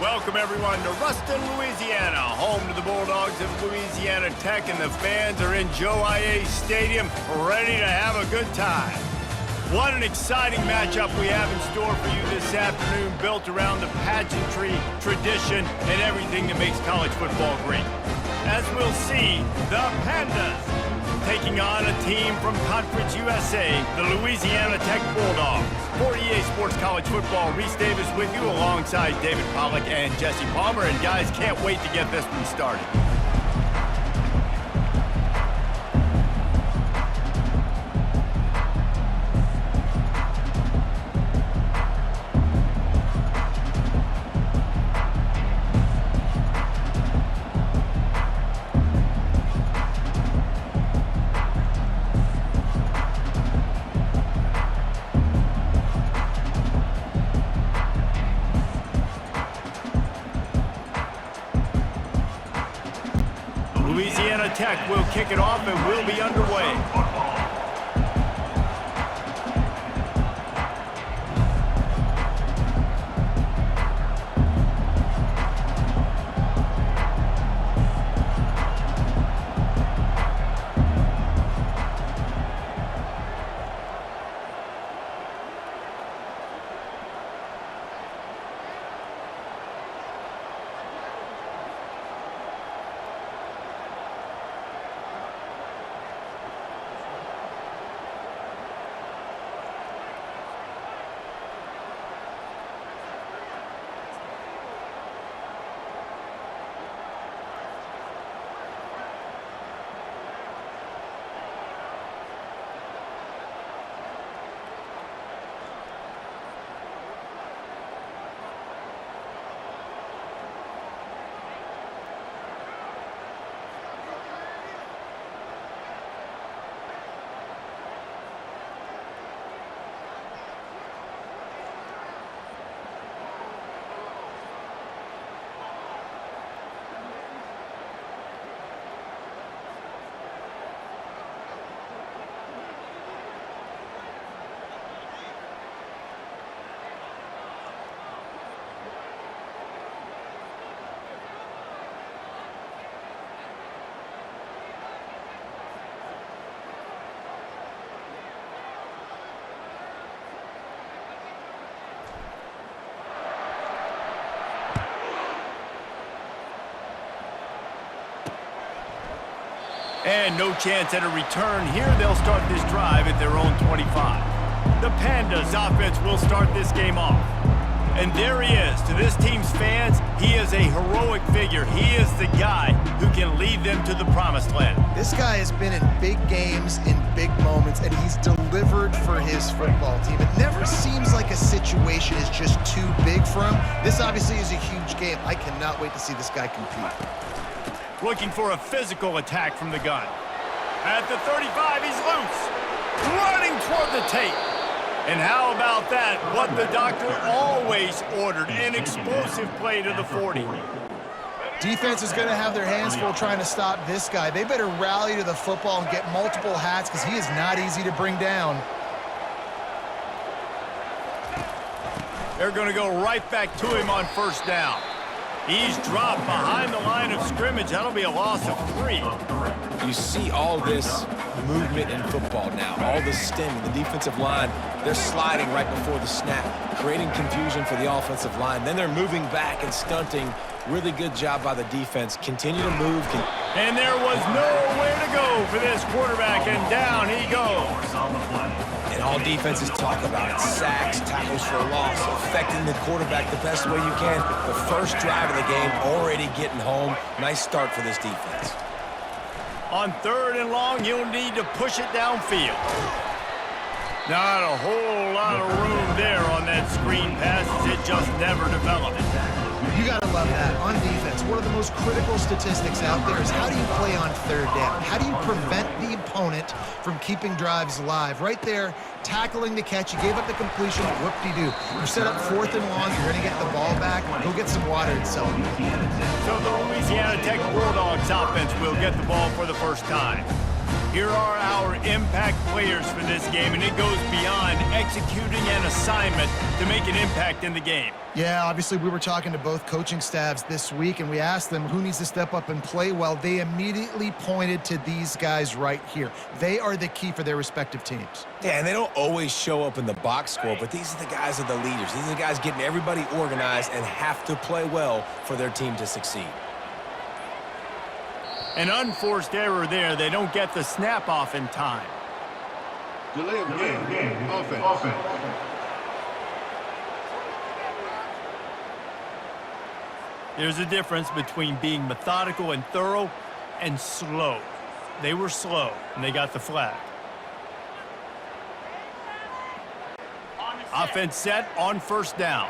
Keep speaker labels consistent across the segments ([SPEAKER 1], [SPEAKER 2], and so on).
[SPEAKER 1] Welcome, everyone, to Ruston, Louisiana, home to the Bulldogs of Louisiana Tech, and the fans are in Joe I.A. Stadium, ready to have a good time. What an exciting matchup we have in store for you this afternoon, built around the pageantry, tradition, and everything that makes college football great. As we'll see, the Pandas taking on a team from Conference USA, the Louisiana Tech Bulldogs. For EA Sports College Football, Reese Davis with you alongside David Pollack and Jesse Palmer. And guys, can't wait to get this one started. Louisiana Tech will kick it off and will be underway. And no chance at a return here. They'll start this drive at their own 25. The Pandas offense will start this game off. And there he is. To this team's fans, he is a heroic figure. He is the guy who can lead them to the promised land.
[SPEAKER 2] This guy has been in big games, in big moments, and he's delivered for his football team. It never seems like a situation is just too big for him. This obviously is a huge game. I cannot wait to see this guy compete.
[SPEAKER 1] Looking for a physical attack from the gun. At the 35, he's loose. Running toward the tape. And how about that? What the doctor always ordered, an explosive play to the 40.
[SPEAKER 2] Defense is going to have their hands full trying to stop this guy. They better rally to the football and get multiple hats because he is not easy to bring down.
[SPEAKER 1] They're going to go right back to him on first down. He's dropped behind the line of scrimmage. That'll be a loss of 3.
[SPEAKER 3] You see all this movement in football now, all the stem, the defensive line, they're sliding right before the snap, creating confusion for the offensive line. Then they're moving back and stunting. Really good job by the defense. Continue to move.
[SPEAKER 1] And there was nowhere to go for this quarterback, and down he goes.
[SPEAKER 3] And all defenses talk about it. Sacks, tackles for a loss, affecting the quarterback the best way you can. The first drive of the game, already getting home. Nice start for this defense.
[SPEAKER 1] On 3rd and long, you'll need to push it downfield. Not a whole lot of room there on that screen pass, as it just never developed.
[SPEAKER 2] You got to love that. On defense, one of the most critical statistics out there is how do you play on 3rd down? How do you prevent the opponent from keeping drives alive? Right there, tackling the catch. You gave up the completion. Whoop-de-doo. You set up 4th and long. You're going to get the ball back. Go get some water and sell it.
[SPEAKER 1] So the Louisiana Tech Bulldogs offense will get the ball for the first time. Here are our impact players for this game, and it goes beyond executing an assignment to make an impact in the game.
[SPEAKER 2] Yeah, obviously we were talking to both coaching staffs this week, and we asked them who needs to step up and play well. They immediately pointed to these guys right here. They are the key for their respective teams.
[SPEAKER 3] Yeah, and they don't always show up in the box score, but these are the guys that are the leaders. These are the guys getting everybody organized and have to play well for their team to succeed.
[SPEAKER 1] An unforced error there. They don't get the snap off in time.
[SPEAKER 4] Delay of game. Offense.
[SPEAKER 1] There's a difference between being methodical and thorough and slow. They were slow, and they got the flag. Offense set on first down.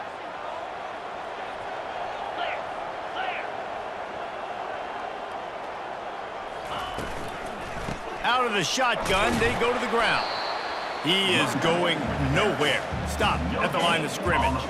[SPEAKER 1] Out of the shotgun, they go to the ground. He is going nowhere. Stopped at the line of scrimmage.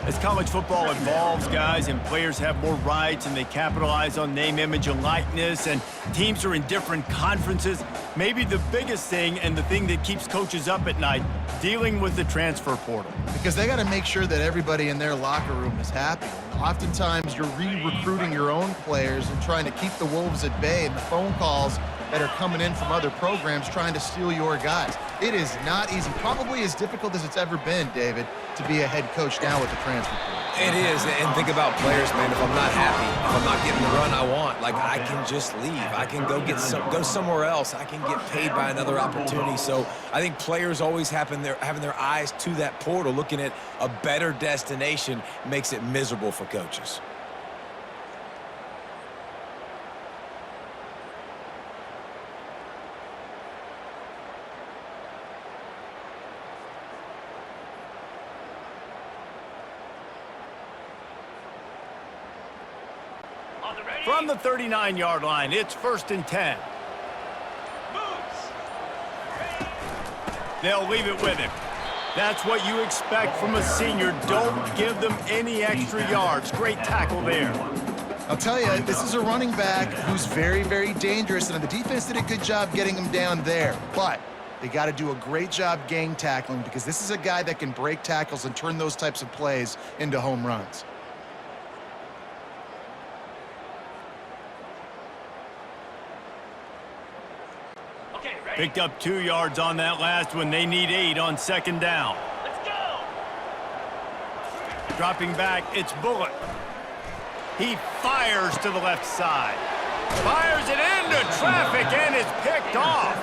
[SPEAKER 1] As college football evolves, guys, and players have more rights and they capitalize on name, image, and likeness, and teams are in different conferences, maybe the biggest thing and the thing that keeps coaches up at night, dealing with the transfer portal.
[SPEAKER 2] Because they got to make sure that everybody in their locker room is happy. And oftentimes you're re-recruiting your own players and trying to keep the wolves at bay, and the phone calls that are coming in from other programs trying to steal your guys. It is not easy. Probably as difficult as it's ever been, David, to be a head coach now with the transfer portal.
[SPEAKER 3] It is, and think about players, man. If I'm not happy, if I'm not getting the run I want, like, I can just leave. I can go somewhere else. I can get paid by another opportunity. So I think players always having their eyes to that portal, looking at a better destination, makes it miserable for coaches.
[SPEAKER 1] From the 39-yard line, it's 1st and 10. They'll leave it with him. That's what you expect from a senior. Don't give them any extra yards. Great tackle there.
[SPEAKER 2] I'll tell you, this is a running back who's very, very dangerous, and the defense did a good job getting him down there. But they got to do a great job gang tackling, because this is a guy that can break tackles and turn those types of plays into home runs.
[SPEAKER 1] Picked up 2 yards on that last one. They need 8 on 2nd down. Let's go! Dropping back, it's Bullock. He fires to the left side. Fires it into traffic and is picked off.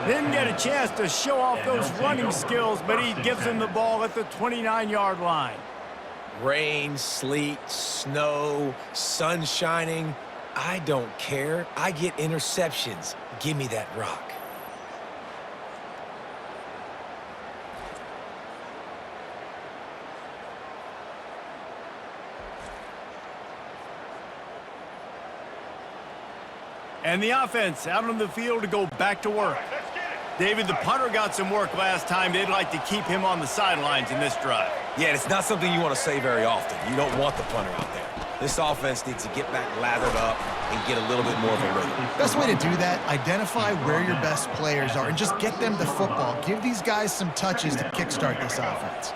[SPEAKER 1] Didn't get a chance to show off those running skills, but he gives him the ball at the 29-yard line.
[SPEAKER 3] Rain, sleet, snow, sun shining. I don't care. I get interceptions. Give me that rock.
[SPEAKER 1] And the offense out on the field to go back to work. David, the punter got some work last time. They'd like to keep him on the sidelines in this drive.
[SPEAKER 3] Yeah, it's not something you want to say very often. You don't want the punter out there. This offense needs to get back lathered up and get a little bit more of a rhythm.
[SPEAKER 2] Best way to do that, identify where your best players are and just get them the football. Give these guys some touches to kickstart this offense.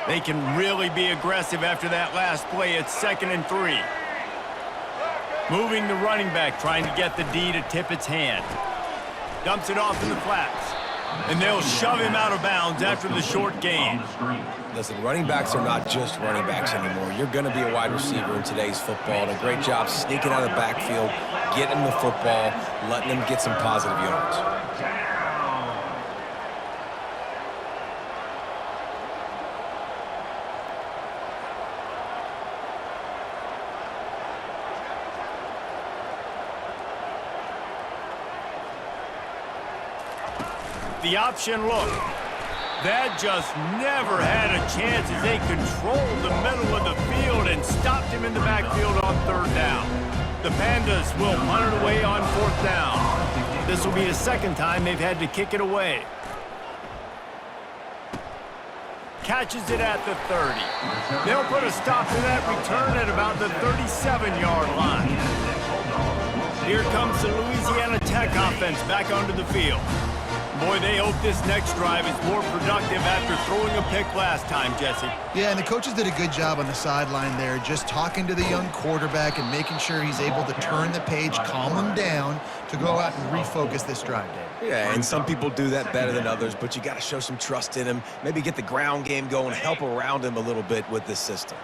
[SPEAKER 1] They can really be aggressive after that last play. It's 2nd and 3. Moving the running back, trying to get the D to tip its hand. Dumps it off in the flats. And they'll shove him out of bounds after the short gain.
[SPEAKER 3] Listen, running backs are not just running backs anymore. You're going to be a wide receiver in today's football. And a great job sneaking out of the backfield, getting them the football, letting them get some positive yards.
[SPEAKER 1] The option look. That just never had a chance as they controlled the middle of the field and stopped him in the backfield on 3rd down. The Pandas will punt it away on 4th down. This will be the 2nd time they've had to kick it away. Catches it at the 30. They'll put a stop to that return at about the 37-yard line. Here comes the Louisiana Tech offense back onto the field. Boy, they hope this next drive is more productive after throwing a pick last time, Jesse.
[SPEAKER 2] Yeah, and the coaches did a good job on the sideline there, just talking to the young quarterback and making sure he's able to turn the page, calm him down to go out and refocus this drive, Dave.
[SPEAKER 3] Yeah, and some people do that better than others, but you got to show some trust in him, maybe get the ground game going, help around him a little bit with this system.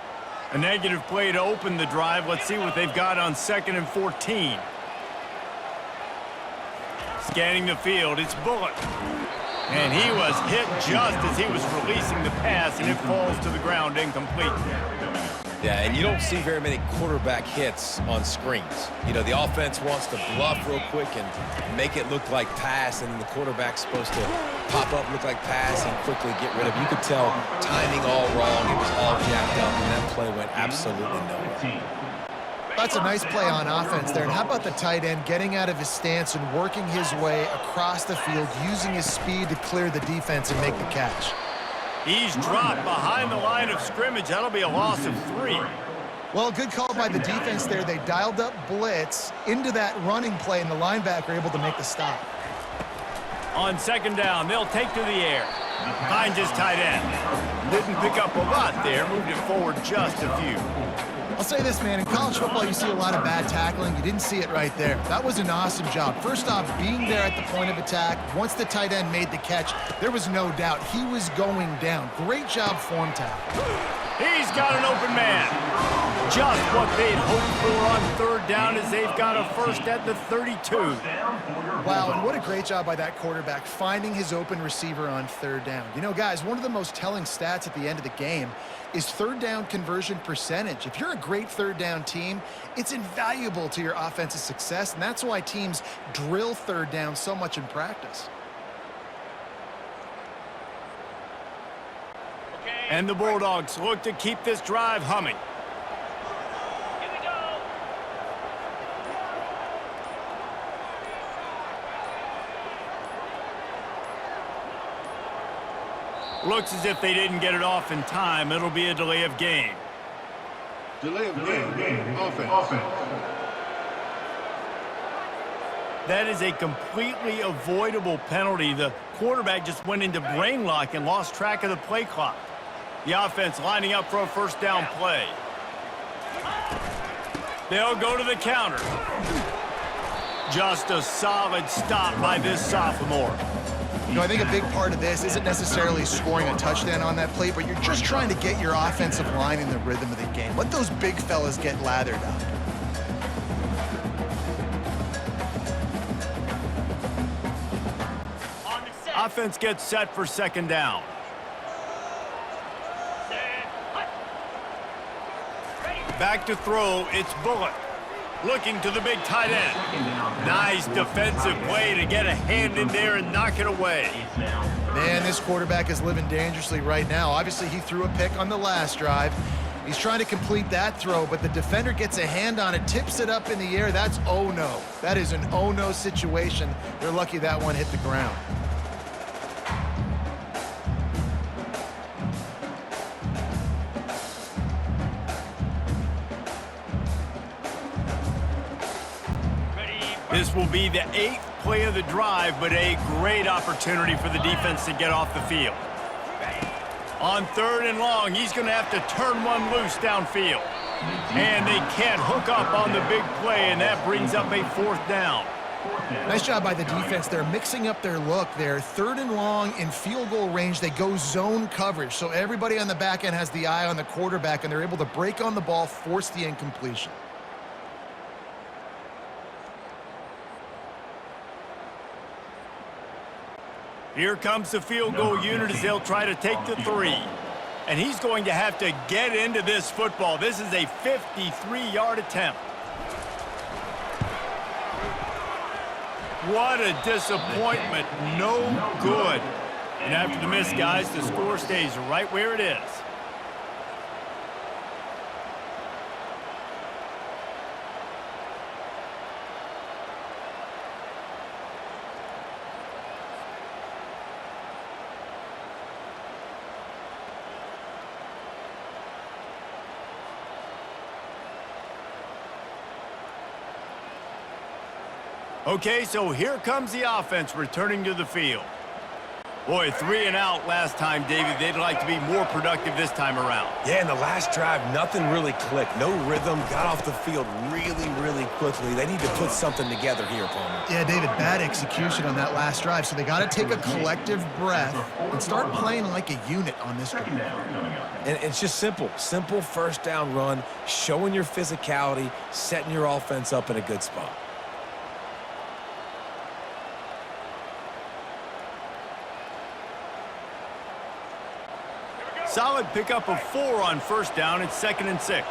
[SPEAKER 1] A negative play to open the drive. Let's see what they've got on 2nd and 14. Scanning the field, it's Bullock. And he was hit just as he was releasing the pass, and it falls to the ground incomplete.
[SPEAKER 3] Yeah, and you don't see very many quarterback hits on screens. You know, the offense wants to bluff real quick and make it look like pass, and the quarterback's supposed to pop up, look like pass, and quickly get rid of it. You could tell timing all wrong. It was all jacked up, and that play went absolutely nowhere.
[SPEAKER 2] That's a nice play on offense there. And how about the tight end getting out of his stance and working his way across the field, using his speed to clear the defense and make the catch?
[SPEAKER 1] He's dropped behind the line of scrimmage. That'll be a loss of 3.
[SPEAKER 2] Well, good call by the defense there. They dialed up blitz into that running play, and the linebacker able to make the stop.
[SPEAKER 1] On 2nd down, they'll take to the air. Finds his tight end. Didn't pick up a lot there. Moved it forward just a few.
[SPEAKER 2] I'll say this, man. In college football, you see a lot of bad tackling. You didn't see it right there. That was an awesome job. First off, being there at the point of attack. Once the tight end made the catch, there was no doubt he was going down. Great job form tackle.
[SPEAKER 1] He's got an open man. Just what they'd hoped for on 3rd down as they've got a first at the 32.
[SPEAKER 2] Wow, and what a great job by that quarterback finding his open receiver on 3rd down. You know, guys, one of the most telling stats at the end of the game is 3rd down conversion percentage. If you're a great 3rd down team, it's invaluable to your offensive success, and that's why teams drill 3rd down so much in practice.
[SPEAKER 1] And the Bulldogs look to keep this drive humming.
[SPEAKER 5] Here we go.
[SPEAKER 1] Looks as if they didn't get it off in time. It'll be a delay of game.
[SPEAKER 4] Delay of game. Offense.
[SPEAKER 1] That is a completely avoidable penalty. The quarterback just went into brain lock and lost track of the play clock. The offense lining up for a first down play. They'll go to the counter. Just a solid stop by this sophomore.
[SPEAKER 2] You know, I think a big part of this isn't necessarily scoring a touchdown on that play, but you're just trying to get your offensive line in the rhythm of the game. Let those big fellas get lathered up.
[SPEAKER 1] Offense gets set for 2nd down. Back to throw, it's Bullock. Looking to the big tight end. Nice defensive play to get a hand in there and knock it away.
[SPEAKER 2] Man, this quarterback is living dangerously right now. Obviously, he threw a pick on the last drive. He's trying to complete that throw, but the defender gets a hand on it, tips it up in the air. That's oh no. That is an oh no situation. They're lucky that one hit the ground.
[SPEAKER 1] This will be the 8th play of the drive, but a great opportunity for the defense to get off the field. On 3rd and long, he's going to have to turn one loose downfield. And they can't hook up on the big play, and that brings up a 4th down.
[SPEAKER 2] Nice job by the defense there, mixing up their look there. 3rd and long in field goal range, they go zone coverage. So everybody on the back end has the eye on the quarterback, and they're able to break on the ball, force the incompletion.
[SPEAKER 1] Here comes the field goal unit as they'll try to take the 3. And he's going to have to get into this football. This is a 53-yard attempt. What a disappointment. No good. And after the miss, guys, the score stays right where it is. Okay, so here comes the offense returning to the field. Boy, 3 and out last time, David. They'd like to be more productive this time around.
[SPEAKER 3] Yeah, in the last drive, nothing really clicked. No rhythm, got off the field really quickly. They need to put something together here, Palmer.
[SPEAKER 2] Yeah, David, bad execution on that last drive, so they got to take a collective breath and start playing like a unit on this drive.
[SPEAKER 3] And it's just simple. Simple first down run, showing your physicality, setting your offense up in a good spot.
[SPEAKER 1] Solid pickup of 4 on first down. It's 2nd and 6.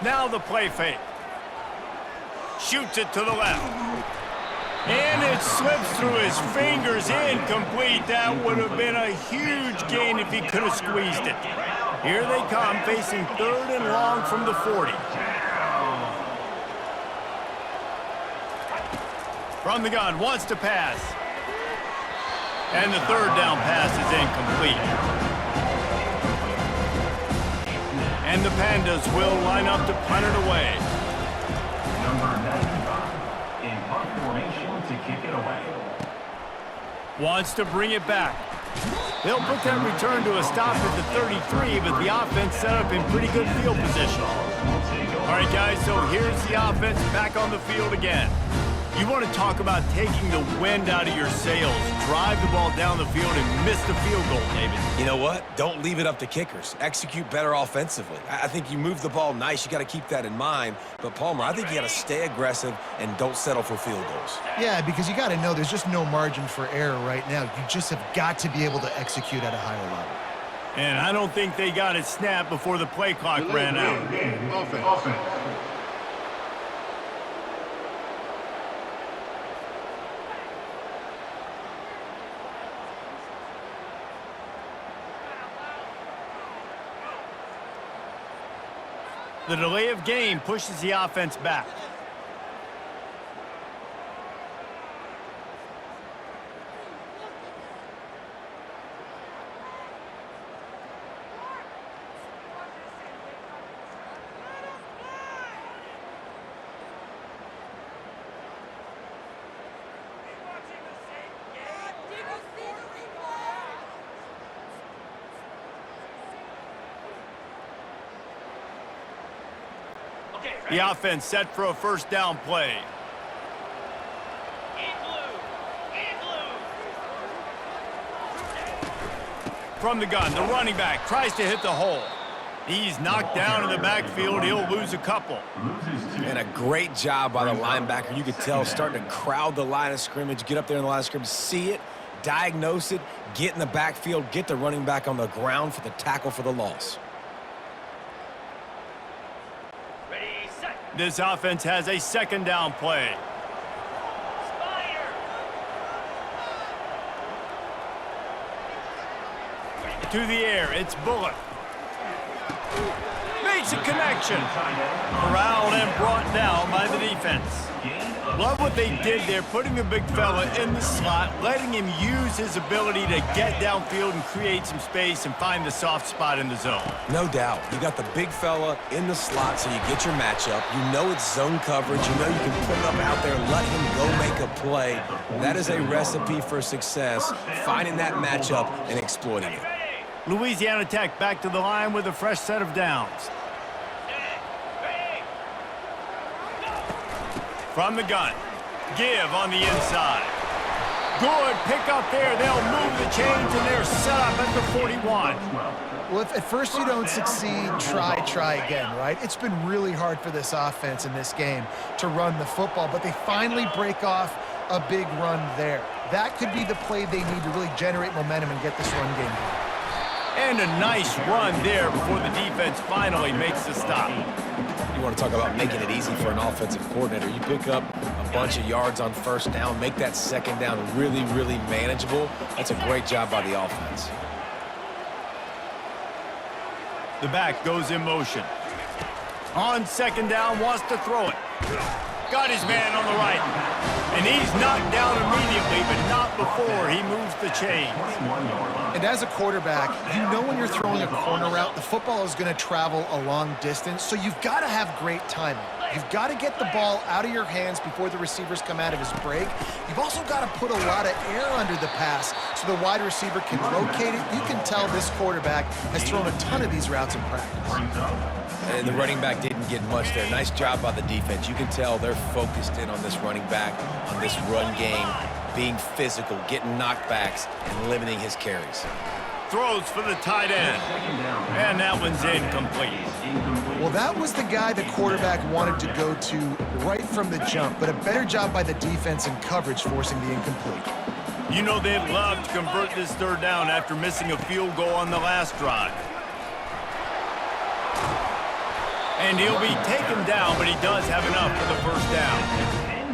[SPEAKER 1] Now the play fake. Shoots it to the left. And it slips through his fingers, incomplete. That would have been a huge gain if he could have squeezed it. Here they come, facing 3rd and long from the 40. From the gun, wants to pass. And the 3rd down pass is incomplete. And the Pandas will line up to punt it away.
[SPEAKER 6] Number 95 in punt formation to kick it away.
[SPEAKER 1] Wants to bring it back. They'll put that return to a stop at the 33, but the offense set up in pretty good field position. All right, guys, so here's the offense back on the field again. You want to talk about taking the wind out of your sails. Drive the ball down the field and miss the field goal, David.
[SPEAKER 3] You know what? Don't leave it up to kickers. Execute better offensively. I think you move the ball nice. You got to keep that in mind. But, Palmer, I think you got to stay aggressive and don't settle for field goals.
[SPEAKER 2] Yeah, because you got to know there's just no margin for error right now. You just have got to be able to execute at a higher level.
[SPEAKER 1] And I don't think they got it snapped before the play clock ran out.
[SPEAKER 4] Offense.
[SPEAKER 1] The delay of game pushes the offense back. The offense set for a first down play. From the gun, the running back tries to hit the hole. He's knocked down in the backfield. He'll lose a couple.
[SPEAKER 3] And a great job by the linebacker. You could tell starting to crowd the line of scrimmage, get up there in the line of scrimmage, see it, diagnose it, get in the backfield, get the running back on the ground for the tackle for the loss.
[SPEAKER 1] This offense has a second down play. To the air, it's Bullock. Makes a connection. Corralled and brought down by the defense. Love what they did there, putting the big fella in the slot, letting him use his ability to get downfield and create some space and find the soft spot in the zone.
[SPEAKER 3] No doubt. You got the big fella in the slot, so you get your matchup. You know it's zone coverage. You know you can put it up out there and let him go make a play. That is a recipe for success, finding that matchup and exploiting it.
[SPEAKER 1] Louisiana Tech back to the line with a fresh set of downs. From the gun, give on the inside. Good pick up there. They'll move the chains, and they're set up at the 41.
[SPEAKER 2] Well, if at first you don't succeed, try again, right? It's been really hard for this offense in this game to run the football, but they finally break off a big run there. That could be the play they need to really generate momentum and get this run game going.
[SPEAKER 1] And a nice run there before the defense finally makes the stop.
[SPEAKER 3] You want to talk about making it easy for an offensive coordinator. You pick up a bunch of yards on first down, make that second down really manageable. That's a great job by the offense.
[SPEAKER 1] The back goes in motion. On second down, wants to throw it. Got his man on the right. And he's knocked down immediately, but not before he moves the chains.
[SPEAKER 2] And as a quarterback, you know when you're throwing a corner route, the football is going to travel a long distance, so you've got to have great timing. You've got to get the ball out of your hands before the receivers come out of his break. You've also got to put a lot of air under the pass so the wide receiver can locate it. You can tell this quarterback has thrown a ton of these routes in practice.
[SPEAKER 3] And the running back didn't get much there. Nice job by the defense. You can tell they're focused in on this running back, on this run game, being physical, getting knockbacks, and limiting his carries.
[SPEAKER 1] Throws for the tight end. And that one's incomplete.
[SPEAKER 2] Well, that was the guy the quarterback wanted to go to right from the jump, but a better job by the defense in coverage forcing the incomplete.
[SPEAKER 1] You know they'd love to convert this third down after missing a field goal on the last drive. And he'll be taken down, but he does have enough for the first down.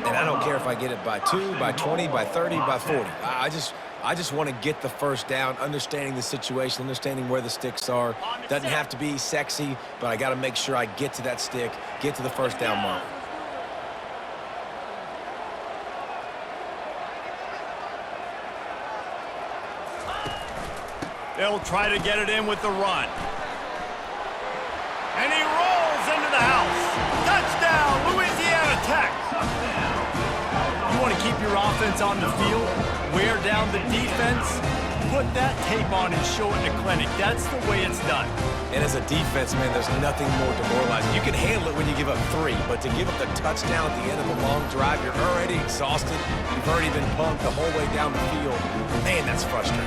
[SPEAKER 3] And I don't care if I get it by 2, by 20, by 30, by 40. I just want to get the first down, understanding the situation, understanding where the sticks are. Doesn't have to be sexy, but I got to make sure I get to that stick, get to the first down mark.
[SPEAKER 1] They'll try to get it in with the run. And he rolls into the house. Touchdown, Louisiana Tech. You want to keep your offense on the field, wear down the defense, put that tape on and show it in a clinic. That's the way it's done.
[SPEAKER 3] And as a defense, man, there's nothing more demoralizing. You can handle it when you give up 3, but to give up the touchdown at the end of a long drive, you're already exhausted. You've already been pumped the whole way down the field. Man, that's frustrating.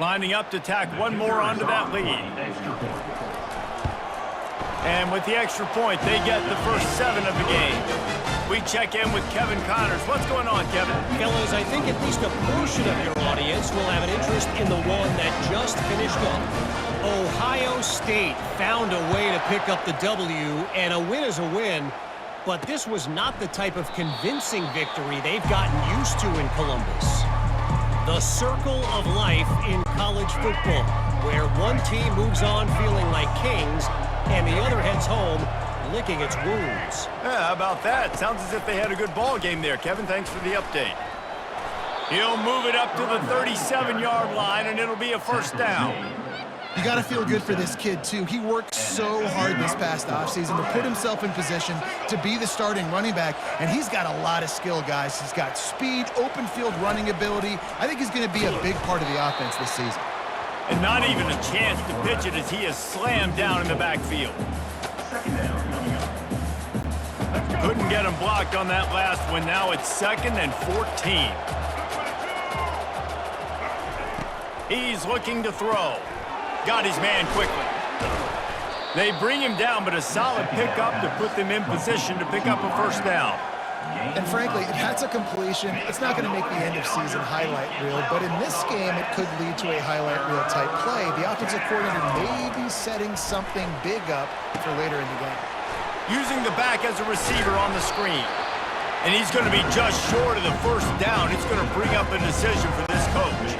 [SPEAKER 1] Lining up to tack one more onto that lead. And with the extra point, they get the first 7 of the game. We check in with Kevin Connors. What's going on, Kevin?
[SPEAKER 7] Fellas, I think at least a portion of your audience will have an interest in the one that just finished up. Ohio State found a way to pick up the W, and a win is a win, but this was not the type of convincing victory they've gotten used to in Columbus. The circle of life in college football, where one team moves on feeling like kings and the other heads home licking its wounds.
[SPEAKER 1] Yeah, how about that? Sounds as if they had a good ball game there, Kevin. Thanks for the update. He'll move it up to the 37-yard line, and it'll be a first down.
[SPEAKER 2] You got to feel good for this kid, too. He worked so hard this past offseason to put himself in position to be the starting running back, and he's got a lot of skill, guys. He's got speed, open field running ability. I think he's going to be a big part of the offense this season.
[SPEAKER 1] And not even a chance to pitch it as he is slammed down in the backfield. Couldn't get him blocked on that last one. Now it's 2nd and 14. He's looking to throw. Got his man quickly. They bring him down, but a solid pickup to put them in position to pick up a first down.
[SPEAKER 2] And frankly, if that's a completion, it's not going to make the end-of-season highlight reel, but in this game, it could lead to a highlight reel type play. The offensive coordinator may be setting something big up for later in the game.
[SPEAKER 1] Using the back as a receiver on the screen. And he's going to be just short of the first down. It's going to bring up a decision for this coach.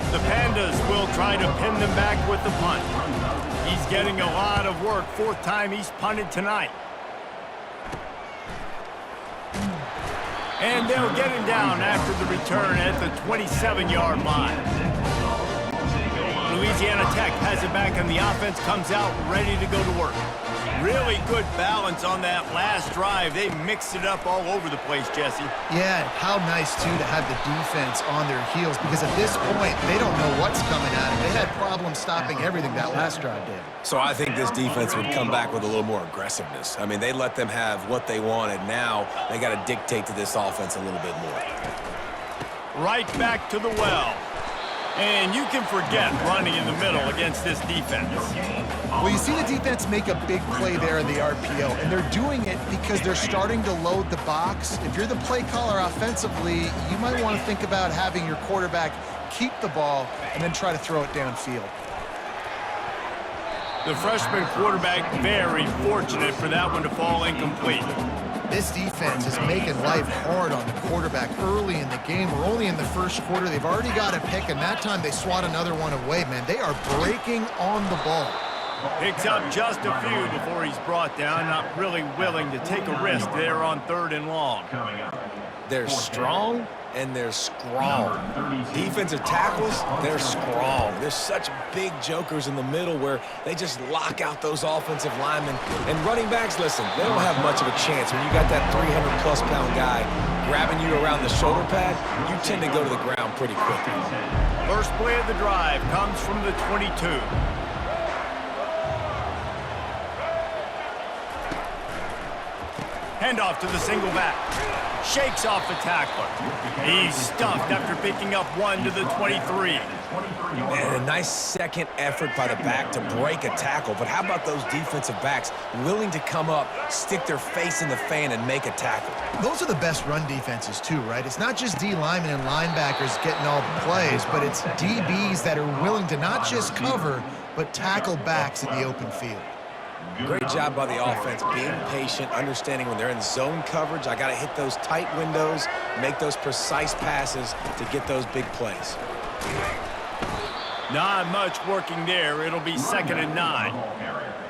[SPEAKER 1] The Pandas will try to pin them back with the punt. He's getting a lot of work. 4th time he's punted tonight. And they'll get him down after the return at the 27-yard line. Louisiana Tech has it back, and the offense comes out ready to go to work. Really good balance on that last drive. They mixed it up all over the place, Jesse.
[SPEAKER 2] Yeah, how nice, too, to have the defense on their heels, because at this point, they don't know what's coming at them. They had problems stopping everything that last drive did.
[SPEAKER 3] So I think this defense would come back with a little more aggressiveness. I mean, they let them have what they wanted. Now they got to dictate to this offense a little bit more.
[SPEAKER 1] Right back to the well. And you can forget running in the middle against this defense.
[SPEAKER 2] Well, you see the defense make a big play there in the RPO, and they're doing it because they're starting to load the box. If you're the play caller offensively, you might want to think about having your quarterback keep the ball and then try to throw it downfield.
[SPEAKER 1] The freshman quarterback very fortunate for that one to fall incomplete.
[SPEAKER 2] This defense is making life hard on the quarterback early in the game. We're only in the first quarter. They've already got a pick, and that time they swat another one away, man. They are breaking on the ball.
[SPEAKER 1] Picks up just a few before he's brought down. Not really willing to take a risk there on 3rd and long.
[SPEAKER 3] They're strong and they're strong. Defensive tackles, they're strong. There's such big jokers in the middle where they just lock out those offensive linemen. And running backs, listen, they don't have much of a chance. When you got that 300-plus pound guy grabbing you around the shoulder pad, you tend to go to the ground pretty quickly.
[SPEAKER 1] First play of the drive comes from the 22. Handoff to the single back. Shakes off the tackler. He's stuffed after picking up 1 to the 23.
[SPEAKER 3] And a nice second effort by the back to break a tackle. But how about those defensive backs willing to come up, stick their face in the fan, and make a tackle?
[SPEAKER 2] Those are the best run defenses too, right? It's not just D linemen and linebackers getting all the plays, but it's DBs that are willing to not just cover, but tackle backs in the open field.
[SPEAKER 3] Great job by the offense, being patient, understanding when they're in zone coverage, I got to hit those tight windows, make those precise passes to get those big plays.
[SPEAKER 1] Not much working there. It'll be 2nd and 9.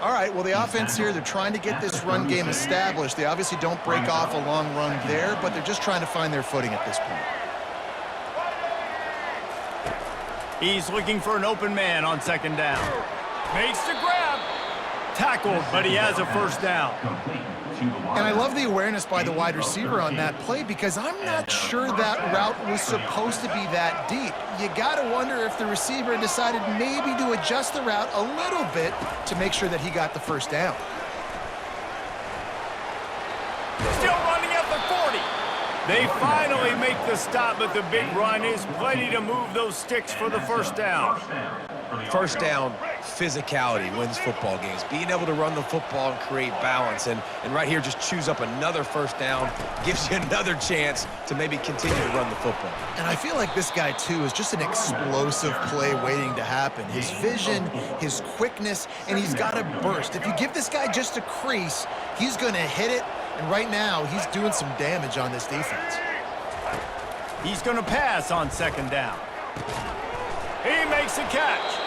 [SPEAKER 2] All right, well, the offense here, they're trying to get this run game established. They obviously don't break off a long run there, but they're just trying to find their footing at this point.
[SPEAKER 1] He's looking for an open man on 2nd down. Makes the grab. Tackled, but he has a first down.
[SPEAKER 2] And I love the awareness by the wide receiver on that play because I'm not sure that route was supposed to be that deep. You got to wonder if the receiver decided maybe to adjust the route a little bit to make sure that he got the first down.
[SPEAKER 1] Still running at the 40. They finally make the stop, but the big run is plenty to move those sticks for the first down.
[SPEAKER 3] First down, physicality wins football games. Being able to run the football and create balance. And right here, just choose up another first down, gives you another chance to maybe continue to run the football.
[SPEAKER 2] And I feel like this guy, too, is just an explosive play waiting to happen. His vision, his quickness, and he's got a burst. If you give this guy just a crease, he's going to hit it. And right now, he's doing some damage on this defense.
[SPEAKER 1] He's going to pass on 2nd down. He makes a catch.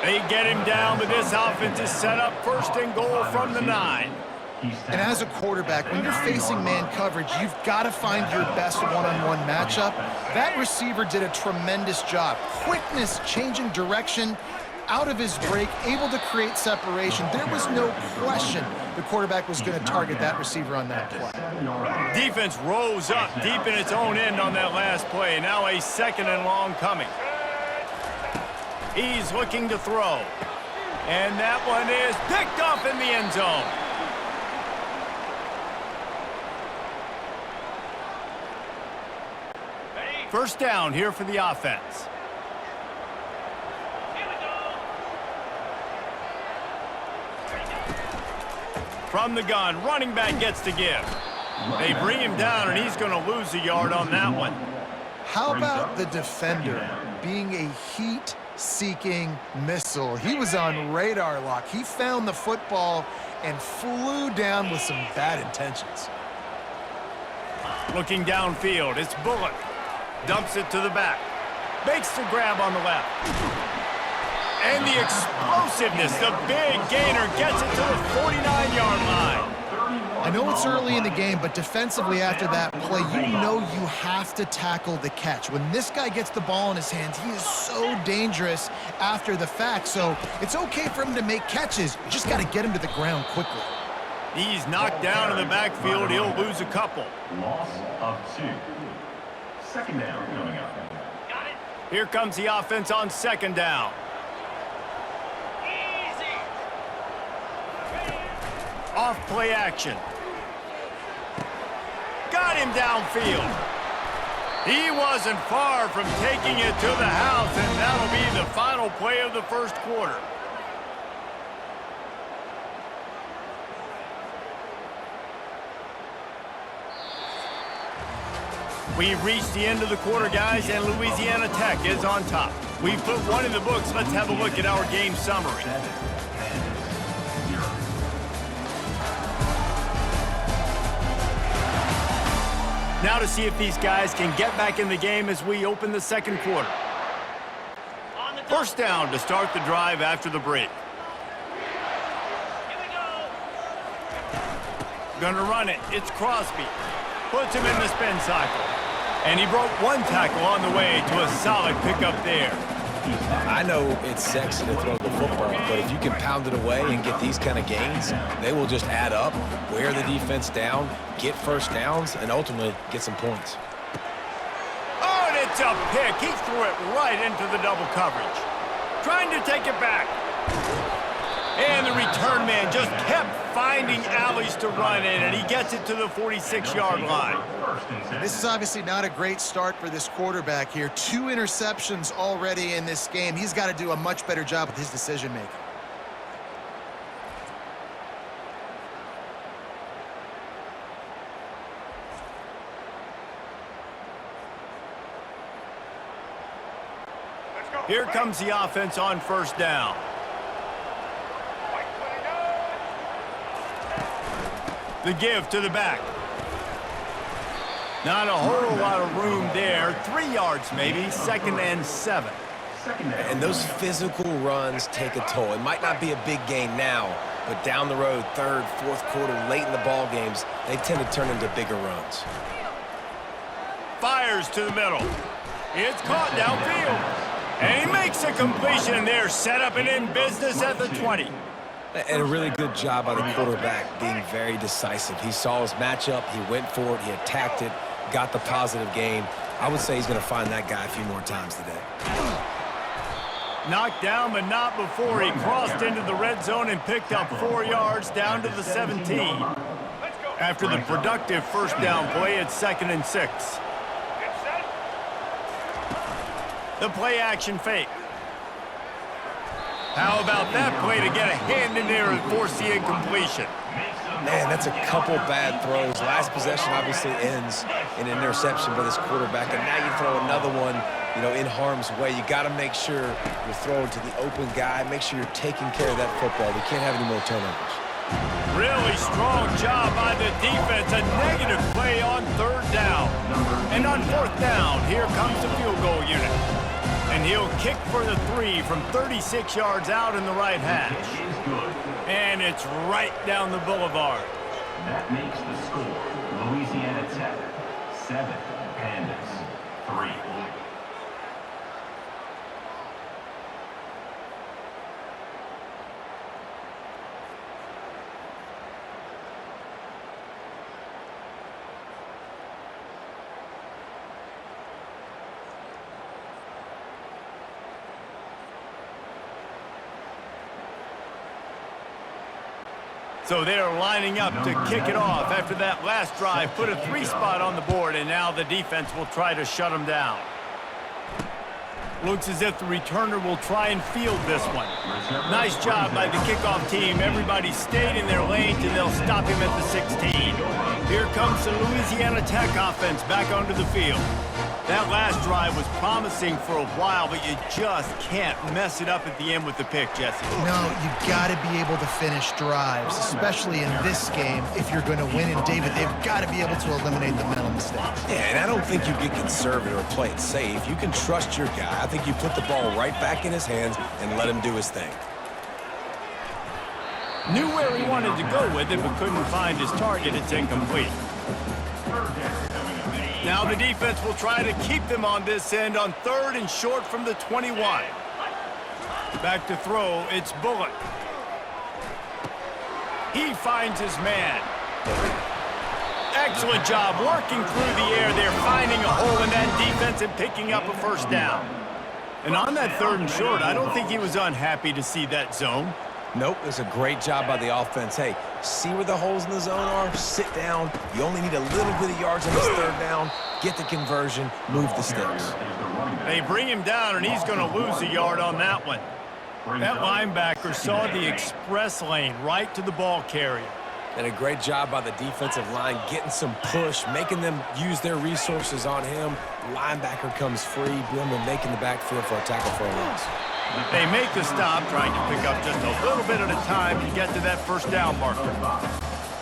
[SPEAKER 1] They get him down, but this offense is set up 1st and goal from the 9.
[SPEAKER 2] And as a quarterback, when you're facing man coverage, you've got to find your best one-on-one matchup. That receiver did a tremendous job. Quickness, changing direction, out of his break, able to create separation. There was no question the quarterback was going to target that receiver on that play.
[SPEAKER 1] Defense rose up deep in its own end on that last play. Now a 2nd and long coming. He's looking to throw. And that one is picked off in the end zone. First down here for the offense. From the gun, running back gets to give. They bring him down, and he's going to lose a yard on that one.
[SPEAKER 2] How about the defender being a heat-seeking missile? He was on radar lock. He found the football and flew down with some bad intentions.
[SPEAKER 1] Looking downfield, it's Bullock. Dumps it to the back. Makes the grab on the left. And the explosiveness, the big gainer gets it to the 49-yard line.
[SPEAKER 2] I know it's early in the game, but defensively after that play, you know you have to tackle the catch. When this guy gets the ball in his hands, he is so dangerous after the fact. So it's okay for him to make catches. You just got to get him to the ground quickly.
[SPEAKER 1] He's knocked down in the backfield. He'll lose a couple.
[SPEAKER 6] Loss of 2. 2nd down coming up.
[SPEAKER 5] Got it.
[SPEAKER 1] Here comes the offense on 2nd down.
[SPEAKER 5] Easy.
[SPEAKER 1] Off play action. Got him downfield. He wasn't far from taking it to the house, and that'll be the final play of the first quarter. We've reached the end of the quarter, guys, and Louisiana Tech is on top. We've put one in the books. Let's have a look at our game summary. Now to see if these guys can get back in the game as we open the second quarter. First down to start the drive after the break. Gonna run it. It's Crosby. Puts him in the spin cycle. And he broke one tackle on the way to a solid pickup there.
[SPEAKER 3] I know it's sexy to throw the football, but if you can pound it away and get these kind of gains, they will just add up, wear the defense down, get first downs, and ultimately get some points.
[SPEAKER 1] Oh, and it's a pick. He threw it right into the double coverage. Trying to take it back. And the return man just kept finding alleys to run in, and he gets it to the 46-yard line.
[SPEAKER 2] This is obviously not a great start for this quarterback here. 2 interceptions already in this game. He's got to do a much better job with his decision-making.
[SPEAKER 1] Here comes the offense on first down. The give to the back. Not a whole lot of room there. 3 yards maybe, 2nd and 7.
[SPEAKER 3] And those physical runs take a toll. It might not be a big gain now, but down the road, 3rd, 4th quarter, late in the ball games, they tend to turn into bigger runs.
[SPEAKER 1] Fires to the middle. It's caught downfield. And he makes a completion there, set up and in business at the 20.
[SPEAKER 3] And a really good job by the quarterback being very decisive. He saw his matchup, he went for it, he attacked it, got the positive gain. I would say he's going to find that guy a few more times today.
[SPEAKER 1] Knocked down, but not before he crossed into the red zone and picked up 4 yards down to the 17. After the productive first down play, it's 2nd and 6. The play action fake. How about that play to get a hand in there and force the incompletion?
[SPEAKER 3] Man, that's a couple bad throws. Last possession obviously ends in an interception by this quarterback, and now you throw another one, in harm's way. You got to make sure you're throwing to the open guy. Make sure you're taking care of that football. We can't have any more turnovers.
[SPEAKER 1] Really strong job by the defense. A negative play on 3rd down. And on 4th down, here comes the field goal unit. And he'll kick for the 3 from 36 yards out in the right hash. And it's right down the boulevard.
[SPEAKER 6] That makes the score Louisiana Tech 7, Pandas 3.
[SPEAKER 1] So they're lining up to kick it off after that last drive. Put a 3 spot on the board, and now the defense will try to shut them down. Looks as if the returner will try and field this one. Nice job by the kickoff team. Everybody stayed in their lanes, and they'll stop him at the 16. Here comes the Louisiana Tech offense back onto the field. That last drive was promising for a while, but you just can't mess it up at the end with the pick, Jesse.
[SPEAKER 2] No, you've got to be able to finish drives, especially in this game if you're going to win. And, David, they've got to be able to eliminate the mental mistakes.
[SPEAKER 3] Yeah, and I don't think you get conservative or play it safe. You can trust your guy. I think you put the ball right back in his hands and let him do his thing.
[SPEAKER 1] Knew where he wanted to go with it, but couldn't find his target. It's incomplete. Now the defense will try to keep them on this end on 3rd and short from the 21. Back to throw, it's Bullock. He finds his man. Excellent job working through the air there, finding a hole in that defense and picking up a first down. And on that 3rd and short, I don't think he was unhappy to see that zone.
[SPEAKER 3] Nope, it's a great job by the offense. Hey, see where the holes in the zone are? Sit down. You only need a little bit of yards on this 3rd down. Get the conversion, move the sticks.
[SPEAKER 1] They bring him down, and he's going to lose a yard on that one. That linebacker saw the express lane right to the ball carrier.
[SPEAKER 3] And a great job by the defensive line getting some push, making them use their resources on him. Linebacker comes free, boom, and making the backfield for a tackle for a loss.
[SPEAKER 1] They make the stop, trying to pick up just a little bit at a time to get to that first down marker.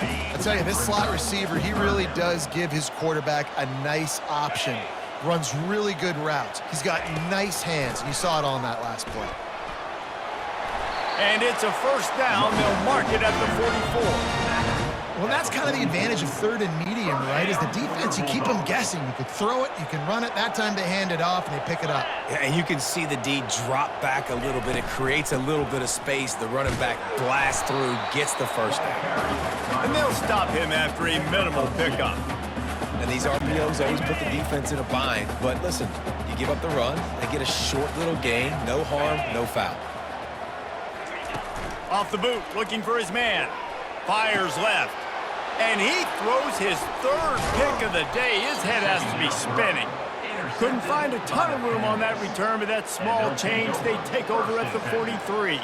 [SPEAKER 2] I tell you, this slot receiver, he really does give his quarterback a nice option. Runs really good routes. He's got nice hands, and you saw it all in that last play.
[SPEAKER 1] And it's a first down. They'll mark it at the 44.
[SPEAKER 2] Well, that's kind of the advantage of third and medium, right? Is the defense, you keep them guessing. You could throw it, you can run it. That time they hand it off and they pick it up.
[SPEAKER 3] Yeah, and you can see the D drop back a little bit. It creates a little bit of space. The running back blasts through, gets the first down.
[SPEAKER 1] And they'll stop him after a minimal pickup.
[SPEAKER 3] And these RPOs always put the defense in a bind. But listen, you give up the run, they get a short little gain, no harm, no foul.
[SPEAKER 1] Off the boot, looking for his man. Fires left. And he throws his third pick of the day. His head has to be spinning. Couldn't find a ton of room on that return, but that small change, they take over at the 43.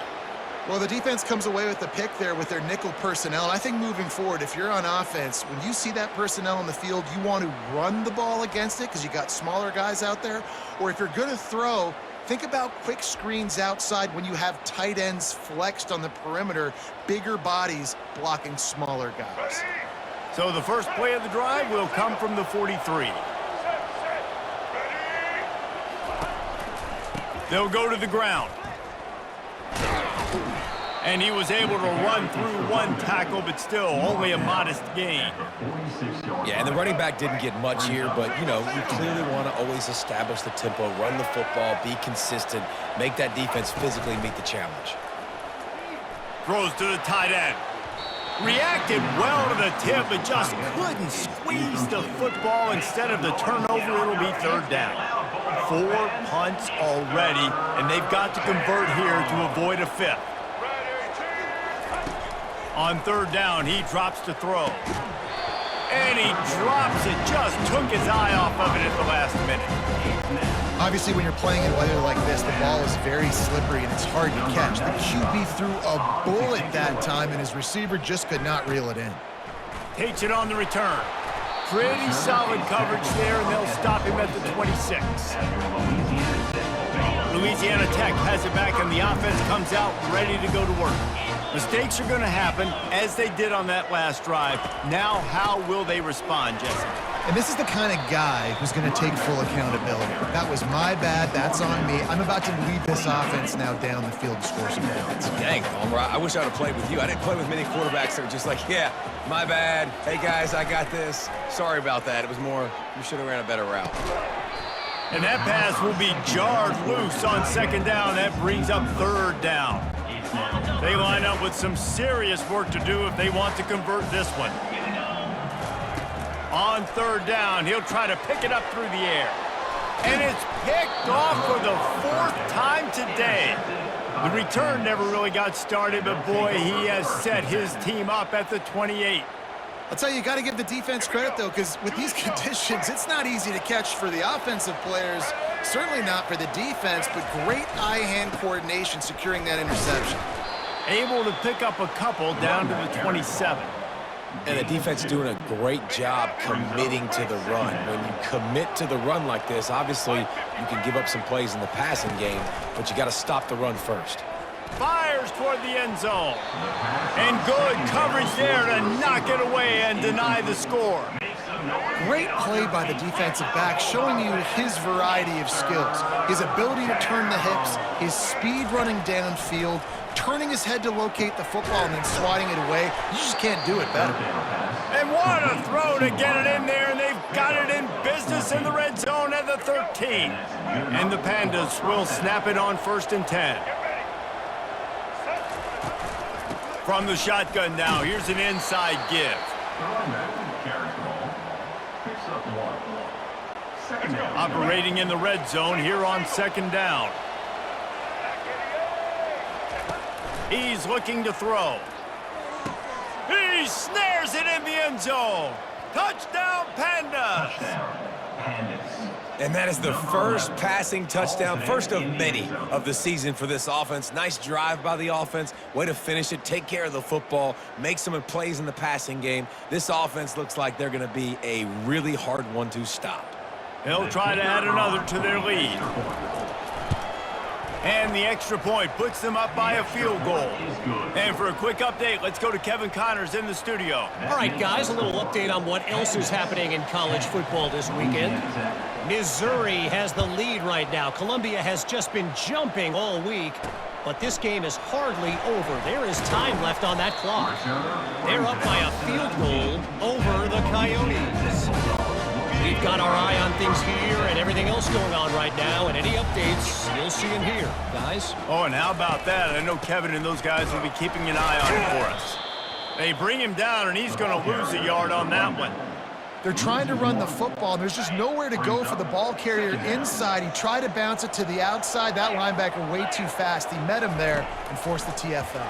[SPEAKER 2] Well, the defense comes away with the pick there with their nickel personnel. And I think moving forward, if you're on offense, when you see that personnel on the field, you want to run the ball against it because you got smaller guys out there. Or if you're going to throw, think about quick screens outside when you have tight ends flexed on the perimeter, bigger bodies blocking smaller guys.
[SPEAKER 1] So the first play of the drive will come from the 43. They'll go to the ground. And he was able to run through one tackle, but still only a modest gain.
[SPEAKER 3] Yeah, and the running back didn't get much here, but, you know, you clearly want to always establish the tempo, run the football, be consistent, make that defense physically meet the challenge.
[SPEAKER 1] Throws to the tight end. Reacted well to the tip, but just couldn't squeeze the football. Instead of the turnover, it'll be third down. 4 punts already, and they've got to convert here to avoid a fifth. On third down, he drops to throw. And he drops it, just took his eye off of it at the last minute.
[SPEAKER 2] Obviously, when you're playing in weather like this, the ball is very slippery and it's hard to catch. The QB threw a bullet that time, and his receiver just could not reel it in.
[SPEAKER 1] Takes it on the return. Pretty solid coverage there, and they'll stop him at the 26. Louisiana Tech has it back, and the offense comes out ready to go to work. Mistakes are going to happen, as they did on that last drive. Now, how will they respond, Jesse?
[SPEAKER 2] And this is the kind of guy who's going to take full accountability. That was my bad. That's on me. I'm about to lead this offense now down the field to score some points.
[SPEAKER 3] Dang, Palmer, I wish I would have played with you. I didn't play with many quarterbacks that were just like, yeah, my bad. Hey, guys, I got this. Sorry about that. It was more, you should have ran a better route.
[SPEAKER 1] And that pass will be jarred loose on second down. That brings up third down. They line up with some serious work to do if they want to convert this one. On third down, he'll try to pick it up through the air. And it's picked off for the 4th time today. The return never really got started, but boy, he has set his team up at the 28.
[SPEAKER 2] I'll tell you, you got to give the defense credit, though, because with these conditions, it's not easy to catch for the offensive players, certainly not for the defense, but great eye-hand coordination securing that interception.
[SPEAKER 1] Able to pick up a couple down to the 27.
[SPEAKER 3] And the defense doing a great job committing to the run. When you commit to the run like this, obviously you can give up some plays in the passing game, but you got to stop the run first.
[SPEAKER 1] Fires toward the end zone. And good coverage there to knock it away and deny the score.
[SPEAKER 2] Great play by the defensive back, showing you his variety of skills. His ability to turn the hips, his speed running downfield, turning his head to locate the football and then swatting it away. You just can't do it better.
[SPEAKER 1] And what a throw to get it in there, and they've got it in business in the red zone at the 13. And the Pandas will snap it on 1st and 10. From the shotgun now, here's an inside give. Operating in the red zone here on 2nd down. He's looking to throw. He snares it in the end zone. Touchdown, Pandas.
[SPEAKER 3] And that is the first passing touchdown, first of many of the season for this offense. Nice drive by the offense. Way to finish it, take care of the football, make some plays in the passing game. This offense looks like they're going to be a really hard one to stop.
[SPEAKER 1] They'll try to add another to their lead. And the extra point puts them up by a field goal. And for a quick update, let's go to Kevin Connors in the studio.
[SPEAKER 7] All right, guys, a little update on what else is happening in college football this weekend. Missouri has the lead right now. Columbia has just been jumping all week. But this game is hardly over. There is time left on that clock. They're up by a field goal over the Coyotes. We've got our eye on things here and everything else going on right now, and any updates, you'll see them here, guys.
[SPEAKER 1] Oh, and how about that? I know Kevin and those guys will be keeping an eye on it for us. They bring him down, and he's going to lose a yard on that one.
[SPEAKER 2] They're trying to run the football, and there's just nowhere to go for the ball carrier inside. He tried to bounce it to the outside. That linebacker way too fast. He met him there and forced the TFL.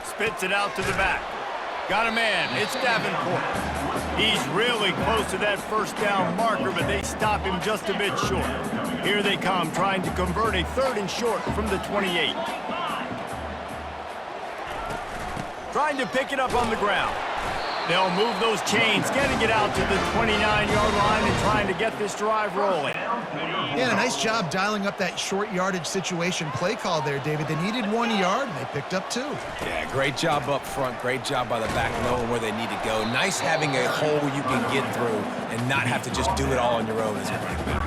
[SPEAKER 1] Spits it out to the back. Got a man. It's Davenport. He's really close to that first down marker, but they stop him just a bit short. Here they come, trying to convert a 3rd and short from the 28. Trying to pick it up on the ground. They'll move those chains, getting it out to the 29-yard line and trying to get this drive rolling.
[SPEAKER 2] Yeah, a nice job dialing up that short yardage situation play call there, David. They needed 1 yard, and they picked up 2.
[SPEAKER 3] Yeah, great job up front. Great job by the back knowing where they need to go. Nice having a hole you can get through and not have to just do it all on your own as a running back.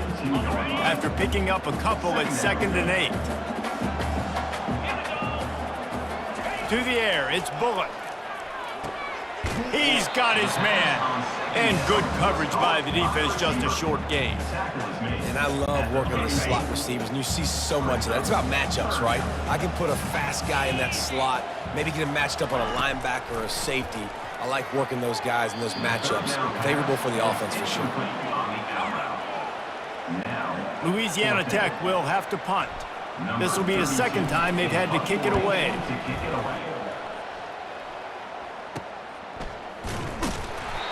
[SPEAKER 1] After picking up a couple at 2nd and 8. To the air, it's Bullock. He's got his man. And good coverage by the defense, just a short gain.
[SPEAKER 3] And I love working the slot receivers, and you see so much of that. It's about matchups, right? I can put a fast guy in that slot, maybe get him matched up on a linebacker or a safety. I like working those guys in those matchups. Favorable for the offense for sure.
[SPEAKER 1] Louisiana Tech will have to punt. This will be the 2nd time they've had to kick it away.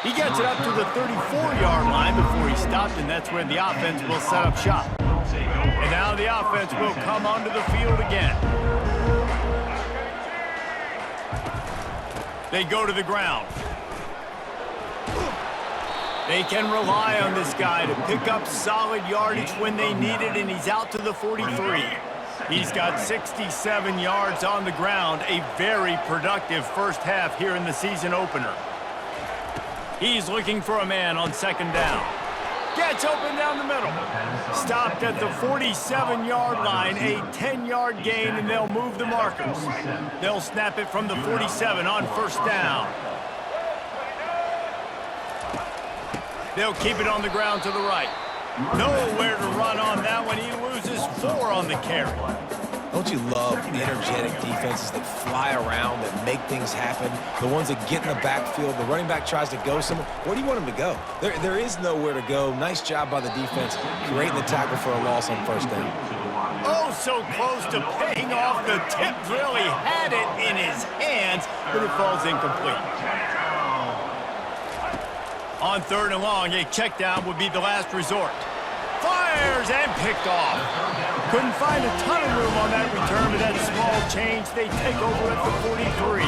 [SPEAKER 1] He gets it up to the 34-yard line before he stopped, and that's where the offense will set up shop. And now the offense will come onto the field again. They go to the ground. They can rely on this guy to pick up solid yardage when they need it, and he's out to the 43. He's got 67 yards on the ground, a very productive first half here in the season opener. He's looking for a man on 2nd down. Gets open down the middle. Stopped at the 47-yard line, a 10-yard gain, and they'll move the markers. They'll snap it from the 47 on 1st down. They'll keep it on the ground to the right. Nowhere to run on that one. He loses 4 on the carry.
[SPEAKER 3] Don't you love energetic defenses that fly around, that make things happen? The ones that get in the backfield, the running back tries to go somewhere. Where do you want him to go? There is nowhere to go. Nice job by the defense, creating the tackle for a loss on 1st down.
[SPEAKER 1] Oh, so close to paying off. The tip really had it in his hands, but it falls incomplete. On 3rd and long, a check down would be the last resort. Fires and picked off. Couldn't find a ton of room on that return, but that small change, they take over at the 43.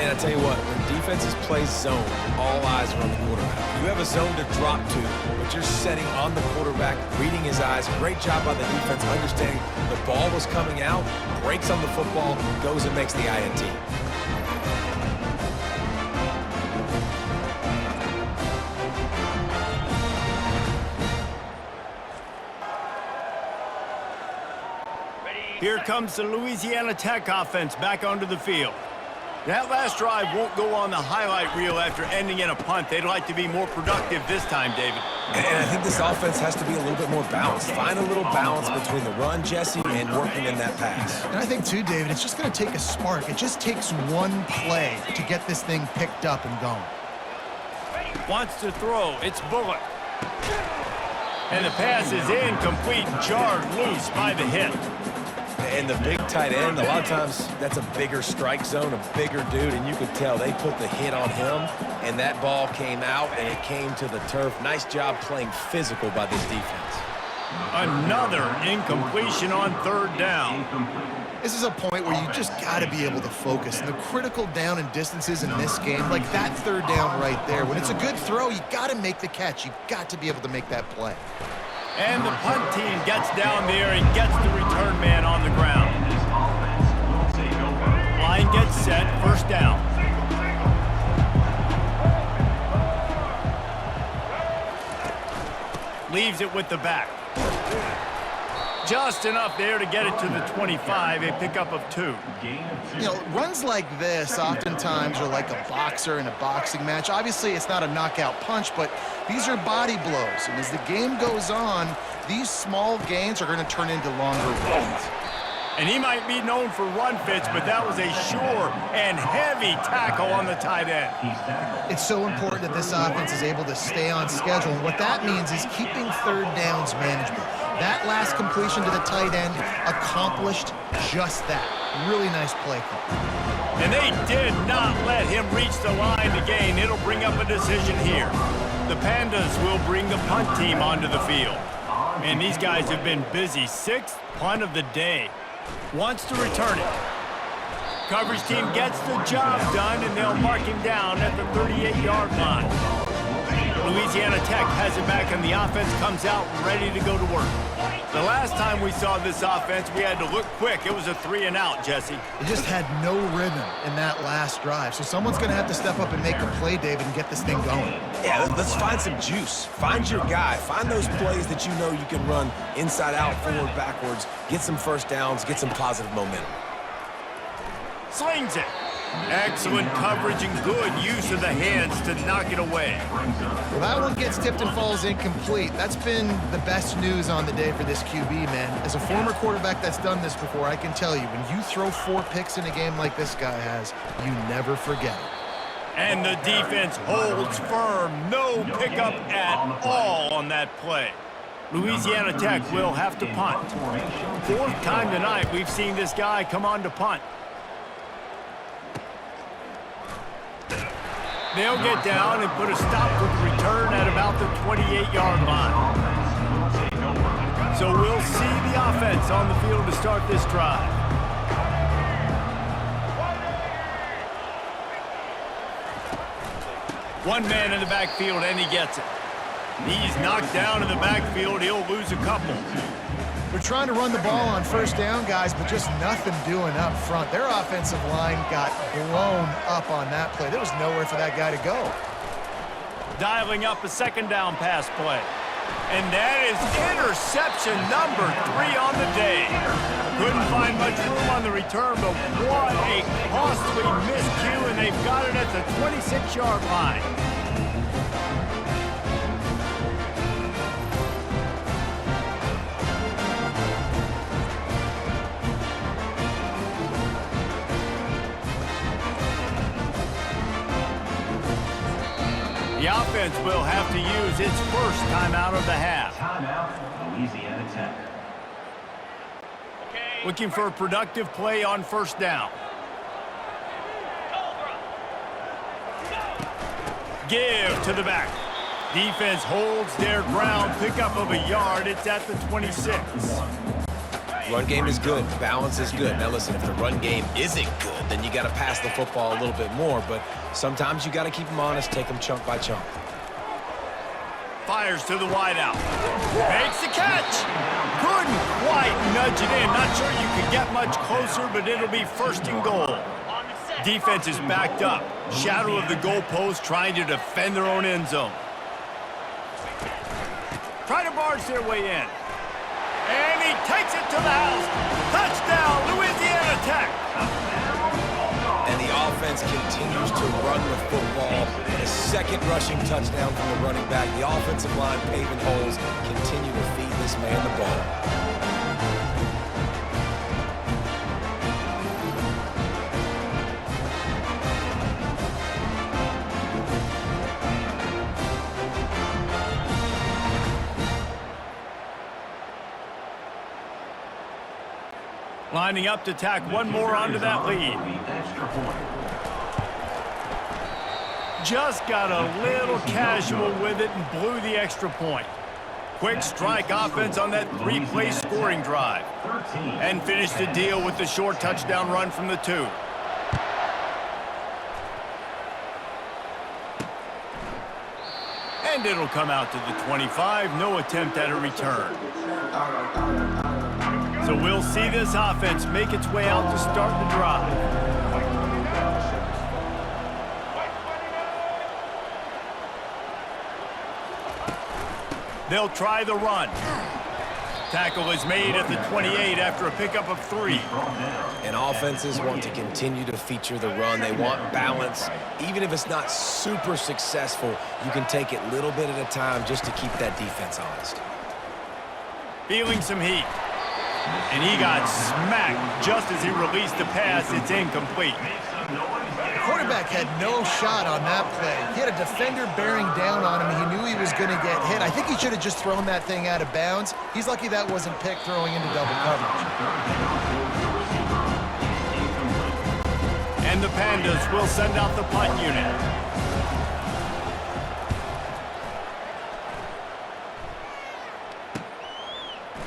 [SPEAKER 3] And I tell you what, when defenses play zone, all eyes are on the quarterback. You have a zone to drop to, but you're setting on the quarterback, reading his eyes. Great job by the defense, understanding the ball was coming out, breaks on the football, goes and makes the INT.
[SPEAKER 1] Here comes the Louisiana Tech offense back onto the field. That last drive won't go on the highlight reel after ending in a punt. They'd like to be more productive this time, David.
[SPEAKER 3] And I think this offense has to be a little bit more balanced. Find a little balance between the run, Jesse, and working in that pass.
[SPEAKER 2] And I think, too, David, it's just going to take a spark. It just takes one play to get this thing picked up and going.
[SPEAKER 1] Wants to throw. It's Bullock. And the pass is incomplete, jarred loose by the hit.
[SPEAKER 3] And the big tight end, a lot of times that's a bigger strike zone, a bigger dude, and you could tell they put the hit on him, and that ball came out, and it came to the turf. Nice job playing physical by this defense.
[SPEAKER 1] Another incompletion on 3rd down.
[SPEAKER 2] This is a point where you just got to be able to focus. And the critical down and distances in this game, like that 3rd down right there, when it's a good throw, you got to make the catch. You got to be able to make that play.
[SPEAKER 1] And the punt team gets down there and gets the return man on the ground. Line gets set, 1st down. Leaves it with the back. just enough there to get it to the 25, a pickup of 2.
[SPEAKER 2] You know, runs like this oftentimes are like a boxer in a boxing match. Obviously, it's not a knockout punch, but these are body blows. And as the game goes on, these small gains are going to turn into longer runs.
[SPEAKER 1] And he might be known for run fits, but that was a sure and heavy tackle on the tight end.
[SPEAKER 2] It's so important that this offense is able to stay on schedule. And what that means is keeping third downs manageable. That last completion to the tight end accomplished just that. Really nice play call.
[SPEAKER 1] And they did not let him reach the line to gain. It'll bring up a decision here. The Pandas will bring the punt team onto the field. And these guys have been busy. 6th punt of the day. Wants to return it. Coverage team gets the job done, and they'll mark him down at the 38-yard line. Louisiana Tech has it back, and the offense comes out ready to go to work. The last time we saw this offense, we had to look quick. It was a 3-and-out, Jesse.
[SPEAKER 2] It just had no rhythm in that last drive. So someone's going to have to step up and make a play, David, and get this thing going.
[SPEAKER 3] Yeah, let's find some juice. Find your guy. Find those plays that you know you can run inside out, forward, backwards. Get some first downs. Get some positive momentum.
[SPEAKER 1] Slings it. Excellent coverage and good use of the hands to knock it away.
[SPEAKER 2] Well, that one gets tipped and falls incomplete. That's been the best news on the day for this QB, man. As a former quarterback that's done this before, I can tell you, when you throw 4 picks in a game like this guy has, you never forget it.
[SPEAKER 1] And the defense holds firm. No pickup at all on that play. Louisiana Tech will have to punt. 4th time tonight we've seen this guy come on to punt. They'll get down and put a stop to the return at about the 28-yard line. So we'll see the offense on the field to start this drive. One man in the backfield, and he gets it. He's knocked down in the backfield. He'll lose a couple.
[SPEAKER 2] We're trying to run the ball on first down, guys, but just nothing doing up front. Their offensive line got blown up on that play. There was nowhere for that guy to go.
[SPEAKER 1] Dialing up a 2nd down pass play. And that is interception number 3 on the day. Couldn't find much room on the return, but what a costly miscue, and they've got it at the 26-yard line. The offense will have to use its first timeout of the half.
[SPEAKER 6] Timeout, Louisiana Tech.
[SPEAKER 1] Looking for a productive play on first down. Give to the back. Defense holds their ground. Pickup of a yard. It's at the 26.
[SPEAKER 3] Run game is good. Balance is good. Now listen, if the run game isn't good, then you got to pass the football a little bit more. But sometimes you got to keep them honest, take them chunk by chunk.
[SPEAKER 1] Fires to the wideout. Makes the catch. Couldn't quite nudge it in. Not sure you could get much closer, but it'll be 1st and goal. Defense is backed up. Shadow of the goalpost, trying to defend their own end zone. Trying to barge their way in. And he takes it to the house. Touchdown, Louisiana Tech.
[SPEAKER 3] And the offense continues to run the football. A 2nd rushing touchdown from the running back. The offensive line paving holes. Continue to feed this man the ball.
[SPEAKER 1] Lining up to tack one more onto that lead. Just got a little casual with it and blew the extra point. Quick strike offense on that 3-play scoring drive. And finished the deal with the short touchdown run from the 2. And it'll come out to the 25. No attempt at a return. So we'll see this offense make its way out to start the drive. They'll try the run. Tackle is made at the 28 after a pickup of 3.
[SPEAKER 3] And offenses want to continue to feature the run. They want balance. Even if it's not super successful, you can take it little bit at a time just to keep that defense honest.
[SPEAKER 1] Feeling some heat. And he got smacked just as he released the pass. It's incomplete.
[SPEAKER 2] The quarterback had no shot on that play. He had a defender bearing down on him. He knew he was going to get hit. I think he should have just thrown that thing out of bounds. He's lucky that wasn't picked throwing into double coverage.
[SPEAKER 1] And the Pandas will send out the punt unit.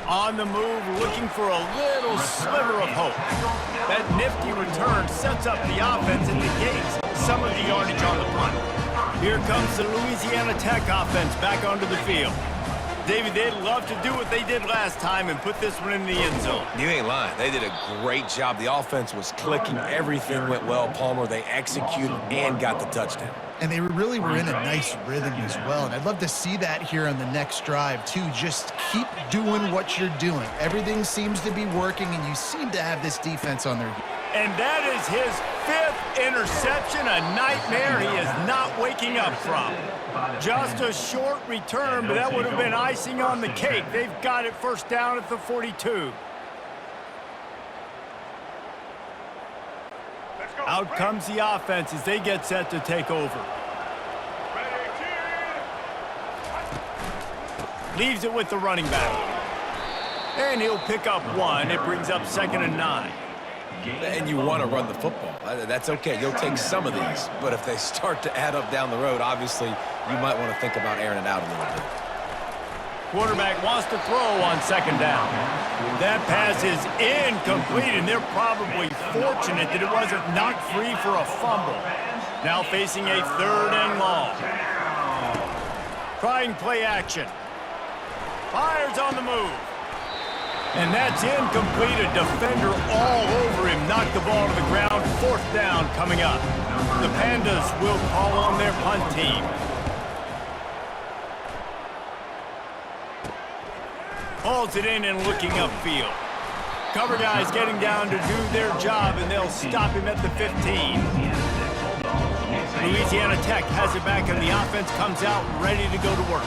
[SPEAKER 1] On the move, looking for a little sliver of hope. That nifty return sets up the offense and negates some of the yardage on the punt. Here comes the Louisiana Tech offense back onto the field. David, they'd love to do what they did last time and put this one in the end zone.
[SPEAKER 3] You ain't lying. They did a great job. The offense was clicking. Everything went well, Palmer. They executed and got the touchdown.
[SPEAKER 2] And they really were in a nice rhythm as well. And I'd love to see that here on the next drive, too. Just keep doing what you're doing. Everything seems to be working, and you seem to have this defense on their heels.
[SPEAKER 1] And that is his 5th interception, a nightmare he is not waking up from. Just a short return, but that would have been icing on the cake. They've got it first down at the 42. Out comes the offense as they get set to take over. Leaves it with the running back. And he'll pick up 1. It brings up 2nd and 9.
[SPEAKER 3] And you want to run the football. That's okay. You'll take some of these. But if they start to add up down the road, obviously, you might want to think about airing it out a little bit.
[SPEAKER 1] Quarterback wants to throw on 2nd down. That pass is incomplete, and they're probably fortunate that it wasn't knocked free for a fumble. Now facing a 3rd and long. Trying play action. Fires on the move. And that's incomplete. A defender all over him. Knocked the ball to the ground. 4th down coming up. The Pandas will call on their punt team. Hauls it in and looking upfield. Cover guys getting down to do their job, and they'll stop him at the 15. Louisiana Tech has it back, and the offense comes out ready to go to work.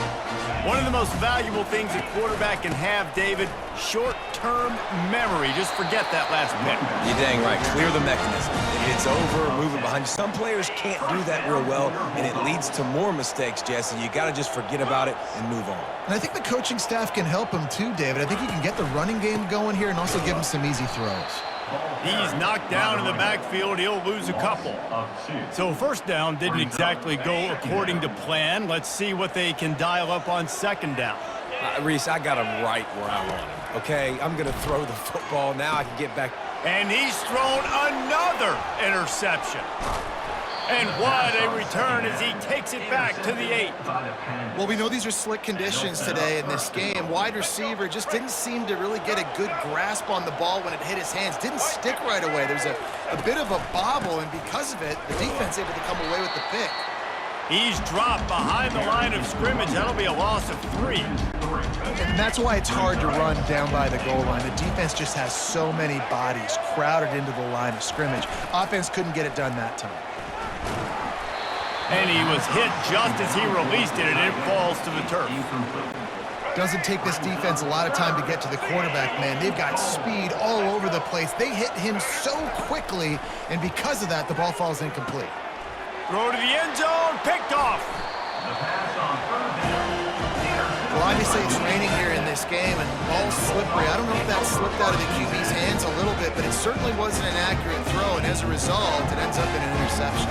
[SPEAKER 1] One of the most valuable things a quarterback can have, David, short-term memory. Just forget that last pick.
[SPEAKER 3] You're dang right. Clear the mechanism. If it's over, moving behind you. Some players can't do that real well, and it leads to more mistakes, Jesse. You got to just forget about it and move on.
[SPEAKER 2] And I think the coaching staff can help him too, David. I think he can get the running game going here and also give him some easy throws.
[SPEAKER 1] He's knocked down in the backfield. He'll lose a couple. So 1st down didn't exactly go according to plan. Let's see what they can dial up on 2nd down.
[SPEAKER 3] Reese, I got him right where I want him. Okay, I'm going to throw the football. Now I can get back.
[SPEAKER 1] And he's thrown another interception. And what a return as he takes it back to the 8.
[SPEAKER 2] Well, we know these are slick conditions today in this game. Wide receiver just didn't seem to really get a good grasp on the ball when it hit his hands. Didn't stick right away. There's a bit of a bobble, and because of it, the defense able to come away with the pick.
[SPEAKER 1] He's dropped behind the line of scrimmage. That'll be a loss of 3.
[SPEAKER 2] And that's why it's hard to run down by the goal line. The defense just has so many bodies crowded into the line of scrimmage. Offense couldn't get it done that time.
[SPEAKER 1] And he was hit just as he released it, and it falls to the turf.
[SPEAKER 2] Doesn't take this defense a lot of time to get to the quarterback, man. They've got speed all over the place. They hit him so quickly, and because of that, the ball falls incomplete.
[SPEAKER 1] Throw to the end zone, picked off.
[SPEAKER 2] Well, obviously it's raining here in this game, and the ball's slippery. I don't know if that slipped out of the QB's hands a little bit, but it certainly wasn't an accurate throw, and as a result, it ends up in an interception.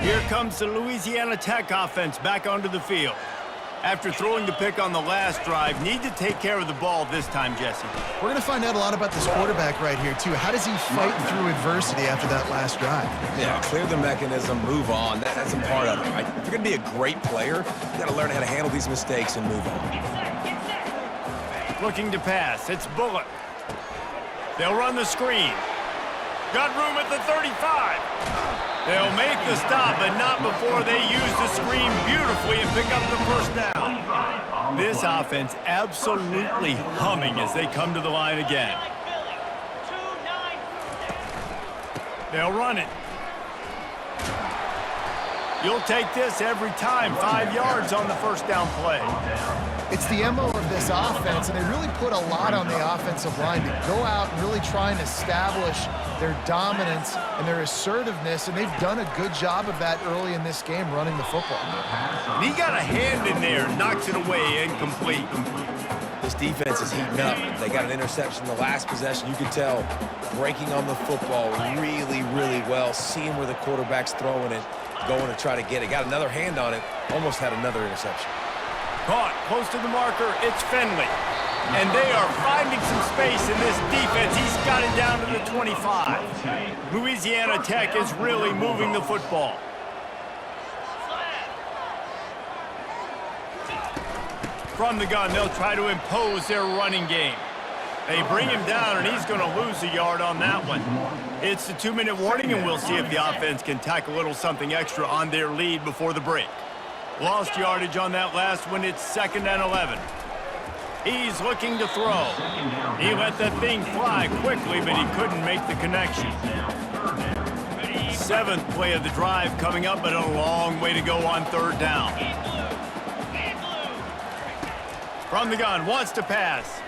[SPEAKER 1] Here comes the Louisiana Tech offense back onto the field. After throwing the pick on the last drive, need to take care of the ball this time, Jesse.
[SPEAKER 2] We're going to find out a lot about this quarterback right here, too. How does he fight through adversity after that last drive?
[SPEAKER 3] Yeah, clear the mechanism, move on. That's a part of it, right? If you're going to be a great player, you got to learn how to handle these mistakes and move on.
[SPEAKER 1] Looking to pass. It's Bullock. They'll run the screen. Got room at the 35. They'll make the stop, but not before they use the screen beautifully and pick up the first down. This offense absolutely humming as they come to the line again. They'll run it. You'll take this every time. 5 yards on the first down play.
[SPEAKER 2] It's the MO of this offense, and they really put a lot on the offensive line to go out and really try and establish their dominance and their assertiveness, and they've done a good job of that early in this game running the football.
[SPEAKER 1] And he got a hand in there, knocks it away, incomplete.
[SPEAKER 3] This defense is heating up. They got an interception in the last possession. You could tell breaking on the football really, really well, seeing where the quarterback's throwing it, going to try to get it. Got another hand on it, almost had another interception.
[SPEAKER 1] Caught close to the marker. It's Finley. And they are finding some space in this defense. He's got it down to the 25. Louisiana Tech is really moving the football. From the gun, they'll try to impose their running game. They bring him down, and he's going to lose a yard on that one. It's the 2-minute warning, and we'll see if the offense can tack a little something extra on their lead before the break. Lost yardage on that last one. It's 2nd and 11. He's looking to throw. He let that thing fly quickly, but he couldn't make the connection. 7th play of the drive coming up, but a long way to go on 3rd down. From the gun, wants to pass.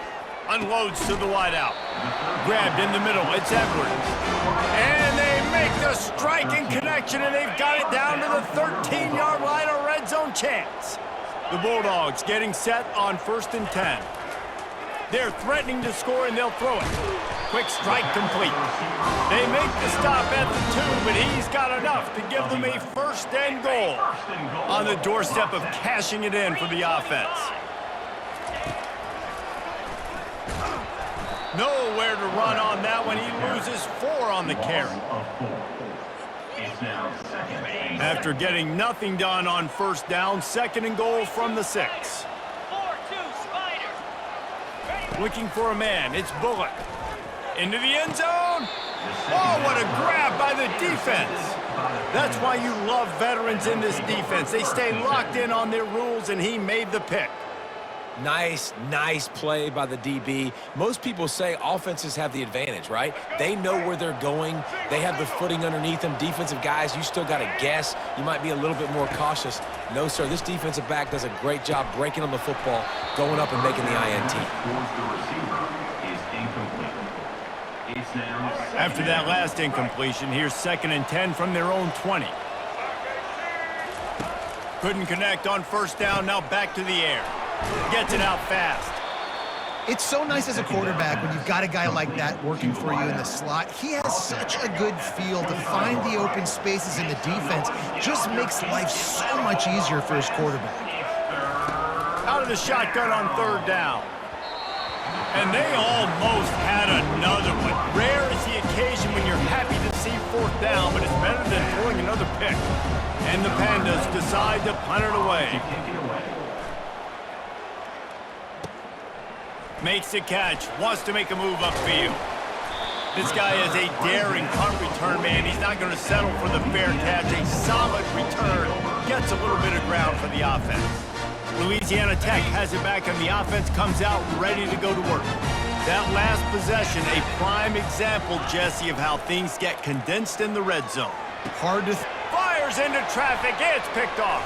[SPEAKER 1] Unloads to the wideout. Grabbed in the middle. It's Edwards. And they make the striking connection, and they've got it down to the 13-yard line, a red zone chance. The Bulldogs getting set on 1st and 10. They're threatening to score, and they'll throw it. Quick strike complete. They make the stop at the 2, but he's got enough to give them a 1st and goal on the doorstep of cashing it in for the offense. Nowhere to run on that one. He loses 4 on the carry. After getting nothing done on 1st down, 2nd and goal from the 6. Looking for a man. It's Bullock. Into the end zone. Oh, what a grab by the defense. That's why you love veterans in this defense. They stay locked in on their rules, and he made the pick.
[SPEAKER 3] Nice play by the DB. Most people say offenses have the advantage, right? They know where they're going. They have the footing underneath them. Defensive guys, you still got to guess. You might be a little bit more cautious. No, sir, this defensive back does a great job breaking on the football, going up and making the INT.
[SPEAKER 1] After that last incompletion, here's 2nd and 10 from their own 20. Couldn't connect on 1st down, now back to the air. Gets it out fast.
[SPEAKER 2] It's so nice as a quarterback when you've got a guy like that working for you in the slot. He has such a good feel to find the open spaces in the defense. Just makes life so much easier for his quarterback.
[SPEAKER 1] Out of the shotgun on 3rd down. And they almost had another one. Rare is the occasion when you're happy to see 4th down, but it's better than throwing another pick. And the Pandas decide to punt it away. Makes the catch, wants to make a move upfield. This guy is a daring punt return man. He's not going to settle for the fair catch. A solid return. Gets a little bit of ground for the offense. Louisiana Tech has it back, and the offense comes out ready to go to work. That last possession, a prime example, Jesse, of how things get condensed in the red zone.
[SPEAKER 2] Hard to...
[SPEAKER 1] Fires into traffic. It's picked off.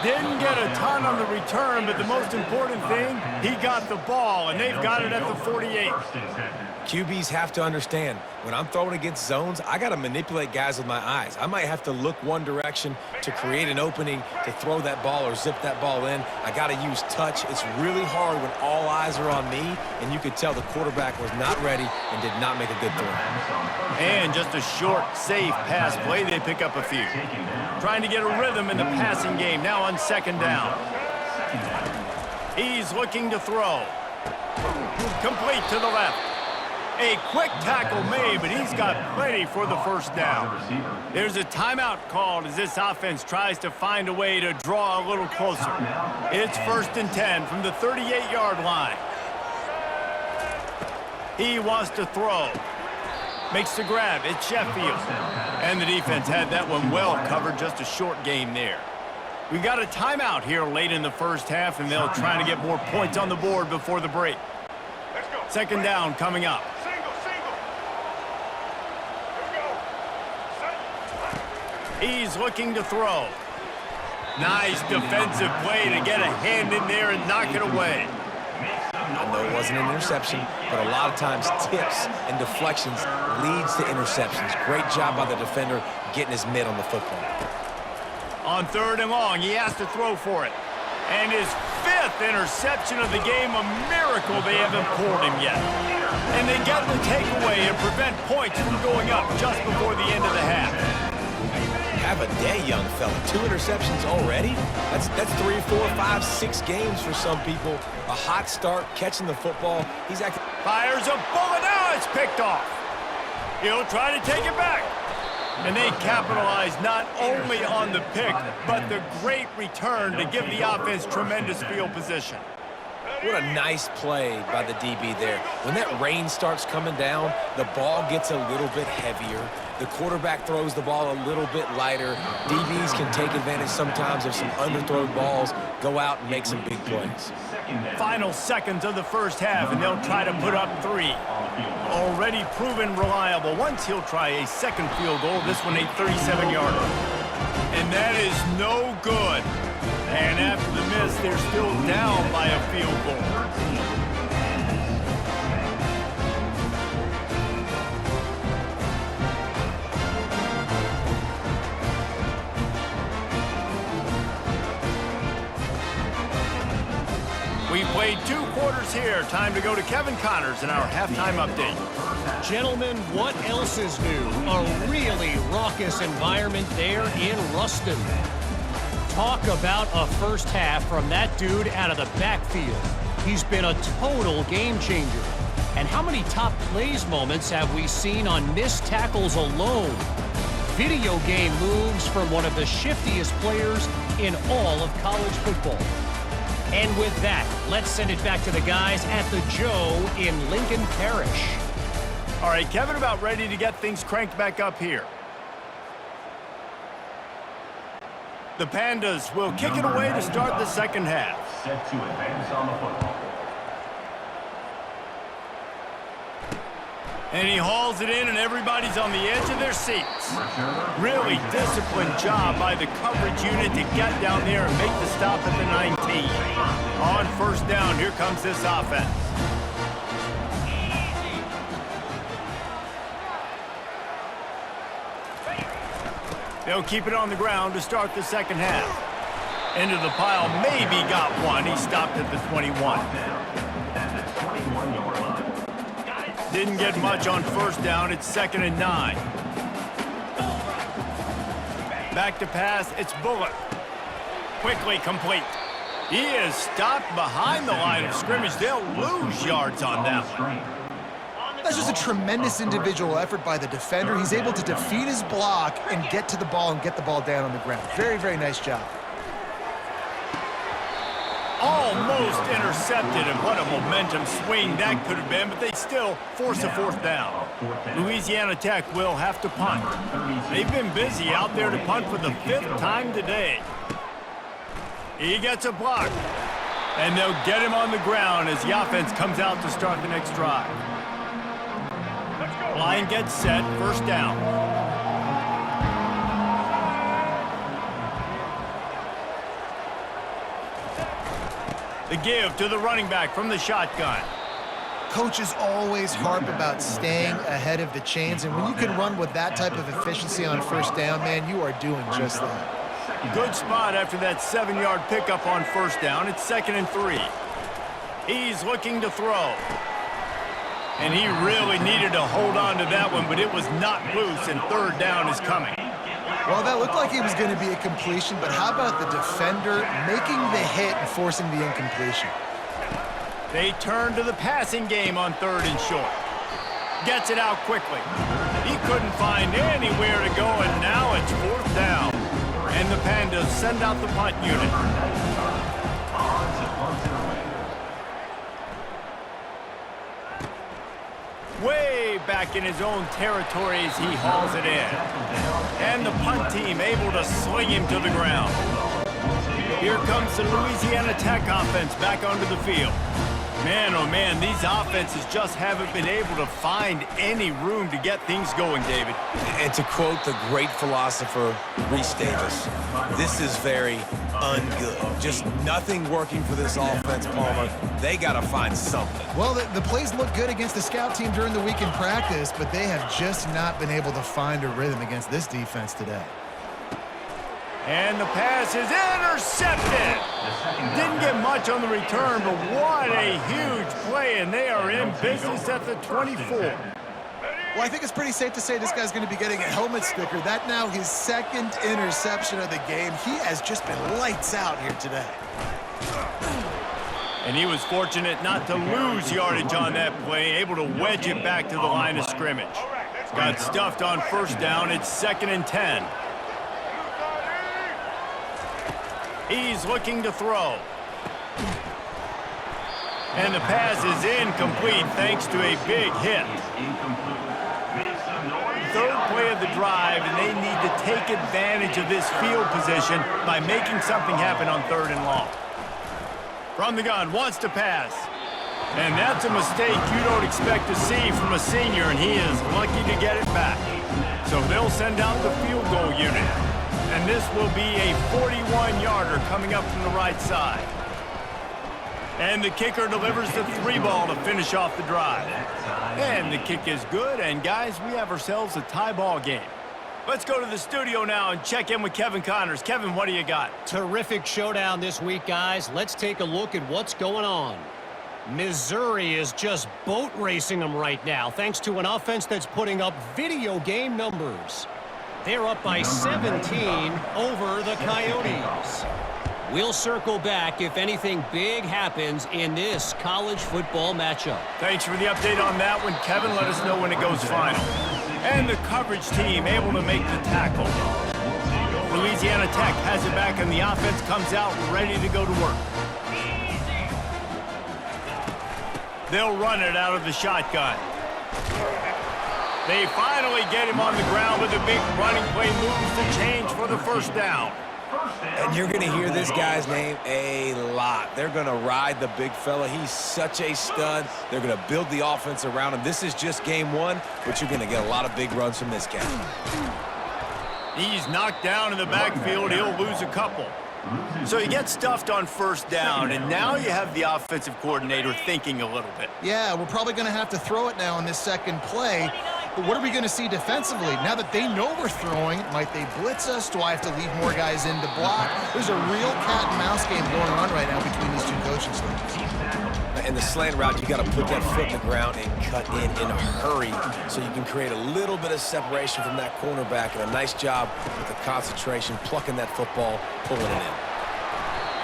[SPEAKER 1] Didn't get a ton on the return, but the most important thing, he got the ball, and they've got it at the 48.
[SPEAKER 3] QBs have to understand, when I'm throwing against zones, I got to manipulate guys with my eyes. I might have to look one direction to create an opening to throw that ball or zip that ball in. I got to use touch. It's really hard when all eyes are on me, and you could tell the quarterback was not ready and did not make a good throw.
[SPEAKER 1] And just a short, safe pass play. They pick up a few. Trying to get a rhythm in the passing game. Now on 2nd down. He's looking to throw. Complete to the left. A quick tackle made, but he's got plenty for the first down. There's a timeout called as this offense tries to find a way to draw a little closer. It's 1st and 10 from the 38-yard line. He wants to throw. Makes the grab. It's Sheffield. And the defense had that one well covered. Just a short game there. We've got a timeout here late in the first half, and they'll try to get more points on the board before the break. 2nd down coming up. He's looking to throw. Nice defensive play to get a hand in there and knock it away.
[SPEAKER 3] I know it wasn't an interception, but a lot of times tips and deflections leads to interceptions. Great job by the defender getting his mitt on the football.
[SPEAKER 1] On 3rd and long, he has to throw for it. And his 5th interception of the game, a miracle they haven't pulled him yet. And they get the takeaway and prevent points from going up just before the end of the half.
[SPEAKER 3] Have a day, young fella. 2 interceptions already? That's 3, 4, 5, 6 games for some people. A hot start, catching the football. He's acting.
[SPEAKER 1] Fires a bullet. Now it's picked off. He'll try to take it back. And they capitalize not only on the pick, but the great return to give the offense tremendous field position.
[SPEAKER 3] What a nice play by the DB there. When that rain starts coming down, the ball gets a little bit heavier. The quarterback throws the ball a little bit lighter. DBs can take advantage sometimes of some underthrown balls, go out and make some big plays.
[SPEAKER 1] Final seconds of the first half, and they'll try to put up 3. Already proven reliable. Once he'll try a 2nd field goal, this one a 37-yarder. And that is no good. And after the miss, they're still down by a field goal. We played 2 quarters here. Time to go to Kevin Connors in our halftime update.
[SPEAKER 7] Gentlemen, what else is new? A really raucous environment there in Ruston. Talk about a first half from that dude out of the backfield. He's been a total game changer. And how many top plays moments have we seen on missed tackles alone? Video game moves from one of the shiftiest players in all of college football. And with that, let's send it back to the guys at the Joe in Lincoln Parish.
[SPEAKER 1] All right, Kevin, about ready to get things cranked back up here. The Pandas will kick it away to start the second half.
[SPEAKER 6] Set to advance on the football.
[SPEAKER 1] And he hauls it in, and everybody's on the edge of their seats. Really disciplined job by the coverage unit to get down there and make the stop at the 19. On 1st down, here comes this offense. They'll keep it on the ground to start the second half. Into the pile, maybe got one. He stopped at the 21. Didn't get much on 1st down. It's 2nd and 9. Back to pass. It's Bullock. Quickly complete. He is stopped behind the line of scrimmage. They'll lose yards on that one.
[SPEAKER 2] That's just a tremendous individual effort by the defender. He's able to defeat his block and get to the ball and get the ball down on the ground. Very, very nice job.
[SPEAKER 1] Almost intercepted, and what a momentum swing that could have been, but they still force a 4th down. Louisiana Tech will have to punt. They've been busy out there to punt for the 5th time today. He gets a block, and they'll get him on the ground as the offense comes out to start the next drive. Line gets set, 1st down. The give to the running back from the shotgun.
[SPEAKER 2] Coaches always harp about staying ahead of the chains, and when you can run with that type of efficiency on 1st down, man, you are doing just that.
[SPEAKER 1] Good spot after that 7-yard pickup on 1st down. It's 2nd and 3. He's looking to throw. And he really needed to hold on to that one, but it was not loose, and 3rd down is coming.
[SPEAKER 2] Well, that looked like it was going to be a completion, but how about the defender making the hit and forcing the incompletion?
[SPEAKER 1] They turn to the passing game on 3rd and short. Gets it out quickly. He couldn't find anywhere to go, and now it's 4th down. And the Pandas send out the punt unit. Way back in his own territory as he hauls it in. And the punt team able to sling him to the ground. Here comes the Louisiana Tech offense back onto the field. Man, oh man, these offenses just haven't been able to find any room to get things going, David.
[SPEAKER 3] And to quote the great philosopher, Reese Davis, this is very ungood. Just nothing working for this offense, Palmer. They got to find something.
[SPEAKER 2] Well, the plays look good against the scout team during the week in practice, but they have just not been able to find a rhythm against this defense today.
[SPEAKER 1] And the pass is intercepted. Didn't get much on the return, but what a huge play, and they are in business at the 24.
[SPEAKER 2] Well, I think it's pretty safe to say this guy's going to be getting a helmet sticker. That now his 2nd interception of the game. He has just been lights out here today.
[SPEAKER 1] And he was fortunate not to lose yardage on that play, able to wedge it back to the line of scrimmage. Got stuffed on 1st down. It's 2nd and 10. He's looking to throw. And the pass is incomplete thanks to a big hit. 3rd play of the drive, and they need to take advantage of this field position by making something happen on 3rd and long. From the gun, wants to pass. And that's a mistake you don't expect to see from a senior, and he is lucky to get it back. So they'll send out the field goal unit. And this will be a 41-yarder coming up from the right side. And the kicker delivers the 3-ball to finish off the drive. And the kick is good, and guys, we have ourselves a tie ball game. Let's go to the studio now and check in with Kevin Connors. Kevin, what do you got?
[SPEAKER 7] Terrific showdown this week, guys. Let's take a look at what's going on. Missouri is just boat racing them right now, thanks to an offense that's putting up video game numbers. They're up by 17 over the Coyotes. We'll circle back if anything big happens in this college football matchup.
[SPEAKER 1] Thanks for the update on that one, Kevin. Let us know when it goes final. And the coverage team able to make the tackle. Louisiana Tech has it back, and the offense comes out ready to go to work. They'll run it out of the shotgun. They finally get him on the ground with a big running play, moves the change for the 1st down.
[SPEAKER 3] And you're going to hear this guy's name a lot. They're going to ride the big fella. He's such a stud. They're going to build the offense around him. This is just game 1, but you're going to get a lot of big runs from this guy.
[SPEAKER 1] He's knocked down in the backfield. He'll lose a couple. So he gets stuffed on 1st down, and now you have the offensive coordinator thinking a little bit.
[SPEAKER 2] Yeah, we're probably going to have to throw it now on this 2nd play. But what are we going to see defensively? Now that they know we're throwing, might they blitz us? Do I have to leave more guys in to block? There's a real cat-and-mouse game going on right now between these 2 coaching staffs.
[SPEAKER 3] In the slant route, you got to put that foot in the ground and cut in a hurry so you can create a little bit of separation from that cornerback. And a nice job with the concentration, plucking that football, pulling it in.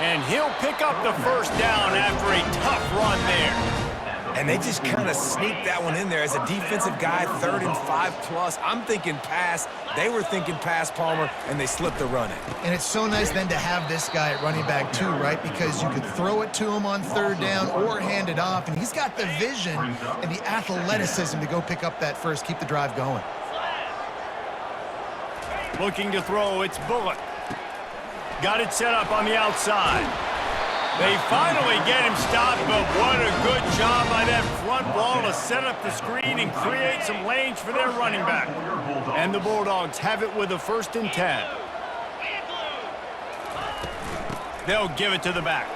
[SPEAKER 1] And he'll pick up the 1st down after a tough run there.
[SPEAKER 3] And they just kind of sneaked that one in there as a defensive guy, 3rd and 5+. I'm thinking pass. They were thinking pass, Palmer, and they slipped the run in.
[SPEAKER 2] And it's so nice then to have this guy at running back too, right? Because you could throw it to him on 3rd down or hand it off, and he's got the vision and the athleticism to go pick up that 1st, keep the drive going.
[SPEAKER 1] Looking to throw, it's Bullock. Got it set up on the outside. They finally get him stopped, but what a good job by that front ball to set up the screen and create some lanes for their running back. And the Bulldogs have it with a 1st and 10. They'll give it to the back.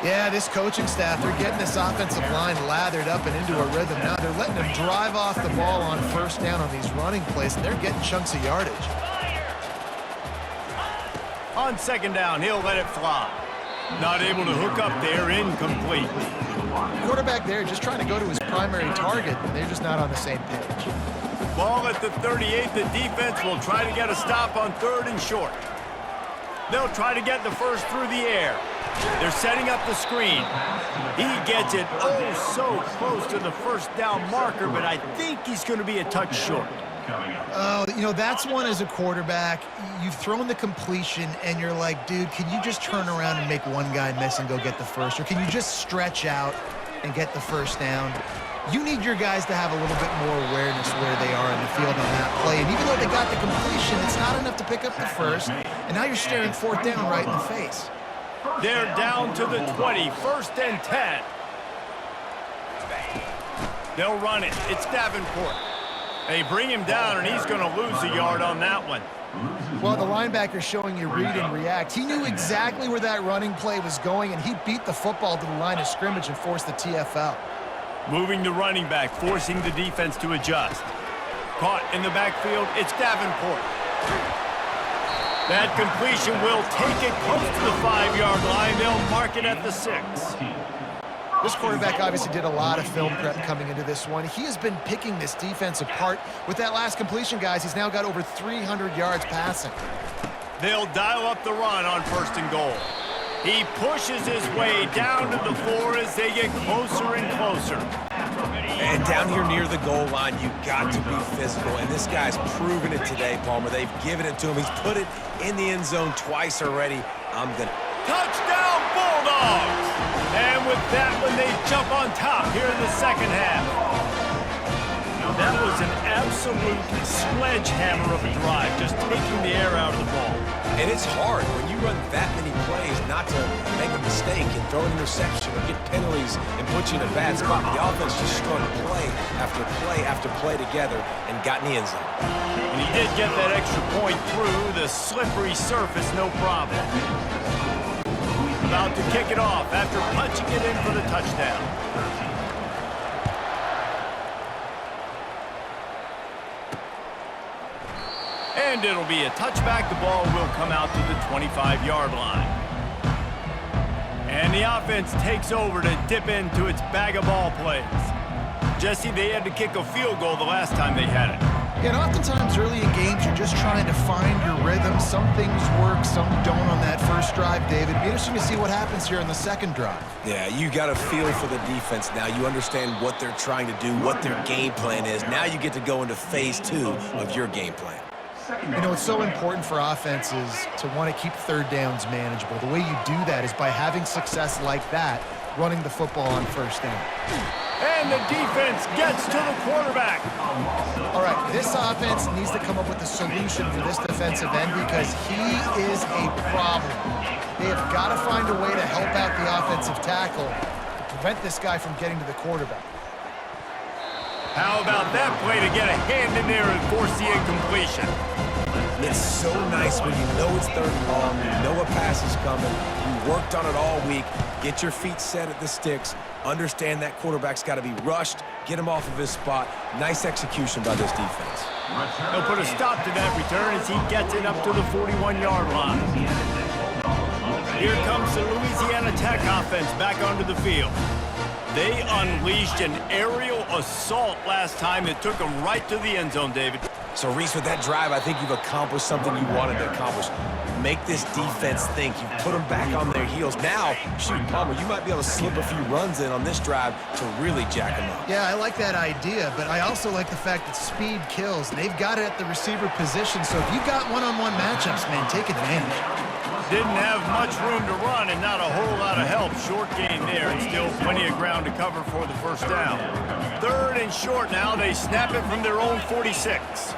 [SPEAKER 2] Yeah, this coaching staff, they're getting this offensive line lathered up and into a rhythm. Now they're letting them drive off the ball on 1st down on these running plays, and they're getting chunks of yardage.
[SPEAKER 1] On 2nd down, he'll let it fly. Not able to hook up there, incomplete.
[SPEAKER 2] Quarterback there just trying to go to his primary target, and they're just not on the same page.
[SPEAKER 1] Ball at the 38, the defense will try to get a stop on 3rd and short. They'll try to get the 1st through the air. They're setting up the screen. He gets it oh so close to the first down marker, but I think he's going to be a touch short.
[SPEAKER 2] Oh, you know, that's one as a quarterback. You've thrown the completion, and you're like, dude, can you just turn around and make one guy miss and go get the first? Or can you just stretch out and get the first down? You need your guys to have a little bit more awareness where they are in the field on that play. And even though they got the completion, it's not enough to pick up the first. And now you're staring fourth down right in the face.
[SPEAKER 1] They're down to the 20, 1st and 10. They'll run it. It's Davenport. They bring him down, and he's going to lose a yard on that one.
[SPEAKER 2] Well, the linebacker's showing you read and react. He knew exactly where that running play was going, and he beat the football to the line of scrimmage and forced the TFL.
[SPEAKER 1] Moving the running back, forcing the defense to adjust. Caught in the backfield, it's Davenport. That completion will take it close to the 5-yard line. They'll mark it at the 6.
[SPEAKER 2] This quarterback obviously did a lot of film prep coming into this one. He has been picking this defense apart. With that last completion, guys, he's now got over 300 yards passing. They'll
[SPEAKER 1] dial up the run on 1st and goal. He pushes his way down to the 4 as they get closer and closer.
[SPEAKER 3] And down here near the goal line, you got to be physical. And this guy's proven it today, Palmer. They've given it to him. He's put it in the end zone twice already.
[SPEAKER 1] Touchdown, Bulldogs! And with that one, they jump on top here in the second half. That was an absolute sledgehammer of a drive, just taking the air out of the ball.
[SPEAKER 3] And it's hard when you run that many plays not to make a mistake and throw an interception or get penalties and put you in a bad spot. The offense just strung play after play after play together and got in the end zone.
[SPEAKER 1] And he did get that extra point through the slippery surface, no problem. About to kick it off after punching it in for the touchdown. And it'll be a touchback. The ball will come out to the 25-yard line. And the offense takes over to dip into its bag of ball plays. Jesse, they had to kick a field goal the last time they had it.
[SPEAKER 2] Yeah, and oftentimes early in games, you're just trying to find your rhythm. Some things work, some don't on that first drive, David. It'd be interesting to see what happens here in the second drive.
[SPEAKER 3] Yeah, you got a feel for the defense now. You understand what they're trying to do, what their game plan is. Now you get to go into phase 2 of your game plan.
[SPEAKER 2] You know, it's so important for offenses to want to keep third downs manageable. The way you do that is by having success like that, running the football on first down.
[SPEAKER 1] And the defense gets to the quarterback.
[SPEAKER 2] All right, this offense needs to come up with a solution for this defensive end because he is a problem. They have got to find a way to help out the offensive tackle to prevent this guy from getting to the quarterback.
[SPEAKER 1] How about that play to get a hand in there and force the incompletion?
[SPEAKER 3] It's so nice when you know it's 3rd and long, you know a pass is coming, you worked on it all week, get your feet set at the sticks, understand that quarterback's got to be rushed, get him off of his spot. Nice execution by this defense.
[SPEAKER 1] They'll put a stop to that return as he gets it up to the 41-yard line. Here comes the Louisiana Tech offense back onto the field. They unleashed an aerial assault last time that took them right to the end zone, David.
[SPEAKER 3] So, Reese, with that drive, I think you've accomplished something you wanted to accomplish. Make this defense think. You put them back on their heels. Now, shoot, Palmer, you might be able to slip a few runs in on this drive to really jack them up.
[SPEAKER 2] Yeah, I like that idea, but I also like the fact that speed kills. They've got it at the receiver position, so if you've got one-on-one matchups, man, take advantage.
[SPEAKER 1] Didn't have much room to run and not a whole lot of help. Short gain there and still plenty of ground to cover for the first down. 3rd and short now. They snap it from their own 46.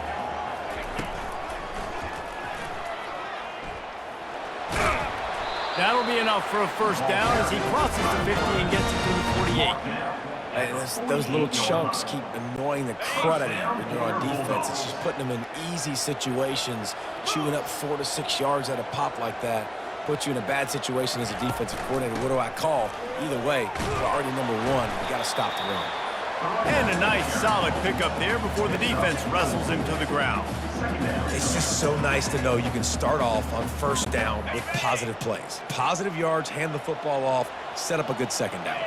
[SPEAKER 1] That'll be enough for a first down as he crosses the 50 and gets it to the 48.
[SPEAKER 3] Those little chunks keep annoying the crud out of you when you're on defense. It's just putting them in easy situations, chewing up 4 to 6 yards at a pop like that. Put you in a bad situation as a defensive coordinator. What do I call? Either way, priority number 1, we got to stop the run.
[SPEAKER 1] And a nice solid pickup there before the defense wrestles him to the ground.
[SPEAKER 3] It's just so nice to know you can start off on first down with positive plays. Positive yards, hand the football off, set up a good second down.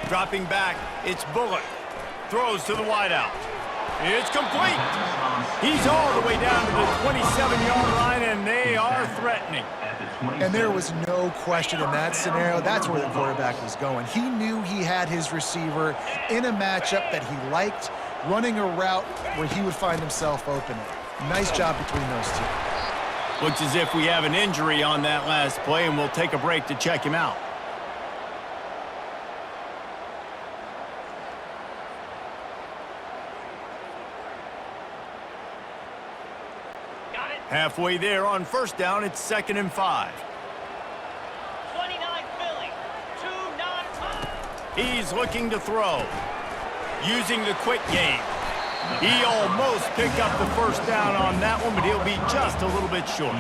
[SPEAKER 1] Dropping back, it's Bullock. Throws to the wideout. It's complete. He's all the way down to the 27-yard line, and they are threatening.
[SPEAKER 2] And there was no question in that scenario. That's where the quarterback was going. He knew he had his receiver in a matchup that he liked, running a route where he would find himself open. Nice job between those two.
[SPEAKER 1] Looks as if we have an injury on that last play, and we'll take a break to check him out. Halfway there on first down, it's 2nd and 5.
[SPEAKER 5] 29 Philly, 2 non-time.
[SPEAKER 1] He's looking to throw. Using the quick game. He almost picked up the first down on that one, but he'll be just a little bit short.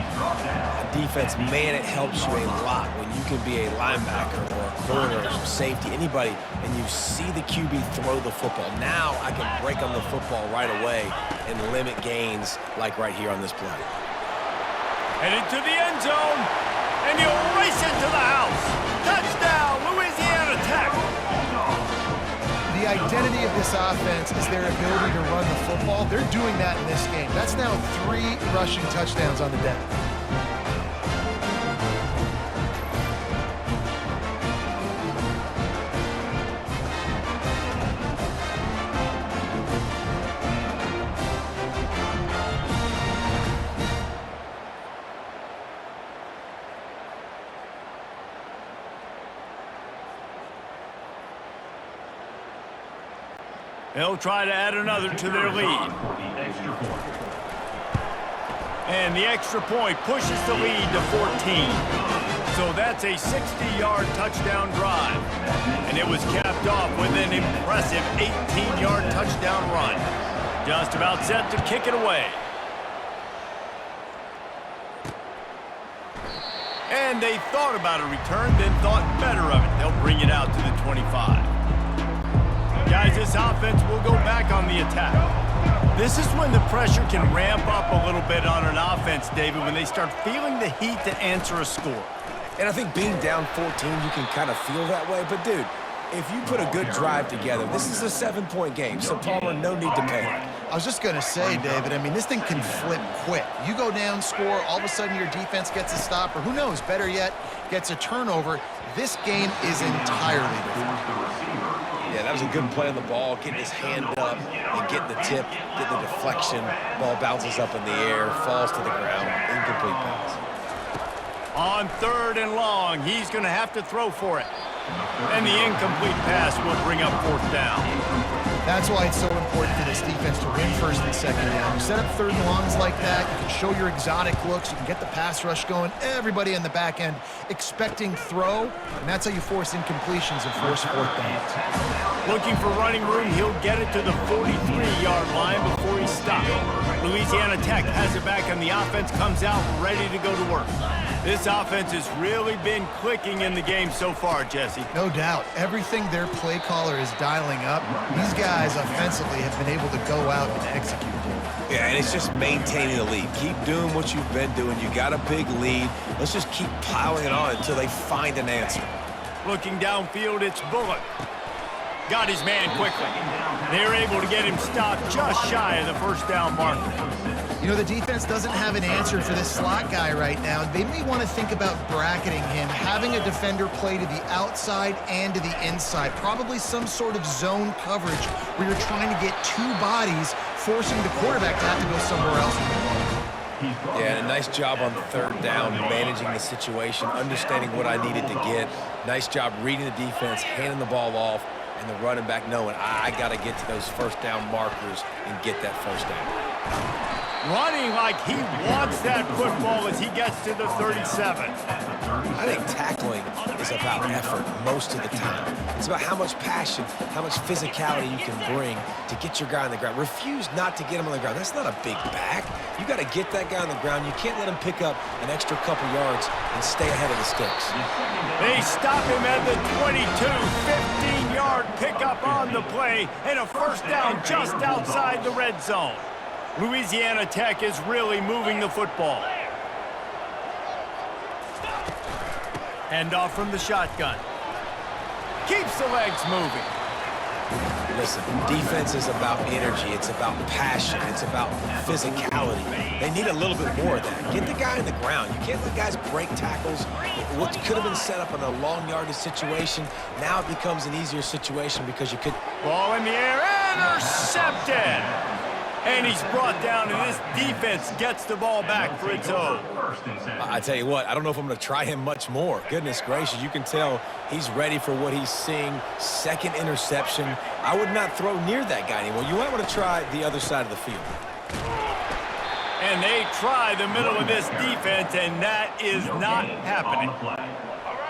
[SPEAKER 3] Defense, man, it helps you a lot when you can be a linebacker or a corner or safety, anybody, and you see the QB throw the football. Now I can break on the football right away and limit gains like right here on this play.
[SPEAKER 1] Headed to the end zone, and he'll race it to the house. Touchdown, Louisiana Tech.
[SPEAKER 2] The identity of this offense is their ability to run the football. They're doing that in this game. That's now 3 rushing touchdowns on the day.
[SPEAKER 1] They'll try to add another to their lead. And the extra point pushes the lead to 14. So that's a 60-yard touchdown drive. And it was capped off with an impressive 18-yard touchdown run. Just about set to kick it away. And they thought about a return, then thought better of it. They'll bring it out to the 25. Guys, this offense will go back on the attack. This is when the pressure can ramp up a little bit on an offense, David, when they start feeling the heat to answer a score.
[SPEAKER 3] And I think being down 14, you can kind of feel that way. But, dude, if you put a good drive together, this is a 7-point game, so Palmer, no need to panic.
[SPEAKER 2] I was just going to say, David, I mean, this thing can flip quick. You go down, score, all of a sudden your defense gets a stop, or who knows, better yet, gets a turnover. This game is entirely different.
[SPEAKER 3] Yeah, that was a good play on the ball, getting his hand up and getting the tip, getting the deflection. Ball bounces up in the air, falls to the ground, incomplete pass.
[SPEAKER 1] On 3rd and long, he's going to have to throw for it. And the incomplete pass will bring up 4th down.
[SPEAKER 2] That's why it's so important for this defense to win 1st and 2nd down. You set up 3rd and longs like that, you can show your exotic looks, you can get the pass rush going, everybody in the back end expecting throw, and that's how you force incompletions and force 4th downs.
[SPEAKER 1] Looking for running room, he'll get it to the 43-yard line before he stops. Louisiana Tech has it back, and the offense comes out ready to go to work. This offense has really been clicking in the game so far, Jesse.
[SPEAKER 2] No doubt. Everything their play caller is dialing up, these guys offensively have been able to go out and execute.
[SPEAKER 3] Yeah, and it's just maintaining the lead. Keep doing what you've been doing. You got a big lead. Let's just keep piling it on until they find an answer.
[SPEAKER 1] Looking downfield, it's Bullock. Got his man quickly. They're able to get him stopped just shy of the 1st down marker.
[SPEAKER 2] You know, the defense doesn't have an answer for this slot guy right now. They may want to think about bracketing him, having a defender play to the outside and to the inside. Probably some sort of zone coverage where you're trying to get 2 bodies, forcing the quarterback to have to go somewhere else.
[SPEAKER 3] Yeah, and a nice job on 3rd down, managing the situation, understanding what I needed to get. Nice job reading the defense, handing the ball off, and the running back knowing I got to get to those 1st down markers and get that 1st down.
[SPEAKER 1] Running like he wants that football as he gets to the 37.
[SPEAKER 3] I think tackling is about effort most of the time. It's about how much passion, how much physicality you can bring to get your guy on the ground. Refuse not to get him on the ground. That's not a big back. You got to get that guy on the ground. You can't let him pick up an extra couple yards and stay ahead of the sticks.
[SPEAKER 1] They stop him at the 22, 15-yard pickup on the play, and a 1st down just outside the red zone. Louisiana Tech is really moving the football. Hand off from the shotgun. Keeps the legs moving.
[SPEAKER 3] Listen, defense is about energy. It's about passion. It's about physicality. They need a little bit more of that. Get the guy in the ground. You can't let guys break tackles. What could have been set up in a long yardage situation, now it becomes an easier situation because you could...
[SPEAKER 1] Ball in the air, intercepted! And he's brought down, and this defense gets the ball back for its own.
[SPEAKER 3] I tell you what, I don't know if I'm going to try him much more. Goodness gracious, you can tell he's ready for what he's seeing. Second interception. I would not throw near that guy anymore. You might want to try the other side of the field.
[SPEAKER 1] And they try the middle of this defense, and that is not happening.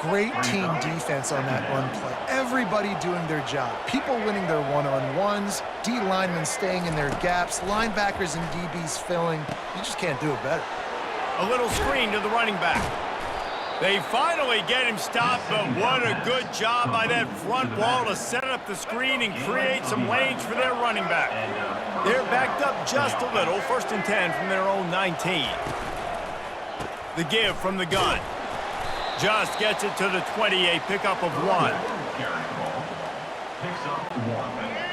[SPEAKER 2] Great team defense on that run play. Everybody doing their job. People winning their one-on-ones, D linemen staying in their gaps, linebackers and DBs filling. You just can't do it better.
[SPEAKER 1] A little screen to the running back. They finally get him stopped, but what a good job by that front wall to set up the screen and create some lanes for their running back. They're backed up just a little. 1st and 10 from their own 19. The give from the gun. Just gets it to the 28, pickup of 1.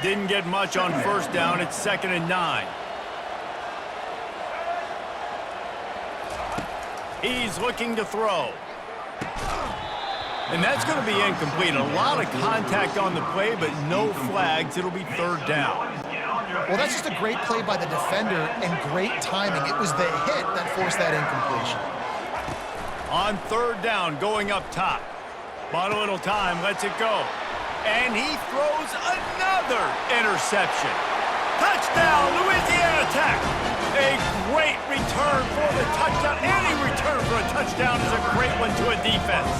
[SPEAKER 1] Didn't get much on 1st down. It's 2nd and 9. He's looking to throw. And that's going to be incomplete. A lot of contact on the play, but no flags. It'll be 3rd down.
[SPEAKER 2] Well, that's just a great play by the defender and great timing. It was the hit that forced that incompletion.
[SPEAKER 1] On 3rd down, going up top. Bought a little time, lets it go. And he throws another interception. Touchdown, Louisiana Tech. A great return for the touchdown. Any return for a touchdown is a great one to a defense.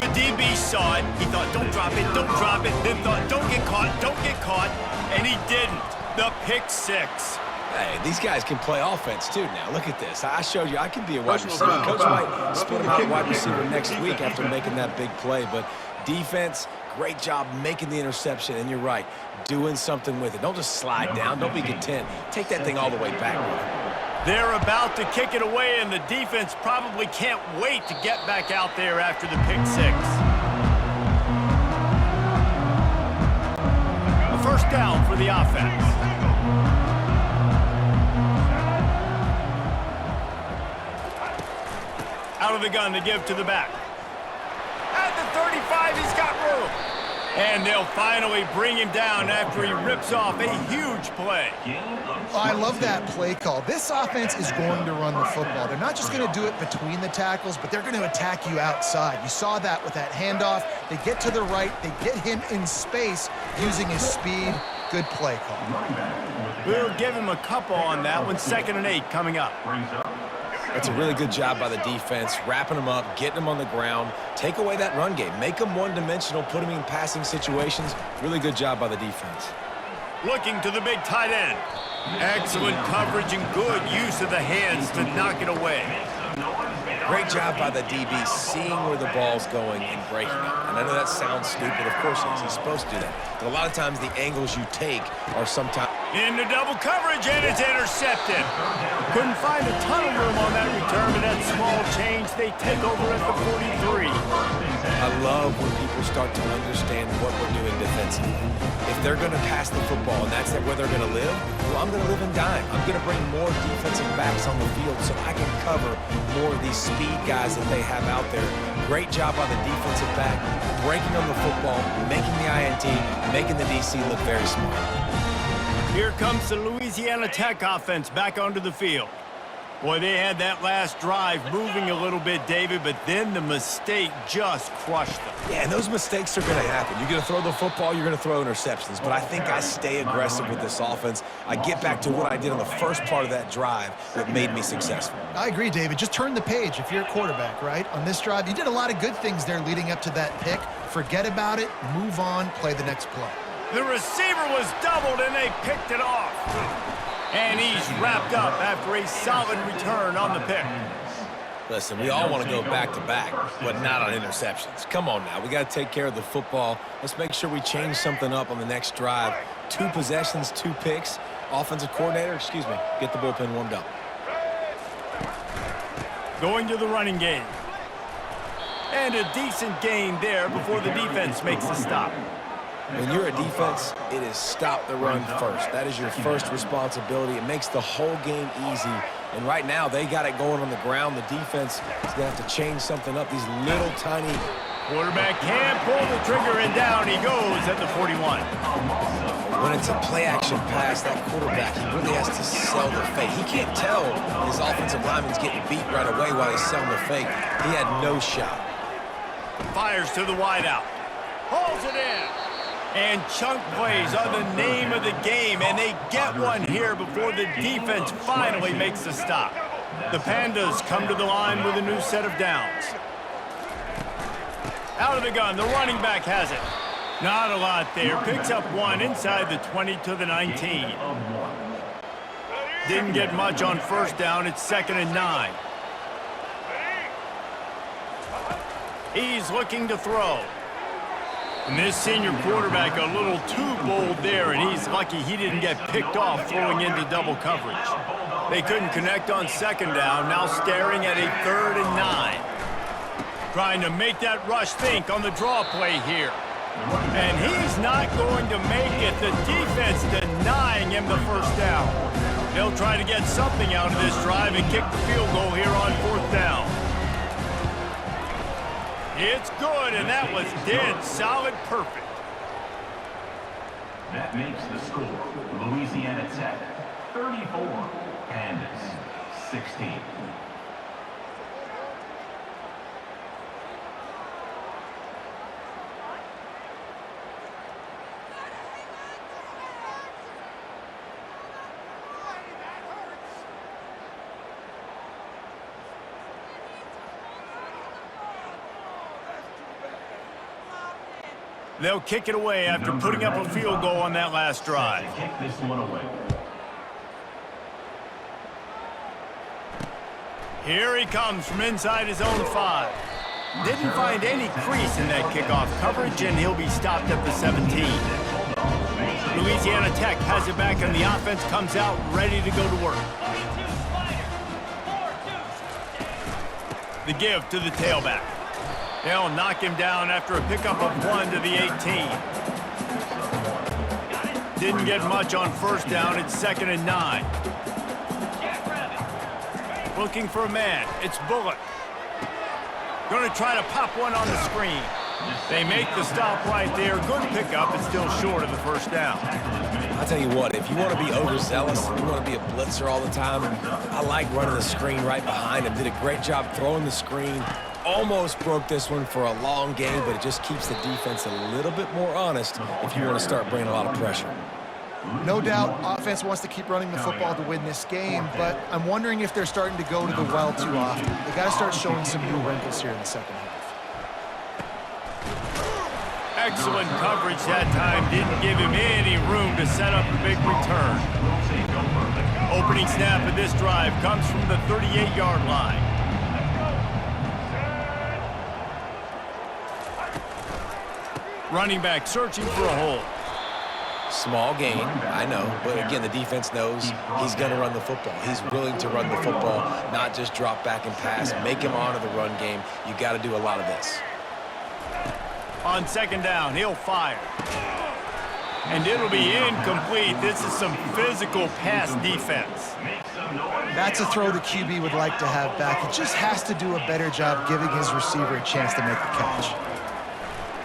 [SPEAKER 1] The DB saw it. He thought, don't drop it, don't drop it. Then thought, don't get caught. And he didn't. The pick 6.
[SPEAKER 3] Hey, these guys can play offense, too, now. Look at this. I showed you I can be a wide receiver. Coach might spin him out wide receiver next week after making that big play. But defense, great job making the interception. And you're right, doing something with it. Don't just slide down. Don't be content. Take that thing all the way back with it.
[SPEAKER 1] They're about to kick it away, and the defense probably can't wait to get back out there after the pick 6. A 1st down for the offense. Out of the gun to give to the back. At the 35, he's got room. And they'll finally bring him down after he rips off a huge play.
[SPEAKER 2] Oh, I love that play call. This offense is going to run the football. They're not just going to do it between the tackles, but they're going to attack you outside. You saw that with that handoff. They get to the right. They get him in space using his speed. Good play call.
[SPEAKER 1] We'll give him a couple on that one. 2nd and 8 coming up.
[SPEAKER 3] That's a really good job by the defense, wrapping them up, getting them on the ground. Take away that run game. Make them one-dimensional, put them in passing situations. Really good job by the defense.
[SPEAKER 1] Looking to the big tight end. Excellent coverage and good use of the hands to knock it away.
[SPEAKER 3] Great job by the DB seeing where the ball's going and breaking it. And I know that sounds stupid. Of course it is. He's supposed to do that. But a lot of times the angles you take are sometimes...
[SPEAKER 1] Into double coverage, and it's intercepted. Couldn't find a ton of room on that return, but that small change, they take over at the 43.
[SPEAKER 3] I love when people start to understand what we're doing defensively. If they're going to pass the football and that's where they're going to live, well, I'm going to live and die. I'm going to bring more defensive backs on the field so I can cover more of these speed guys that they have out there. Great job on the defensive back, breaking on the football, making the INT, making the DC look very smart.
[SPEAKER 1] Here comes the Louisiana Tech offense back onto the field. Boy, they had that last drive moving a little bit, David, but then the mistake just crushed them.
[SPEAKER 3] Yeah, and those mistakes are going to happen. You're going to throw the football, you're going to throw interceptions. But I think I stay aggressive with this offense. I get back to what I did on the first part of that drive that made me successful.
[SPEAKER 2] I agree, David. Just turn the page if you're a quarterback, right? On this drive, you did a lot of good things there leading up to that pick. Forget about it, move on, play the next play.
[SPEAKER 1] The receiver was doubled, and they picked it off. And he's wrapped up after a solid return on the pick.
[SPEAKER 3] Listen, we all want to go back-to-back, but not on interceptions. Come on now. We got to take care of the football. Let's make sure we change something up on the next drive. 2 possessions, 2 picks. Offensive coordinator, get the bullpen warmed up.
[SPEAKER 1] Going to the running game. And a decent gain there before the defense makes the stop.
[SPEAKER 3] When you're a defense, it is stop the run first. That is your first responsibility. It makes the whole game easy. And right now, they got it going on the ground. The defense is going to have to change something up. These little tiny...
[SPEAKER 1] Quarterback can't pull the trigger, and down he goes at the 41.
[SPEAKER 3] When it's a play-action pass, that quarterback, he really has to sell the fake. He can't tell his offensive lineman's getting beat right away while he's selling the fake. He had no shot.
[SPEAKER 1] Fires to the wideout. Hauls it in. And chunk plays are the name of the game, and they get one here before the defense finally makes the stop. The Pandas come to the line with a new set of downs. Out of the gun, the running back has it. Not a lot there. Picks up one inside the 20 to the 19. Didn't get much on first down. It's 2nd and 9. He's looking to throw. And this senior quarterback a little too bold there, and he's lucky he didn't get picked off throwing into double coverage. They couldn't connect on 2nd down, now staring at a 3rd and 9. Trying to make that rush think on the draw play here. And he's not going to make it. The defense denying him the first down. They'll try to get something out of this drive and kick the field goal here on 4th down. It's good, and that was dead solid perfect.
[SPEAKER 6] That makes the score Louisiana Tech 34, Pandas 16.
[SPEAKER 1] They'll kick it away after putting up a field goal on that last drive.
[SPEAKER 6] Kick this one away.
[SPEAKER 1] Here he comes from inside his own 5. Didn't find any crease in that kickoff coverage, and he'll be stopped at the 17. Louisiana Tech has it back, and the offense comes out ready to go to work. The give to the tailback. They'll knock him down after a pickup of 1 to the 18. Didn't get much on first down. It's 2nd and 9. Looking for a man. It's Bullock. Going to try to pop one on the screen. They make the stop right there. Good pickup. It's still short of the first down.
[SPEAKER 3] I'll tell you what, if you want to be overzealous, you want to be a blitzer all the time, I like running the screen right behind him. Did a great job throwing the screen. Almost broke this one for a long game, but it just keeps the defense a little bit more honest if you want to start bringing a lot of pressure.
[SPEAKER 2] No doubt, offense wants to keep running the football to win this game, but I'm wondering if they're starting to go to the well too often. They got to start showing some new wrinkles here in the second half.
[SPEAKER 1] Excellent coverage that time. Didn't give him any room to set up a big return. Opening snap of this drive comes from the 38-yard line. Running back searching for a hole.
[SPEAKER 3] Small gain, I know, but again, the defense knows he's going to run the football. He's willing to run the football, not just drop back and pass, make him honor the run game. You got to do a lot of this.
[SPEAKER 1] On 2nd down, he'll fire. And it'll be incomplete. This is some physical pass defense.
[SPEAKER 2] That's a throw the QB would like to have back. He just has to do a better job giving his receiver a chance to make the catch.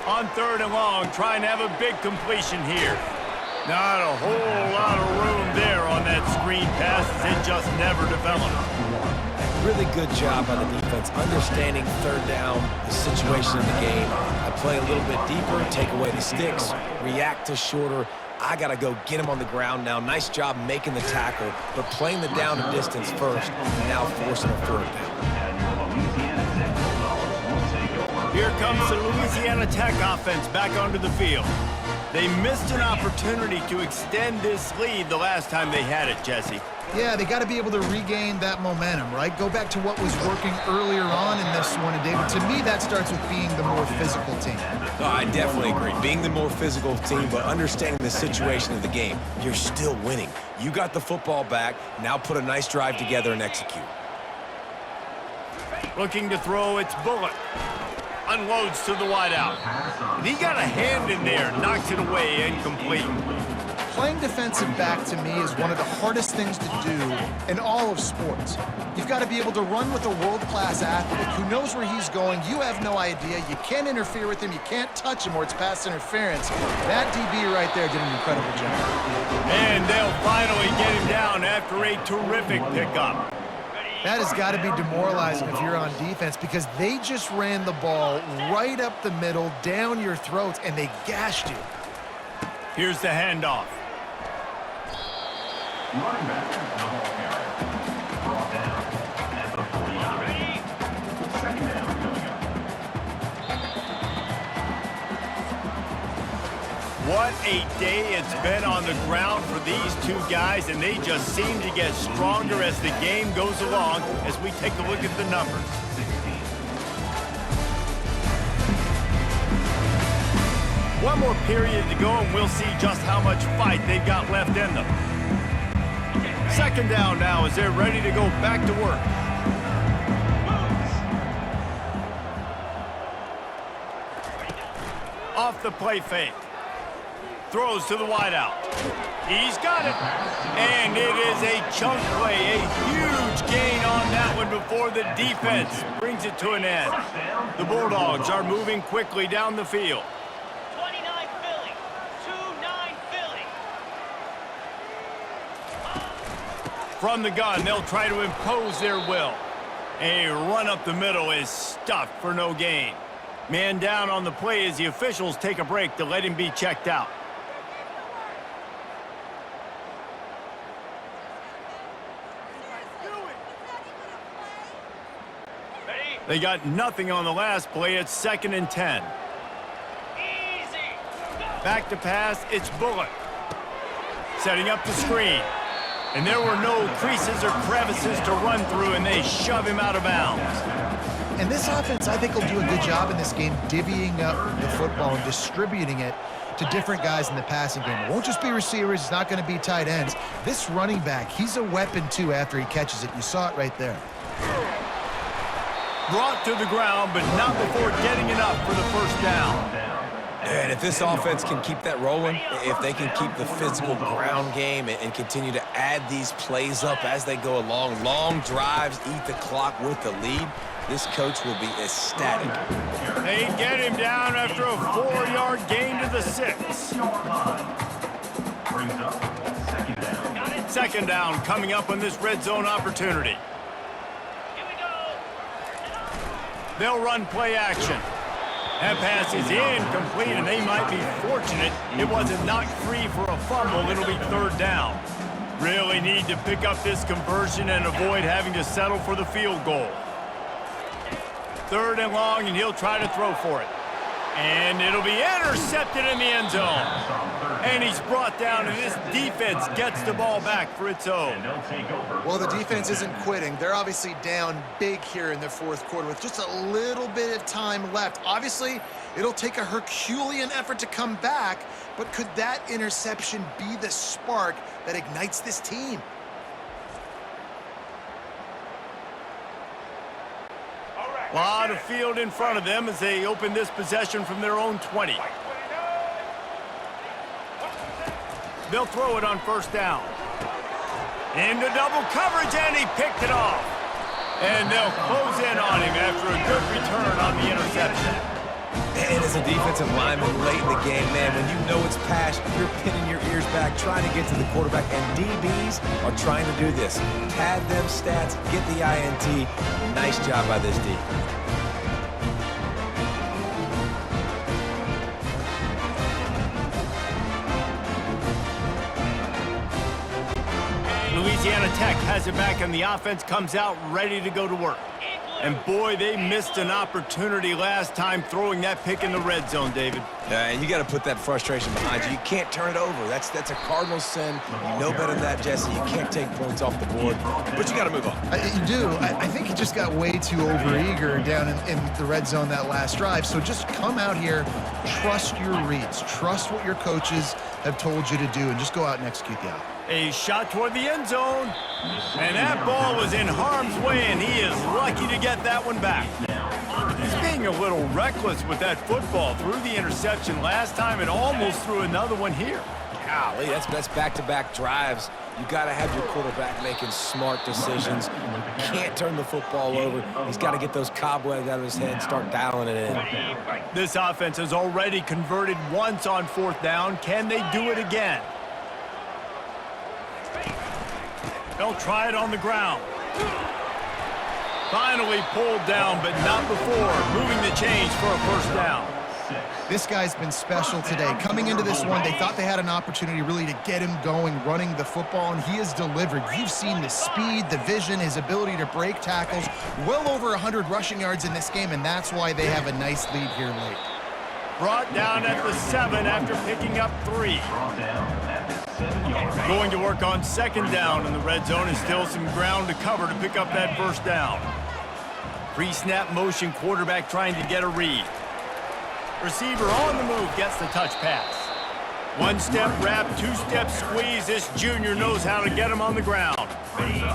[SPEAKER 1] On 3rd and long, trying to have a big completion here. Not a whole lot of room there on that screen pass as it just never developed.
[SPEAKER 3] Really good job by the defense, understanding 3rd down, the situation in the game. I play a little bit deeper, take away the sticks, react to shorter. I got to go get him on the ground now. Nice job making the tackle, but playing the down and distance first, and now forcing a 3rd down.
[SPEAKER 1] Here comes the Louisiana Tech offense back onto the field. They missed an opportunity to extend this lead the last time they had it, Jesse.
[SPEAKER 2] Yeah, they got to be able to regain that momentum, right? Go back to what was working earlier on in this one. And, David, to me, that starts with being the more physical team.
[SPEAKER 3] No, I definitely agree. Being the more physical team, but understanding the situation of the game. You're still winning. You got the football back. Now put a nice drive together and execute.
[SPEAKER 1] Looking to throw, it's Bullock. unloads to the wideout. And he got a hand in there, knocks it away, incomplete.
[SPEAKER 2] Playing defensive back, to me, is one of the hardest things to do in all of sports. You've got to be able to run with a world-class athlete who knows where he's going. You have no idea. You can't interfere with him. You can't touch him or it's pass interference. That DB right there did an incredible job.
[SPEAKER 1] And they'll finally get him down after a terrific pickup.
[SPEAKER 2] That has got to be demoralizing if you're on defense because they just ran the ball right up the middle, down your throats, and they gashed you.
[SPEAKER 1] Here's the handoff.
[SPEAKER 6] Running back, the ball carrier. Brought down at the 49. Second down coming up.
[SPEAKER 1] What a day it's been on the ground for these two guys, and they just seem to get stronger as the game goes along as we take a look at the numbers.
[SPEAKER 6] 16.
[SPEAKER 1] One more period to go, and we'll see just how much fight they've got left in them. Second down now as they're ready to go back to work. Off the play fake. Throws to the wideout. He's got it. And it is a chunk play. A huge gain on that one before the defense brings it to an end. The Bulldogs are moving quickly down the field.
[SPEAKER 5] 29 Philly. 2-9 Philly.
[SPEAKER 1] From the gun, they'll try to impose their will. A run up the middle is stuffed for no gain. Man down on the play as the officials take a break to let him be checked out. They got nothing on the last play. It's 2nd and 10.
[SPEAKER 5] Easy.
[SPEAKER 1] Back to pass, it's Bullock. Setting up the screen. And there were no creases or crevices to run through, and they shove him out of bounds.
[SPEAKER 2] And this offense, I think, will do a good job in this game divvying up the football and distributing it to different guys in the passing game. It won't just be receivers. It's not going to be tight ends. This running back, he's a weapon, too, after he catches it. You saw it right there.
[SPEAKER 1] Brought to the ground, but not before getting enough for the first down.
[SPEAKER 3] And if this offense can keep that rolling, if they can keep the physical ground game and continue to add these plays up as they go along, long drives, eat the clock with the lead, this coach will be ecstatic.
[SPEAKER 1] They get him down after a 4-yard gain to the 6.
[SPEAKER 6] Brings up second down.
[SPEAKER 1] Second down coming up on this red zone opportunity.
[SPEAKER 5] Here we go.
[SPEAKER 1] They'll run play action. That pass is incomplete, and they might be fortunate it wasn't knocked free for a fumble. It'll be 3rd down. Really need to pick up this conversion and avoid having to settle for the field goal. 3rd and long, and he'll try to throw for it. And it'll be intercepted in the end zone. And he's brought down, and this defense gets the ball back for its own.
[SPEAKER 2] Well, the defense isn't quitting. They're obviously down big here in the 4th quarter with just a little bit of time left. Obviously, it'll take a Herculean effort to come back, but could that interception be the spark that ignites this team?
[SPEAKER 1] A lot of field in front of them as they open this possession from their own 20. They'll throw it on 1st down. Into double coverage, and he picked it off. And they'll close in on him after a good return on the interception.
[SPEAKER 3] And as a defensive lineman late in the game, man, when you know it's pass, you're pinning your ears back, trying to get to the quarterback, and DBs are trying to do this. Pad them stats, get the INT. Nice job by this D.
[SPEAKER 1] Louisiana Tech has it back, and the offense comes out ready to go to work. And boy, they missed an opportunity last time throwing that pick in the red zone, David.
[SPEAKER 3] And you got to put that frustration behind you. You can't turn it over. That's a cardinal sin. You know better than that, Jesse. You can't take points off the board, but you got to move on.
[SPEAKER 2] You do. I think he just got way too overeager down in the red zone that last drive. So just come out here, trust your reads, trust what your coaches have told you to do, and just go out and execute the out.
[SPEAKER 1] A shot toward the end zone, and that ball was in harm's way, and he is lucky to get that one back. He's being a little reckless with that football. Threw the interception last time and almost threw another one here.
[SPEAKER 3] Golly, that's back-to-back drives. You got to have your quarterback making smart decisions. You can't turn the football over. He's got to get those cobwebs out of his head and start dialing it in.
[SPEAKER 1] This offense has already converted once on 4th down. Can they do it again? They'll try it on the ground. Finally pulled down, but not before moving the chains for a 1st down.
[SPEAKER 2] This guy's been special today. Coming into this one, they thought they had an opportunity really to get him going, running the football, and he has delivered. You've seen the speed, the vision, his ability to break tackles. Well over 100 rushing yards in this game, and that's why they have a nice lead here late.
[SPEAKER 1] Brought down at the 7 after picking up 3. Going to work on 2nd down in the red zone, and still some ground to cover to pick up that 1st down. Pre-snap motion, quarterback trying to get a read. Receiver on the move gets the touch pass. 1-step wrap, 2-step squeeze. This junior knows how to get him on the ground.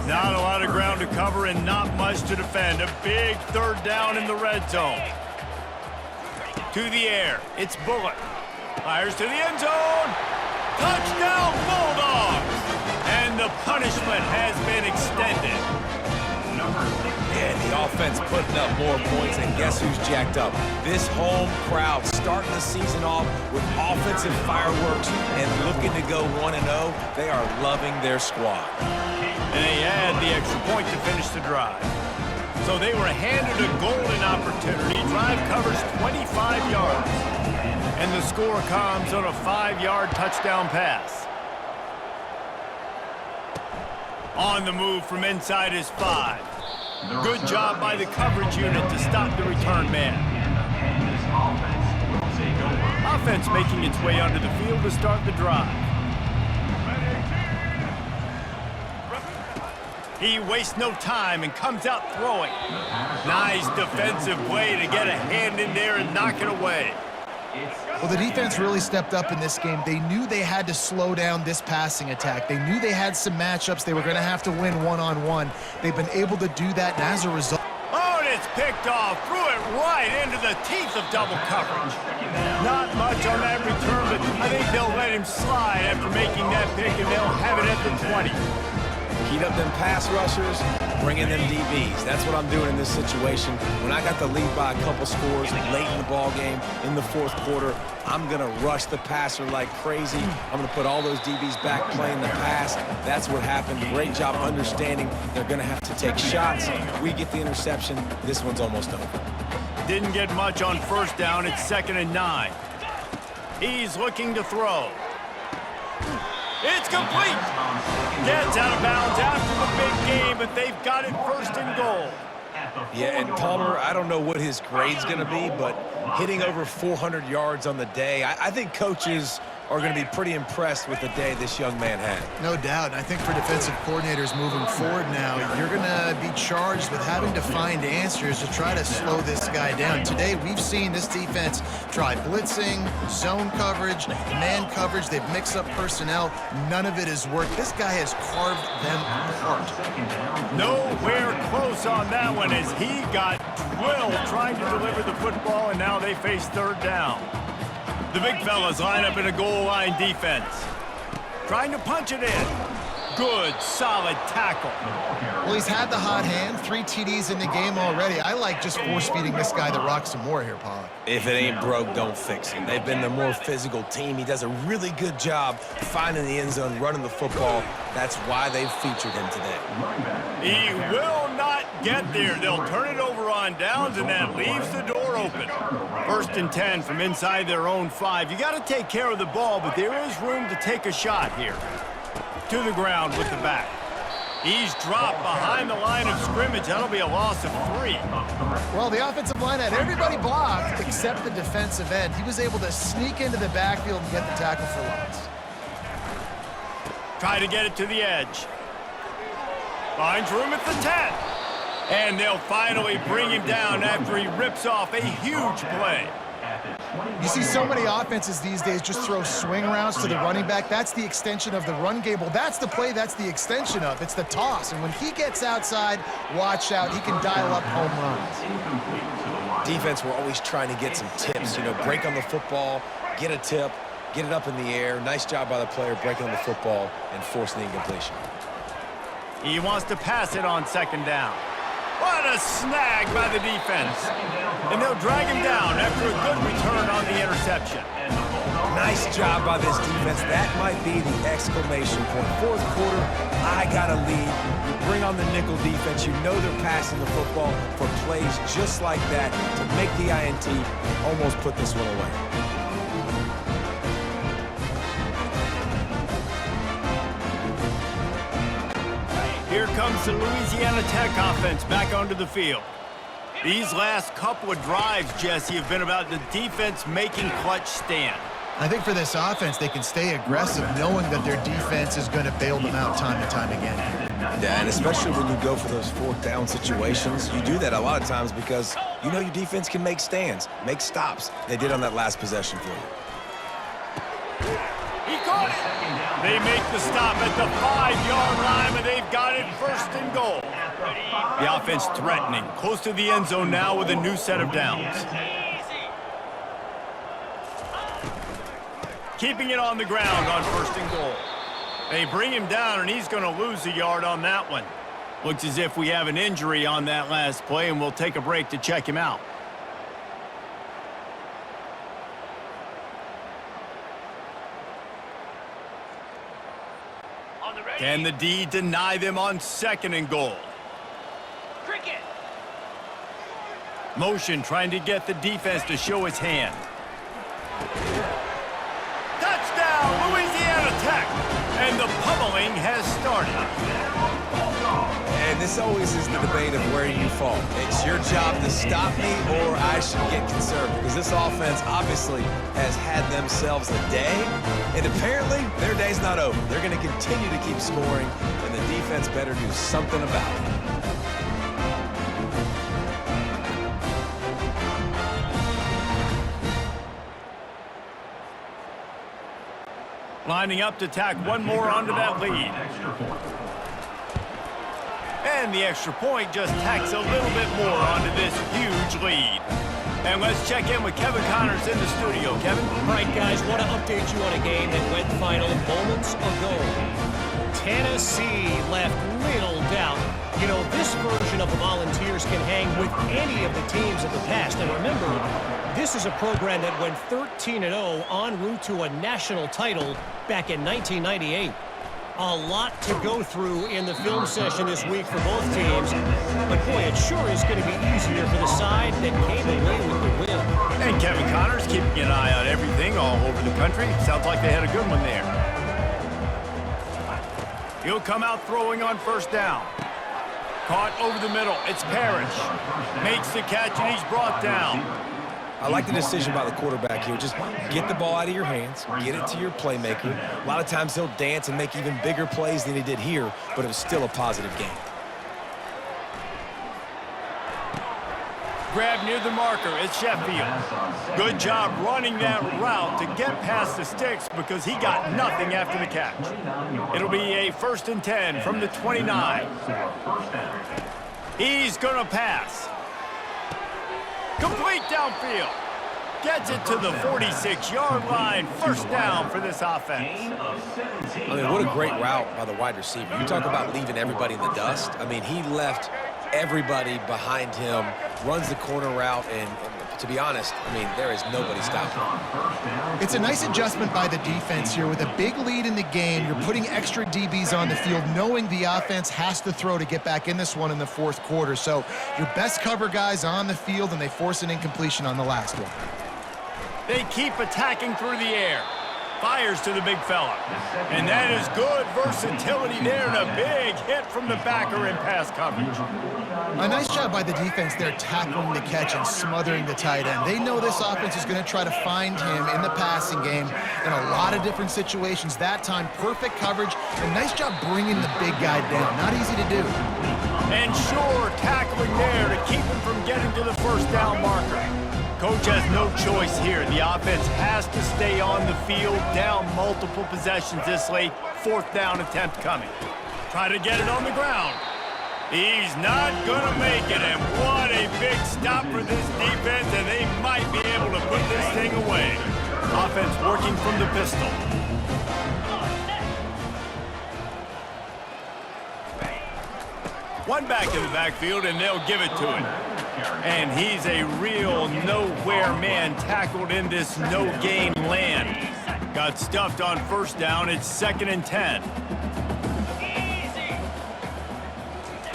[SPEAKER 1] Not a lot of ground to cover and not much to defend. A big 3rd down in the red zone. To the air, it's Bullock. Fires to the end zone. Touchdown, Bulldogs! And the punishment has been extended.
[SPEAKER 3] Yeah, the offense putting up more points, and guess who's jacked up? This home crowd starting the season off with offensive fireworks and looking to go 1-0. They are loving their squad.
[SPEAKER 1] And they had the extra point to finish the drive. So they were handed a golden opportunity. Drive covers 25 yards. And the score comes on a 5-yard touchdown pass. On the move from inside his 5. Good job by the coverage unit to stop the return man. Offense making its way onto the field to start the drive. He wastes no time and comes out throwing. Nice defensive play to get a hand in there and knock it away.
[SPEAKER 2] Well, the defense really stepped up in this game. They knew they had to slow down this passing attack. They knew they had some matchups they were going to have to win one-on-one. They've been able to do that, and as a result...
[SPEAKER 1] Oh, and it's picked off. Threw it right into the teeth of double coverage. Not much on that return, but I think they'll let him slide after making that pick, and they'll have it at the 20.
[SPEAKER 3] Heat up them pass rushers, bring in them DBs. That's what I'm doing in this situation. When I got the lead by a couple scores late in the ball game, in the 4th quarter, I'm going to rush the passer like crazy. I'm going to put all those DBs back playing the pass. That's what happened. Great job understanding they're going to have to take shots. We get the interception. This one's almost over.
[SPEAKER 1] Didn't get much on 1st down. It's 2nd and 9. He's looking to throw. It's complete. Gets out of bounds after the big game, but they've got it 1st and goal.
[SPEAKER 3] Yeah, and Palmer, I don't know what his grade's going to be, but hitting over 400 yards on the day, I think coaches are going to be pretty impressed with the day this young man had.
[SPEAKER 2] No doubt. I think for defensive coordinators moving forward now, you're going to be charged with having to find answers to try to slow this guy down. Today, we've seen this defense try blitzing, zone coverage, man coverage. They've mixed up personnel. None of it has worked. This guy has carved them apart.
[SPEAKER 1] Nowhere close on that one as he got drilled trying to deliver the football, and now they face 3rd down. The big fellas line up in a goal line defense. Trying to punch it in. Good, solid tackle.
[SPEAKER 2] Well, he's had the hot hand, 3 TDs in the game already. I like just force-feeding this guy the rock some more here, Pollock.
[SPEAKER 3] If it ain't broke, don't fix it. They've been the more physical team. He does a really good job finding the end zone, running the football. That's why they've featured him today.
[SPEAKER 1] He will not get there. They'll turn it over on downs, and that leaves the door open. 1st and 10 from inside their own 5. You got to take care of the ball, but there is room to take a shot here. To the ground with the back. He's dropped behind the line of scrimmage. That'll be a loss of 3.
[SPEAKER 2] Well, the offensive line had everybody blocked except the defensive end. He was able to sneak into the backfield and get the tackle for loss.
[SPEAKER 1] Try to get it to the edge. Finds room at the 10. And they'll finally bring him down after he rips off a huge play.
[SPEAKER 2] You see so many offenses these days just throw swing routes to the running back. That's the extension of the run game. Well, that's the play that's the extension of. It's the toss. And when he gets outside, watch out. He can dial up home runs.
[SPEAKER 3] defense were always trying to get some tips, you know, break on the football, get a tip, get it up in the air. Nice job by the player breaking on the football and forcing the incompletion.
[SPEAKER 1] He wants to pass it on second down. What a snag by the defense. And they'll drag him down after a good return on the interception.
[SPEAKER 3] Nice job by this defense. That might be the exclamation point. Fourth quarter, I got a lead. You bring on the nickel defense. You know they're passing the football for plays just like that to make the INT almost put this one away.
[SPEAKER 1] Here comes the Louisiana Tech offense back onto the field. These last couple of drives, Jesse, have been about the defense making clutch stand.
[SPEAKER 2] I think for this offense, they can stay aggressive knowing that their defense is going to bail them out time and time again.
[SPEAKER 3] Yeah, and especially when you go for those fourth down situations, you do that a lot of times because you know your defense can make stands, make stops. They did on that last possession for you.
[SPEAKER 1] He caught it. They make the stop at the 5-yard line, and they've got it first and goal. The offense threatening, close to the end zone now with a new set of downs. Keeping it on the ground on first and goal. They bring him down, and he's going to lose a yard on that one. Looks as if we have an injury on that last play, and we'll take a break to check him out. Can the D deny them on second and goal?
[SPEAKER 5] Cricket.
[SPEAKER 1] Motion trying to get the defense to show his hand. Touchdown, Louisiana Tech! And the pummeling has started.
[SPEAKER 3] And this always is the debate of where you fall. It's your job to stop me or I should get conservative because this offense obviously has had themselves a day, and apparently their day's not over. They're going to continue to keep scoring, and the defense better do something about it.
[SPEAKER 1] Lining up to tack one more onto that lead. And the extra point just tacks a little bit more onto this huge lead. And let's check in with Kevin Connors in the studio. Kevin?
[SPEAKER 7] All right, guys, want to update you on a game that went final moments ago. Tennessee left little doubt. You know, this version of the Volunteers can hang with any of the teams of the past. And remember, this is a program that went 13-0 en route to a national title back in 1998. A lot to go through in the film session this week for both teams. But, boy, it sure is going to be easier for the side that came away with the win.
[SPEAKER 1] And Kevin Connors keeping an eye on everything all over the country. Sounds like they had a good one there. He'll come out throwing on first down. Caught over the middle. It's Parrish. Makes the catch, and he's brought down.
[SPEAKER 3] I like the decision by the quarterback here. Just get the ball out of your hands, get it to your playmaker. A lot of times he'll dance and make even bigger plays than he did here, but it was still a positive game.
[SPEAKER 1] Grab near the marker. It's Sheffield. Good job running that route to get past the sticks because he got nothing after the catch. It'll be a 1st and 10 from the 29. He's going to pass. Complete downfield. Gets it to the 46-yard line. First down for this offense.
[SPEAKER 3] I mean, what a great route by the wide receiver. You talk about leaving everybody in the dust. I mean, he left everybody behind him, runs the corner route, and to be honest, I mean, there is nobody stopping him.
[SPEAKER 2] It's a nice adjustment by the defense here. With a big lead in the game, you're putting extra DBs on the field, knowing the offense has to throw to get back in this one in the fourth quarter. So your best cover guys on the field, and they force an incompletion on the last one.
[SPEAKER 1] They keep attacking through the air. Fires to the big fella. And that is good versatility there, and a big hit from the backer in pass coverage.
[SPEAKER 2] A nice job by the defense there, tackling the catch and smothering the tight end. They know this offense is going to try to find him in the passing game in a lot of different situations. That time, perfect coverage, and nice job bringing the big guy down. Not easy to do.
[SPEAKER 1] And sure, tackling there to keep him from getting to the first down marker. Coach has no choice here. The offense has to stay on the field, down multiple possessions this late. 4th down attempt coming. Try to get it on the ground. He's not going to make it, and what a big stop for this defense, and they might be able to put this thing away. Offense working from the pistol. One back in the backfield, and they'll give it to him. And he's a real nowhere man tackled in this no-gain land. Got stuffed on first down. It's 2nd and 10.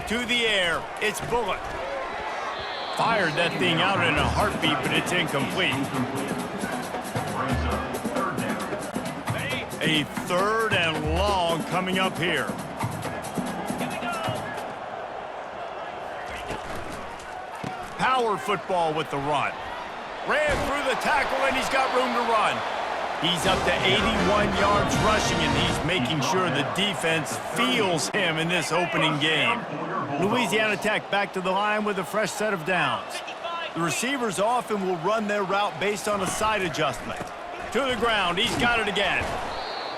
[SPEAKER 1] To the air, it's Bullock. Fired that thing out in a heartbeat, but it's incomplete. A 3rd and long coming up here. Power football with the run. Ran through the tackle, and he's got room to run. He's up to 81 yards rushing, and he's making sure the defense feels him in this opening game. Louisiana Tech back to the line with a fresh set of downs. The receivers often will run their route based on a side adjustment. To the ground, he's got it again.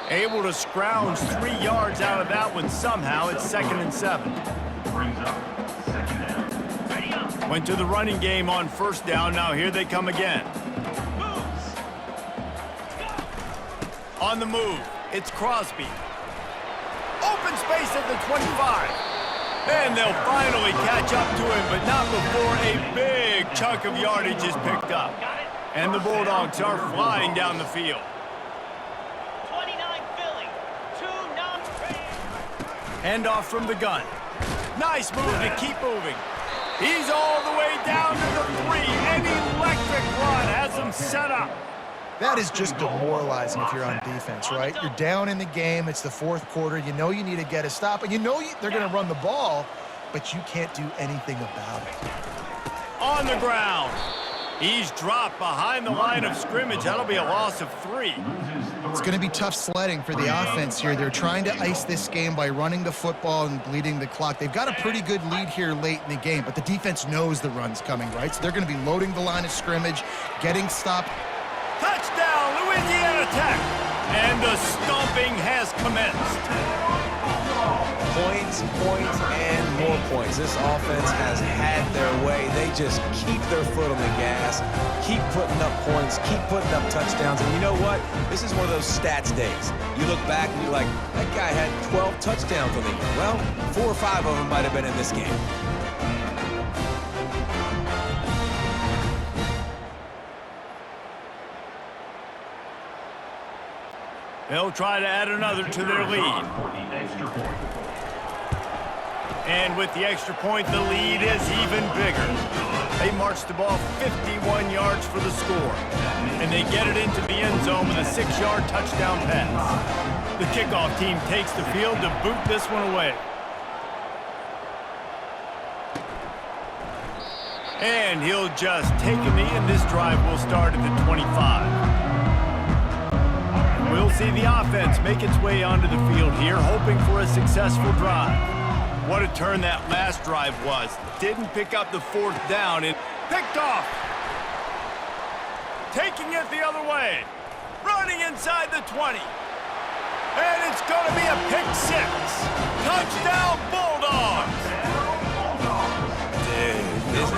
[SPEAKER 1] Able to scrounge 3 yards out of that one somehow. It's 2nd and 7. Went to the running game on first down. Now here they come again. On the move, it's Crosby. Open space at the 25. And they'll finally catch up to him, but not before a big chunk of yardage is picked up. And the Bulldogs are flying down the field.
[SPEAKER 5] 29 Philly, 2 non-ready.
[SPEAKER 1] Handoff from the gun. Nice move to keep moving. He's all the way down to the 3. An electric run has him set up.
[SPEAKER 2] That is just demoralizing if you're on defense, right? You're down in the game. It's the 4th quarter. You know you need to get a stop, and you know they're going to run the ball, but you can't do anything about it.
[SPEAKER 1] On the ground. He's dropped behind the line of scrimmage. That'll be a loss of 3.
[SPEAKER 2] It's going to be tough sledding for the offense here. They're trying to ice this game by running the football and bleeding the clock. They've got a pretty good lead here late in the game, but the defense knows the run's coming, right? So they're going to be loading the line of scrimmage, getting stopped.
[SPEAKER 1] Touchdown, Louisiana Tech! And the stomping has commenced.
[SPEAKER 3] Points, and more points. This offense has had their way. They just keep their foot on the gas, keep putting up points, keep putting up touchdowns. And you know what? This is one of those stats days. You look back and you're like, that guy had 12 touchdowns on the year. Well, 4 or 5 of them might have been in this game.
[SPEAKER 1] They'll try to add another to their lead. And with the extra point, the lead is even bigger. They march the ball 51 yards for the score. And they get it into the end zone with a 6-yard touchdown pass. The kickoff team takes the field to boot this one away. And he'll just take a knee, and this drive will start at the 25. We'll see the offense make its way onto the field here, hoping for a successful drive. What a turn that last drive was. Didn't pick up the 4th down. It picked off. Taking it the other way. Running inside the 20. And it's going to be a pick 6. Touchdown, Bulldogs!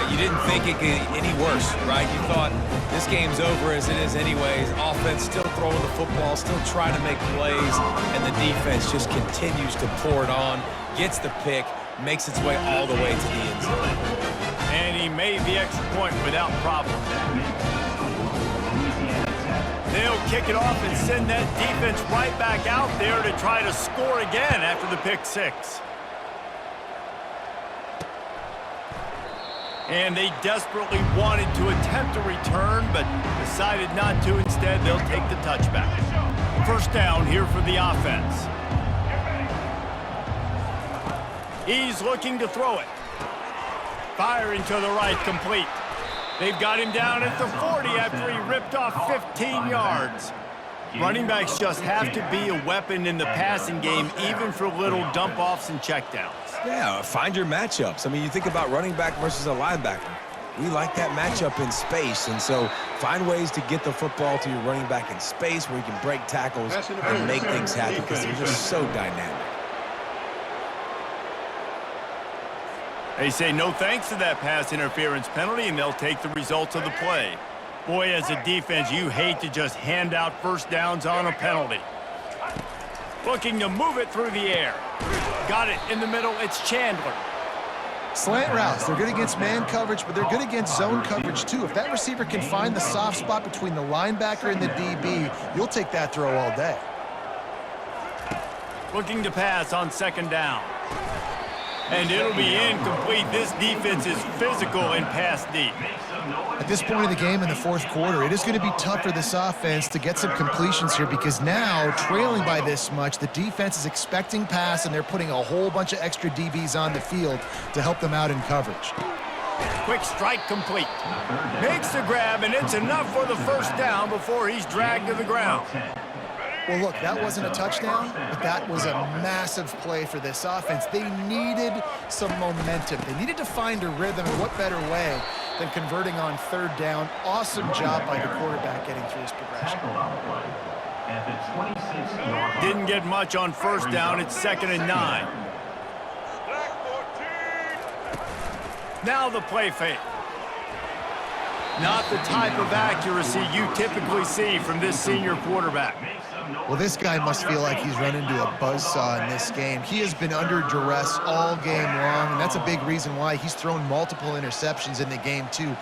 [SPEAKER 3] You didn't think it could get any worse, right? You thought this game's over as it is anyways. Offense still throwing the football, still trying to make plays, and the defense just continues to pour it on, gets the pick, makes its way all the way to the end zone.
[SPEAKER 1] And he made the extra point without problem. They'll kick it off and send that defense right back out there to try to score again after the pick 6. And they desperately wanted to attempt a return, but decided not to. Instead, they'll take the touchback. First down here for the offense. He's looking to throw it. Firing to the right, complete. They've got him down at the 40 after he ripped off 15 yards. Running backs just have to be a weapon in the passing game, even for little dump-offs and checkdowns.
[SPEAKER 3] Yeah, find your matchups. I mean, you think about running back versus a linebacker. We like that matchup in space, and so find ways to get the football to your running back in space where you can break tackles and make things happen because they're just so dynamic.
[SPEAKER 1] They say no thanks to that pass interference penalty, and they'll take the results of the play. Boy, as a defense, you hate to just hand out first downs on a penalty. Looking to move it through the air. Got it in the middle. It's Chandler.
[SPEAKER 2] Slant routes, they're good against man coverage, but they're good against zone coverage too. If that receiver can find the soft spot between the linebacker and the DB, you'll take that throw all day.
[SPEAKER 1] Looking to pass on second down. And it'll be incomplete. This defense is physical and pass deep.
[SPEAKER 2] At this point of the game in the fourth quarter, it is going to be tough for this offense to get some completions here because now, trailing by this much, the defense is expecting pass, and they're putting a whole bunch of extra DBs on the field to help them out in coverage.
[SPEAKER 1] Quick strike complete. Makes the grab, and it's enough for the first down before he's dragged to the ground.
[SPEAKER 2] Well, look, that wasn't a touchdown, but that was a massive play for this offense. They needed some momentum. They needed to find a rhythm, and what better way than converting on third down. Awesome job by the quarterback getting through his progression.
[SPEAKER 1] Didn't get much on first down. It's 2nd and 9. Now the play fake. Not the type of accuracy you typically see from this senior quarterback.
[SPEAKER 2] Well, this guy must feel like he's run into a buzzsaw in this game. He has been under duress all game long, and that's a big reason why he's thrown multiple interceptions in the game, too.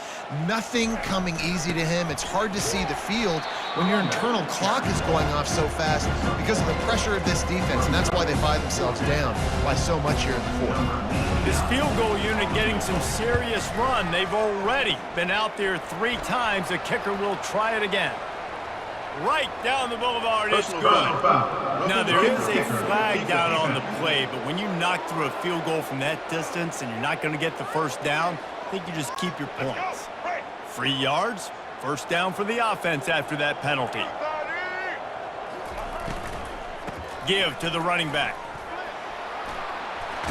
[SPEAKER 2] Nothing coming easy to him. It's hard to see the field when your internal clock is going off so fast because of the pressure of this defense, and that's why they find themselves down by so much here in the fourth.
[SPEAKER 1] This field goal unit getting some serious run. They've already been out there 3 times. The kicker will try it again. Right down the boulevard, it's good. Now, there is a flag down on the play, but when you knock through a field goal from that distance and you're not going to get the first down, I think you just keep your points. 3 yards, first down for the offense after that penalty. Give to the running back.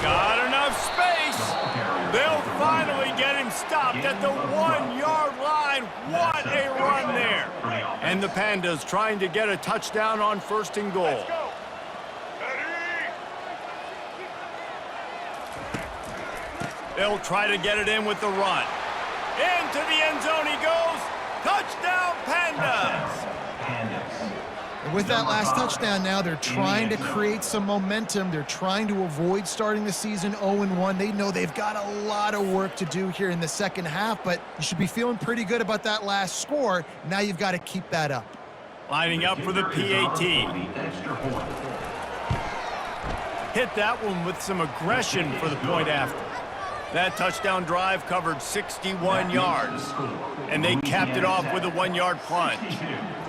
[SPEAKER 1] Got enough space. They'll finally get him stopped at the 1-yard line. What a run there. And the Pandas trying to get a touchdown on 1st and goal. They'll try to get it in with the run. Into the end zone he goes. Touchdown, Pandas.
[SPEAKER 2] And with that last touchdown now, they're trying to create some momentum. They're trying to avoid starting the season 0-1. They know they've got a lot of work to do here in the second half, but you should be feeling pretty good about that last score. Now you've got to keep that up.
[SPEAKER 1] Lining up for the PAT. Hit that one with some aggression for the point after. That touchdown drive covered 61 yards, and they capped it off with a 1-yard plunge.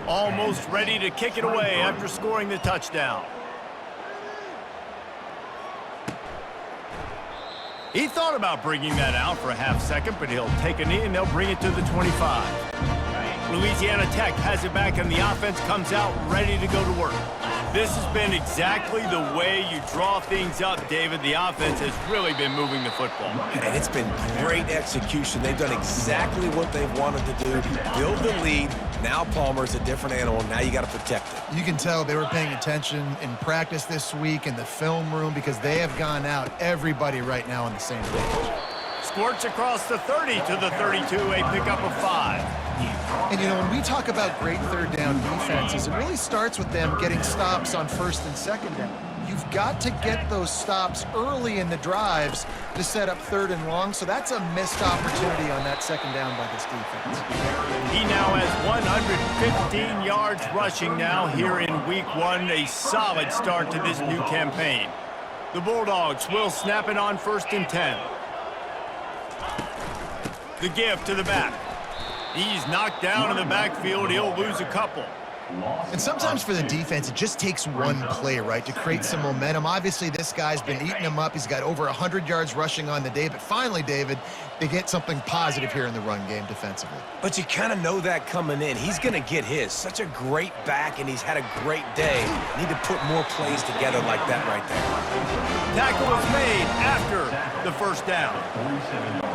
[SPEAKER 1] Almost ready to kick it away after scoring the touchdown. He thought about bringing that out for a half second, but he'll take a knee and they'll bring it to the 25. Louisiana Tech has it back and the offense comes out ready to go to work. This has been exactly the way you draw things up, David. The offense has really been moving the football.
[SPEAKER 3] And it's been great execution. They've done exactly what they've wanted to do. Build the lead. Now Palmer's a different animal. Now you got to protect it.
[SPEAKER 2] You can tell they were paying attention in practice this week in the film room because they have gone out, everybody right now on the same page.
[SPEAKER 1] Squirts across the 30 to the 32, a pickup of 5.
[SPEAKER 2] And, you know, when we talk about great third down defenses, it really starts with them getting stops on 1st and 2nd down. You've got to get those stops early in the drives to set up 3rd and long, so that's a missed opportunity on that 2nd down by this defense.
[SPEAKER 1] He now has 115 yards rushing now here in week 1, a solid start to this new campaign. The Bulldogs will snap it on 1st and 10. The give to the back. He's knocked down in the backfield. He'll lose a couple.
[SPEAKER 2] And sometimes for the defense, it just takes one play, right, to create some momentum. Obviously, this guy's been eating them up. He's got over 100 yards rushing on the day. But finally, David, they get something positive here in the run game defensively.
[SPEAKER 3] But you kind of know that coming in. He's going to get his. Such a great back, and he's had a great day. Need to put more plays together like that right there.
[SPEAKER 1] Tackle was made after the first down.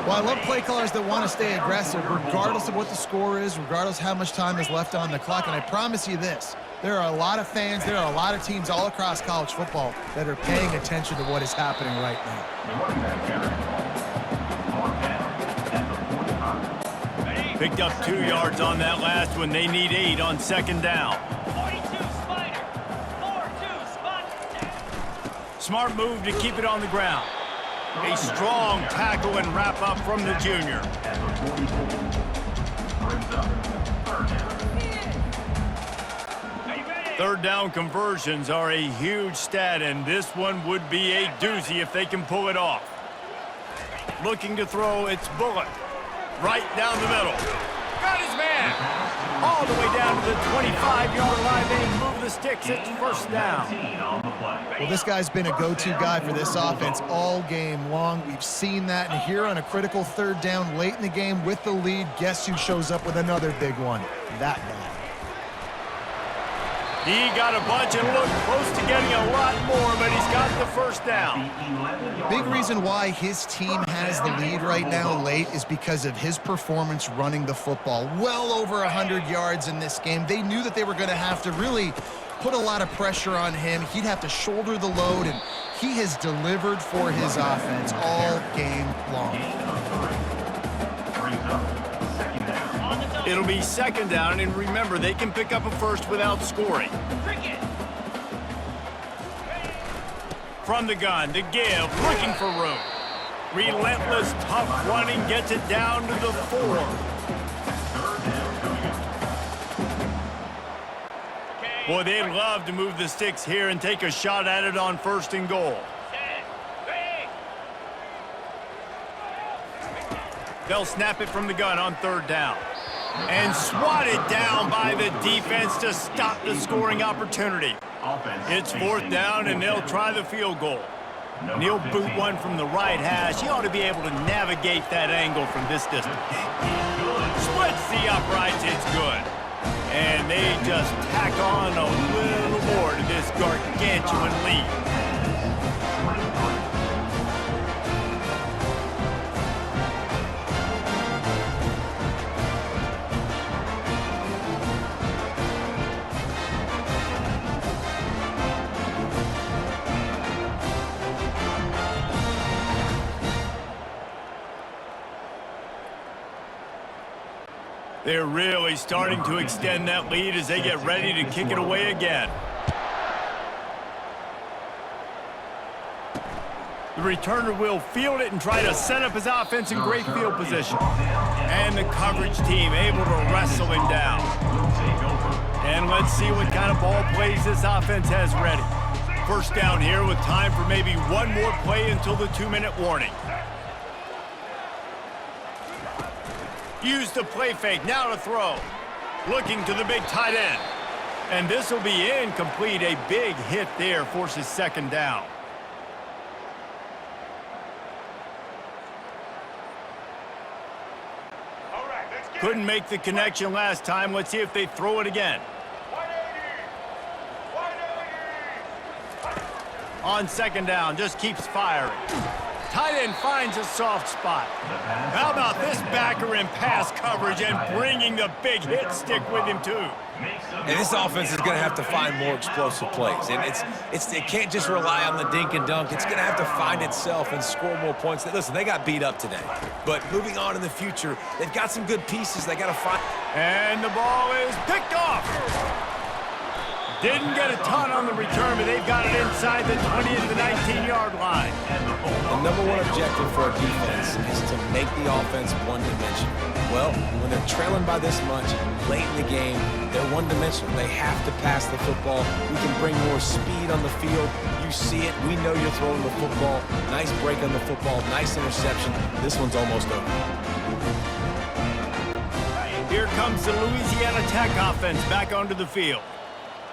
[SPEAKER 2] Well, I love play callers that want to stay aggressive, regardless of what the score is, regardless how much time is left on the clock. And I promise you this, there are a lot of fans, there are a lot of teams all across college football that are paying attention to what is happening right now.
[SPEAKER 1] Picked up 2 yards on that last one. They need 8 on second down.
[SPEAKER 5] 42 Spider. 4-2 spot.
[SPEAKER 1] Smart move to keep it on the ground. A strong tackle and wrap up from the junior.
[SPEAKER 6] At the 44. Brings up third down.
[SPEAKER 1] Third down conversions are a huge stat, and this one would be a doozy if they can pull it off. Looking to throw, it's Bullock. Right down the middle. Got his man. All the way down to the 25-yard line. They move the sticks. It's first down.
[SPEAKER 2] Well, this guy's been a go-to guy for this offense all game long. We've seen that, and here on a critical third down late in the game with the lead, guess who shows up with another big one? That guy.
[SPEAKER 1] He got a bunch and looked close to getting a lot more, but he's got the first down.
[SPEAKER 2] Big reason why his team has the lead right now late is because of his performance running the football. Well over 100 yards in this game. They knew that they were going to have to really put a lot of pressure on him. He'd have to shoulder the load, and he has delivered for his offense all game long.
[SPEAKER 1] It'll be second down, and remember, they can pick up a first without scoring. From the gun to give, looking for room. Relentless, tough running gets it down to the 4. Boy, they'd love to move the sticks here and take a shot at it on first and goal. They'll snap it from the gun on third down. And swatted down by the defense to stop the scoring opportunity. It's fourth down, and they'll try the field goal. And he'll boot one from the right hash. He ought to be able to navigate that angle from this distance. Splits the uprights, it's good. And they just tack on a little more to this gargantuan lead. They're really starting to extend that lead as they get ready to kick it away again. The returner will field it and try to set up his offense in great field position. And the coverage team able to wrestle him down. And let's see what kind of ball plays this offense has ready. First down here with time for maybe one more play until the 2-minute warning. Use the play fake, now to throw. Looking to the big tight end. And this will be incomplete. A big hit there forces second down. Couldn't make the connection last time. Let's see if they throw it again. On second down, just keeps firing. Tight end finds a soft spot. How about this backer in pass coverage and bringing the big hit stick with him too?
[SPEAKER 3] And this offense is going to have to find more explosive plays. And it can't just rely on the dink and dunk. It's going to have to find itself and score more points. Listen, they got beat up today. But moving on in the future, they've got some good pieces they got to find.
[SPEAKER 1] And the ball is picked off. Didn't get a ton on the return, but they've got it inside the 20 to the 19-yard line.
[SPEAKER 3] The number one objective for our defense is to make the offense one-dimensional. Well, when they're trailing by this much late in the game, they're one-dimensional. They have to pass the football. We can bring more speed on the field. You see it. We know you're throwing the football. Nice break on the football. Nice interception. This one's almost over.
[SPEAKER 1] Here comes the Louisiana Tech offense back onto the field.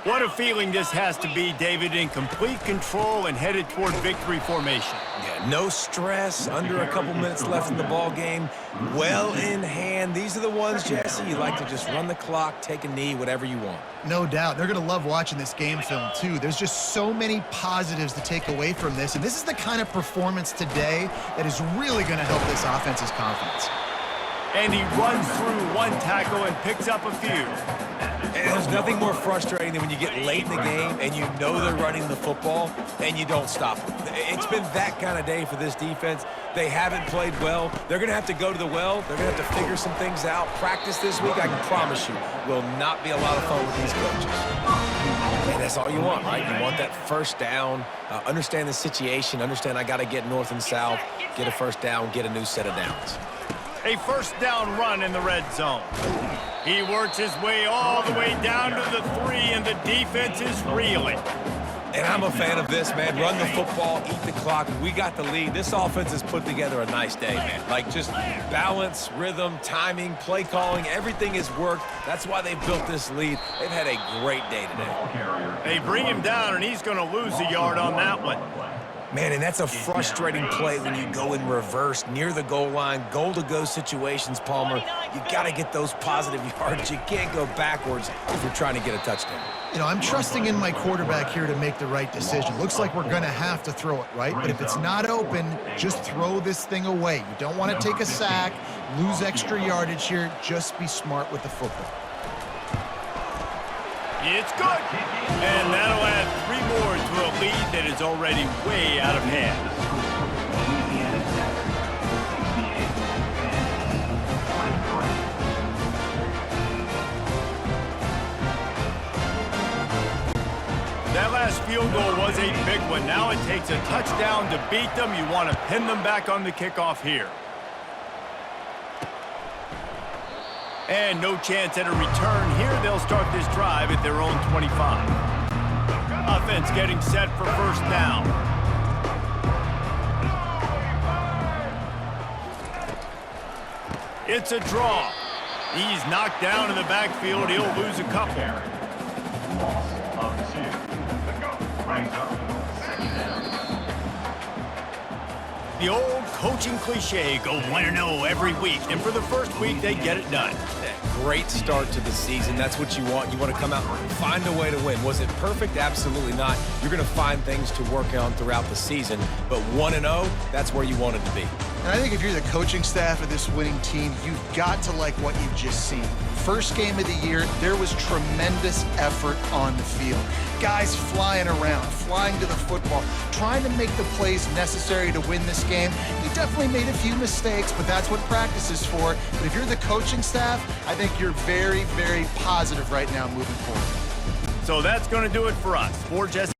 [SPEAKER 1] What a feeling this has to be, David, in complete control and headed toward victory formation.
[SPEAKER 3] Yeah, no stress, under a couple minutes left in the ball game, well in hand. These are the ones, Jesse, you like to just run the clock, take a knee, whatever you want.
[SPEAKER 2] No doubt. They're going to love watching this game film, too. There's just so many positives to take away from this, and this is the kind of performance today that is really going to help this offense's confidence.
[SPEAKER 1] And he runs through one tackle and picks up a few.
[SPEAKER 3] And there's nothing more frustrating than when you get late in the game and you know they're running the football and you don't stop them. It's been that kind of day for this defense. They haven't played well. They're going to have to go to the well. They're going to have to figure some things out. Practice this week, I can promise you, will not be a lot of fun with these coaches. And that's all you want, right? You want that first down, understand the situation, understand I got to get north and south, get a first down, get a new set of downs.
[SPEAKER 1] A first down run in the red zone. He works his way all the way down to the 3, and the defense is reeling.
[SPEAKER 3] And I'm a fan of this, man. Run the football, eat the clock. We got the lead. This offense has put together a nice day, man. Like, just balance, rhythm, timing, play calling, everything has worked. That's why they've built this lead. They've had a great day today.
[SPEAKER 1] They bring him down, and he's going to lose a yard on that one.
[SPEAKER 3] Man, and that's a frustrating play when you go in reverse near the goal line, goal-to-go situations, Palmer. You got to get those positive yards. You can't go backwards if you're trying to get a touchdown.
[SPEAKER 2] You know, I'm trusting in my quarterback here to make the right decision. Looks like we're going to have to throw it, right? But if it's not open, just throw this thing away. You don't want to take a sack, lose extra yardage here. Just be smart with the football.
[SPEAKER 1] It's good. And that'll add 3 more to a lead that is already way out of hand. That last field goal was a big one. Now it takes a touchdown to beat them. You want to pin them back on the kickoff here. And no chance at a return here. They'll start this drive at their own 25. Offense getting set for first down. It's a draw. He's knocked down in the backfield. He'll lose a couple. The old coaching cliche, go 1-0 every week. And for the first week, they get it done.
[SPEAKER 3] Great start to the season. That's what you want. You want to come out and find a way to win. Was it perfect? Absolutely not. You're going to find things to work on throughout the season. But 1-0, that's where you want it to be.
[SPEAKER 2] And I think if you're the coaching staff of this winning team, you've got to like what you've just seen. First game of the year, there was tremendous effort on the field. Guys flying around, flying to the football, trying to make the plays necessary to win this game. We definitely made a few mistakes, but that's what practice is for. But if you're the coaching staff, I think you're very, very positive right now moving forward.
[SPEAKER 1] So that's going to do it for us. For Jesse.